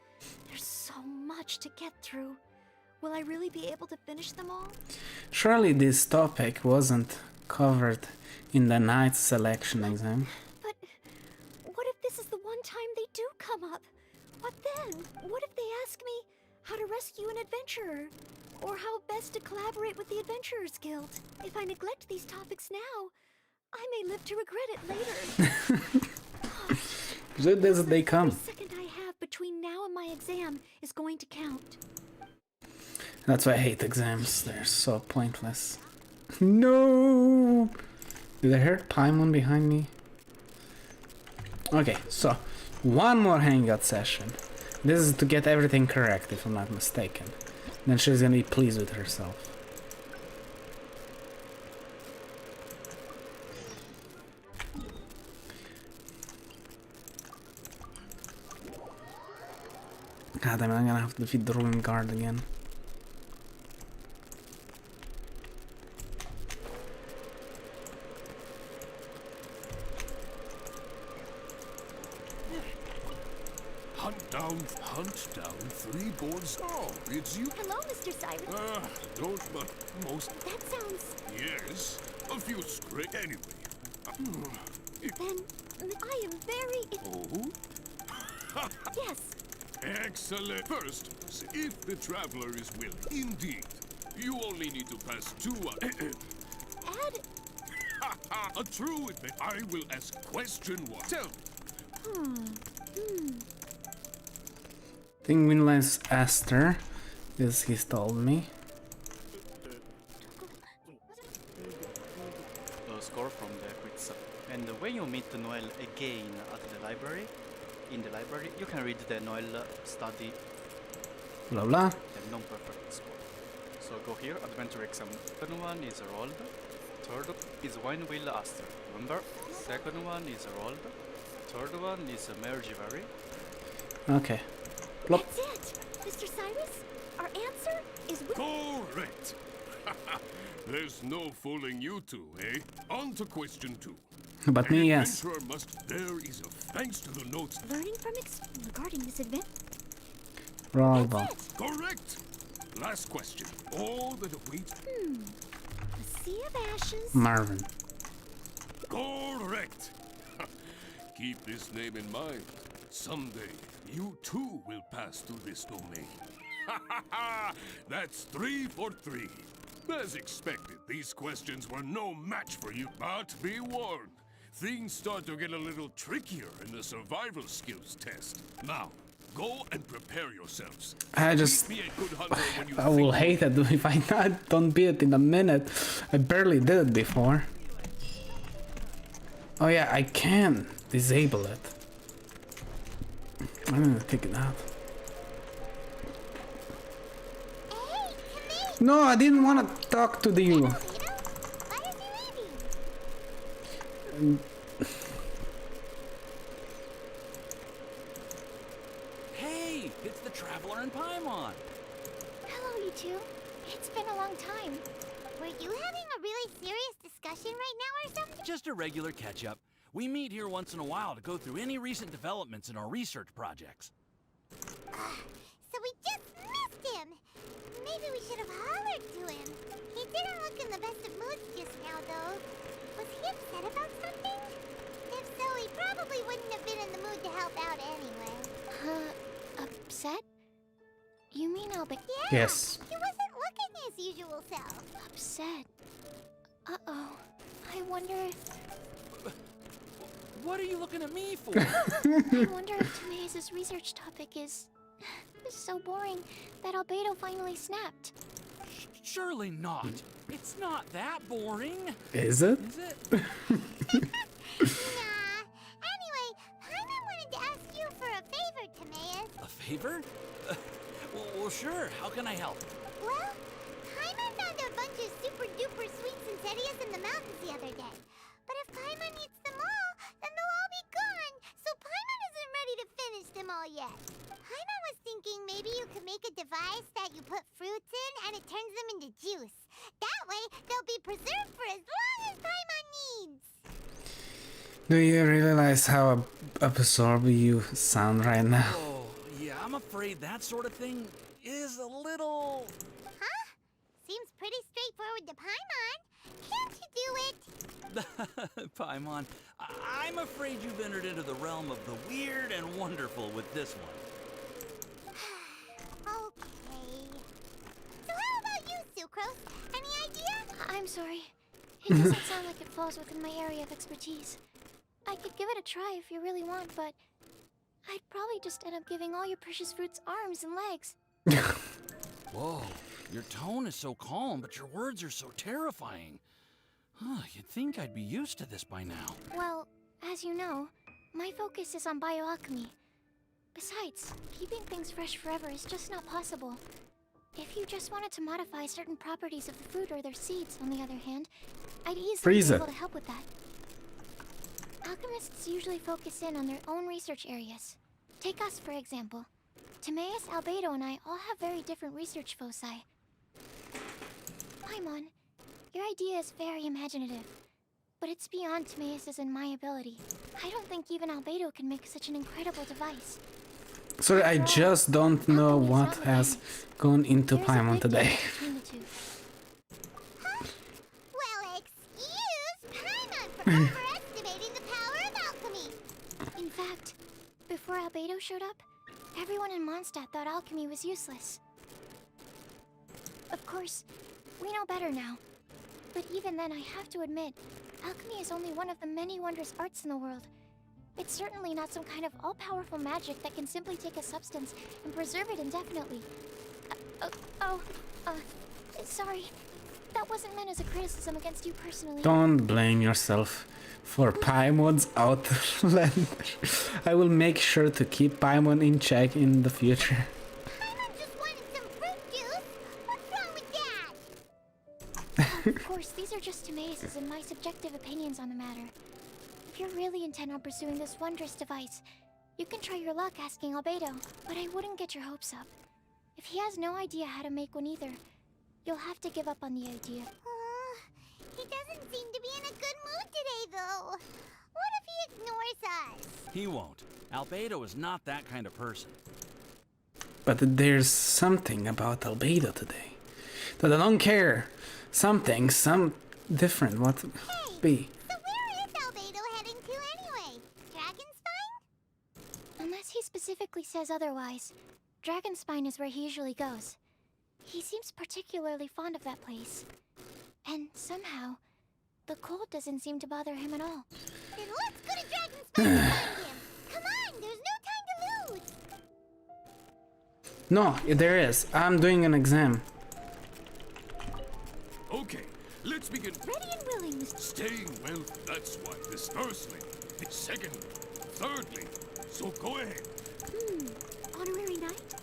there's so much to get through. Will I really be able to finish them all? Surely this topic wasn't covered in the Knight's selection exam. But what if this is the one time they do come up? What then? What if they ask me how to rescue an adventurer? Or how best to collaborate with the Adventurers Guild? If I neglect these topics now, I may live to regret it later. Good as they come. Every second I have between now and my exam is going to count. That's why I hate exams. They're so pointless. No! Did I hear Paimon behind me? Okay, so one more hangout session. This is to get everything correct, if I'm not mistaken. Then she's gonna be pleased with herself. God damn it, I'm gonna have to defeat the Ruin Guard again. Hunt down 3 boards. Oh, it's you. Hello, Mr. Cyrus. Don't but most. That sounds... Yes, a few scrapes. Anyway. Then I am very... Oh? Yes. Excellent. First, if the traveler is willing. Indeed. You only need to pass 2... Add... A true admit. I will ask question 1. Tell me. Think Winlands Aster, this he's told me. The score from the quiz. And when you meet Noelle again at the library, in the library, you can read the Noelle study. Blah blah. The non-perfect score. So go here, adventure exam. Second one is rolled. Third is Wine Wheel Aster. Remember? Second one is rolled. Third one is Mergivari. Okay. Plop. That's it! Mr. Cyrus, our answer is... Correct! There's no fooling you two, eh? On to question 2. But me, yes. There is a... Thanks to the notes... Learning from regarding this event... Rollball. Correct! Last question. All that awaits... A sea of ashes... Marvin. Correct! Keep this name in mind. Someday, you too will pass through this domain. That's 3 for 3. As expected, these questions were no match for you. But be warned, things start to get a little trickier in the survival skills test. Now, go and prepare yourselves. I just... Be a good hunter when you I will hate it if I don't beat it in a minute. I barely did it before. Oh yeah, I can disable it. I'm gonna take it out. No, I didn't want to talk to you. Hey, it's the Traveler and Paimon. Hello, you two. It's been a long time. Were you having a really serious discussion right now or something? Just a regular catch-up. We meet here once in a while to go through any recent developments in our research projects. So we just missed him. Maybe we should have hollered to him. He didn't look in the best of moods just now, though. Was he upset about something? If so, he probably wouldn't have been in the mood to help out anyway. Upset? You mean Albert? Yeah, yes. He wasn't looking his usual self. Upset? Uh-oh. I wonder if... What are you looking at me for? I wonder if Tomei's research topic is so boring that Albedo finally snapped. Surely not. It's not that boring. Is it? Is it? Nah. Anyway, Paimon wanted to ask you for a favor, Tomei. A favor? Well, sure. How can I help? Well, Paimon found a bunch of super duper sweet Centenias in the mountains the other day. But if Paimon eats them all, then they'll all be as long as Paimon needs. Do you realize how absorbed you sound right now? Oh, yeah, I'm afraid that sort of thing is a little... Huh? Seems pretty straightforward to Paimon. Can't you do it? Paimon, I'm afraid you've entered into the realm of the weird and wonderful with this one. Okay. So how about you, Sucrose? Any idea? I'm sorry. It doesn't sound like it falls within my area of expertise. I could give it a try if you really want, but I'd probably just end up giving all your precious fruits arms and legs. Whoa, your tone is so calm, but your words are so terrifying. Huh, you'd think I'd be used to this by now. Well, as you know, my focus is on bioalchemy. Besides, keeping things fresh forever is just not possible. If you just wanted to modify certain properties of the fruit or their seeds, on the other hand, I'd easily be able to help with that. Alchemists usually focus in on their own research areas. Take us, for example. Timaeus, Albedo, and I all have very different research foci. Paimon, your idea is very imaginative, but it's beyond Timaeus's and my ability. I don't think even Albedo can make such an incredible device. Sorry, I just don't know what has gone into Paimon today. Well, excuse Paimon for overestimating the power of alchemy. In fact, before Albedo showed up, everyone in Mondstadt thought alchemy was useless. Of course, we know better now. But even then, I have to admit, alchemy is only one of the many wondrous arts in the world. It's certainly not some kind of all-powerful magic that can simply take a substance and preserve it indefinitely. Sorry. That wasn't meant as a criticism against you personally. Don't blame yourself for Paimon's Outlander. I will make sure to keep Paimon in check in the future. Paimon just wanted some fruit juice. What's wrong with that? Of course, these are just Timaeus's and my subjective opinions on the matter. If you're really intent on pursuing this wondrous device, you can try your luck asking Albedo, but I wouldn't get your hopes up. If he has no idea how to make one either, you'll have to give up on the idea. He doesn't seem to be in a good mood today, though. What if he ignores us? He won't. Albedo is not that kind of person. But there's something about Albedo today that I don't care. Some different. What be? So where is Albedo heading to anyway? Dragonspine? Unless he specifically says otherwise, Dragonspine is where he usually goes. He seems particularly fond of that place. And somehow, the cold doesn't seem to bother him at all. Then let's go to Dragonspine and find him! Come on, there's no time to lose! No, there is. I'm doing an exam. Okay, let's begin. Ready and willing, Mr. Staying well, that's why. This firstly, secondly, thirdly. So go ahead. Honorary knight?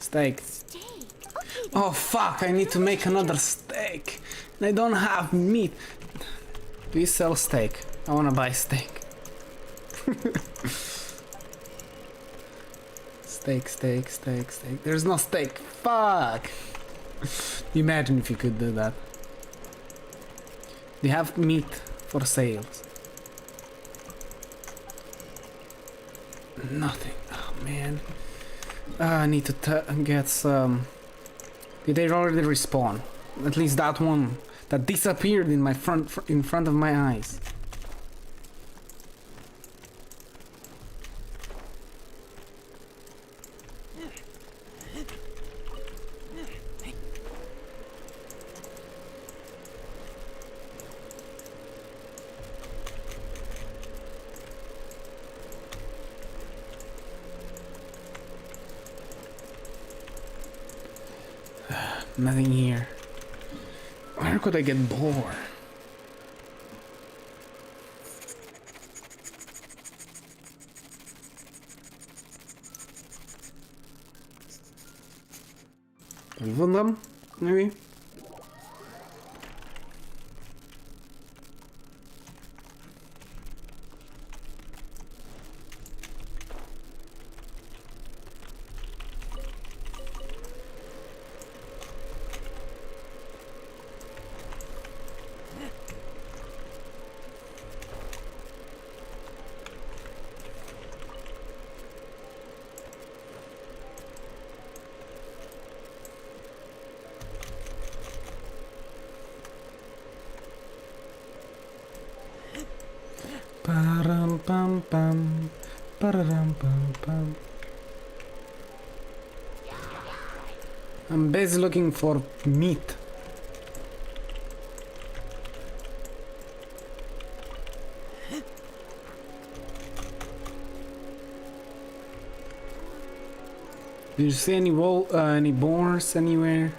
Steak. Steak. Okay, Oh fuck, I need to make another steak. And I don't have meat. Do you sell steak? I wanna buy steak. Steak. There's no steak. Fuck. Imagine if you could do that. Do you have meat for sales? Nothing. Oh man. I need to get some. Did they already respawn? At least that one that disappeared in my in front of my eyes. Nothing here. Where could I get bored? Leave them, maybe? Param pam pam. Pararam pam pam. I'm busy looking for meat. Did you see any boars anywhere?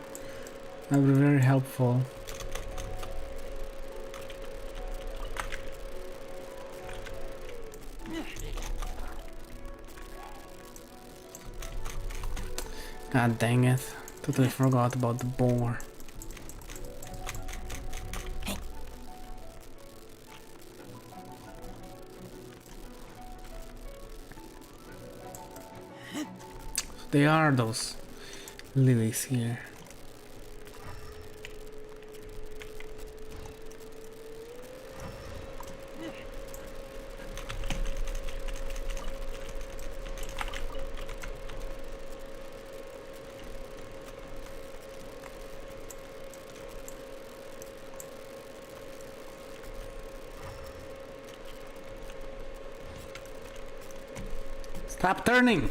That would be very helpful. God dang it. Totally forgot about the boar. They are those lilies here. Stop turning!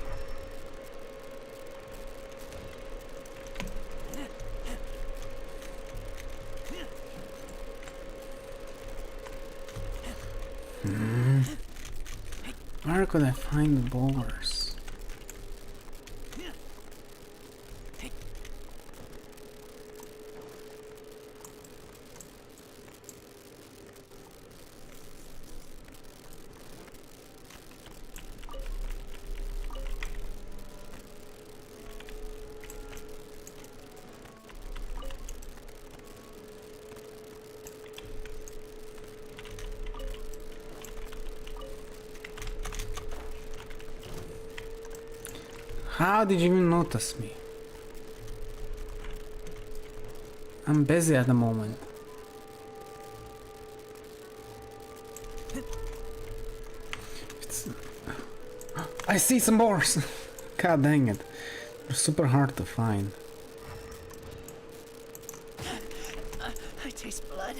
Where could I find the boars? How did you even notice me? I'm busy at the moment. I see some boars! God dang it. They're super hard to find. I taste blood.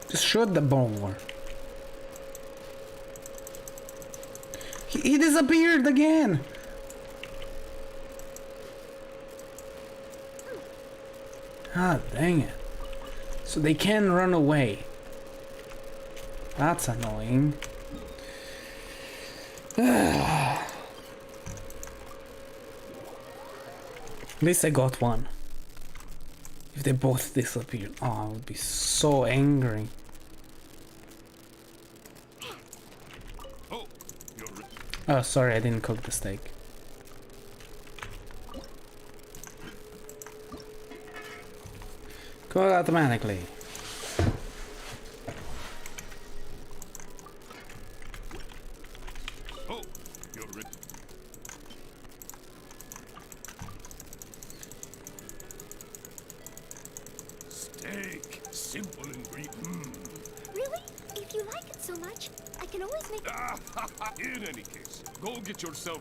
Just shoot the boar. He disappeared again! Ah, dang it. So they can run away. That's annoying. At least I got one. If they both disappeared, oh, I would be so angry. Oh, sorry, I didn't cook the steak. Cook automatically. Oh, you're ready. Steak, simple ingredient. Really? If you like it so much, I can always make... In any case, go get yourself.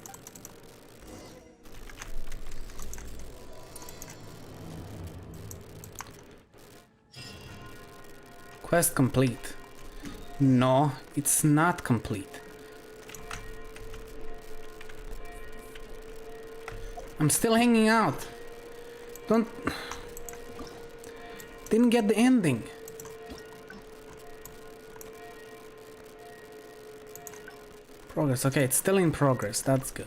Quest complete. No, it's not complete. I'm still hanging out. Don't... Didn't get the ending. Progress, okay, it's still in progress, that's good.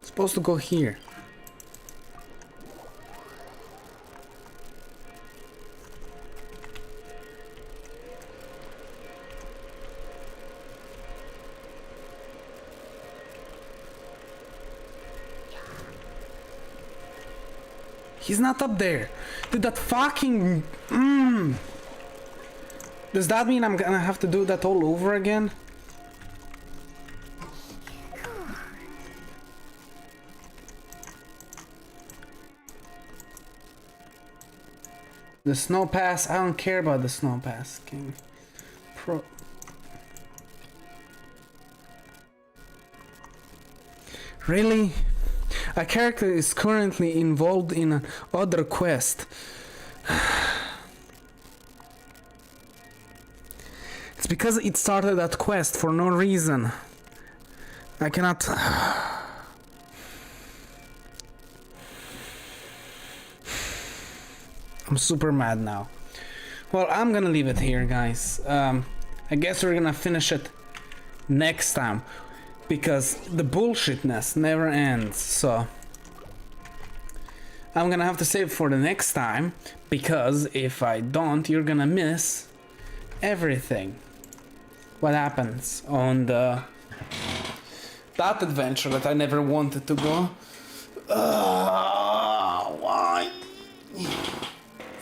Supposed to go here. He's not up there. Did that fucking... Does that mean I'm gonna have to do that all over again? The snow pass, I don't care about the snow pass, King. Really? A character is currently involved in another quest. It's because it started that quest for no reason. I cannot... I'm super mad now. Well, I'm gonna leave it here, guys. I guess we're gonna finish it next time, because the bullshitness never ends. So I'm gonna have to save for the next time, because if I don't, you're gonna miss everything. What happens on that adventure that I never wanted to go.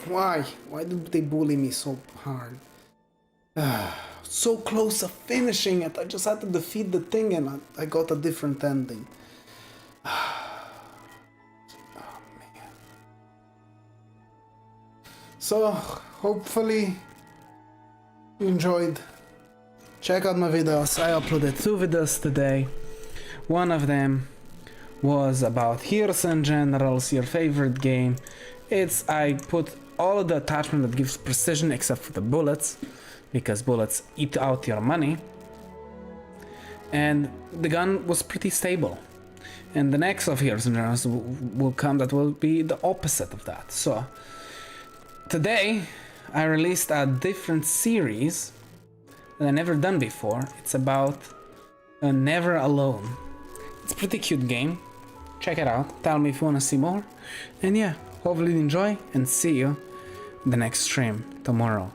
Why? Why did they bully me so hard? So close to finishing it. I just had to defeat the thing and I got a different ending. Oh man. So hopefully you enjoyed. Check out my videos. I uploaded 2 videos today. One of them was about Heroes and Generals, your favorite game. I put all of the attachment that gives precision except for the bullets, because bullets eat out your money. And the gun was pretty stable. And the next of Heroes and Generals will come that will be the opposite of that. So today I released a different series that I never done before. It's about Never Alone. It's a pretty cute game. Check it out. Tell me if you want to see more. And yeah, hopefully you enjoy, and see you in the next stream tomorrow.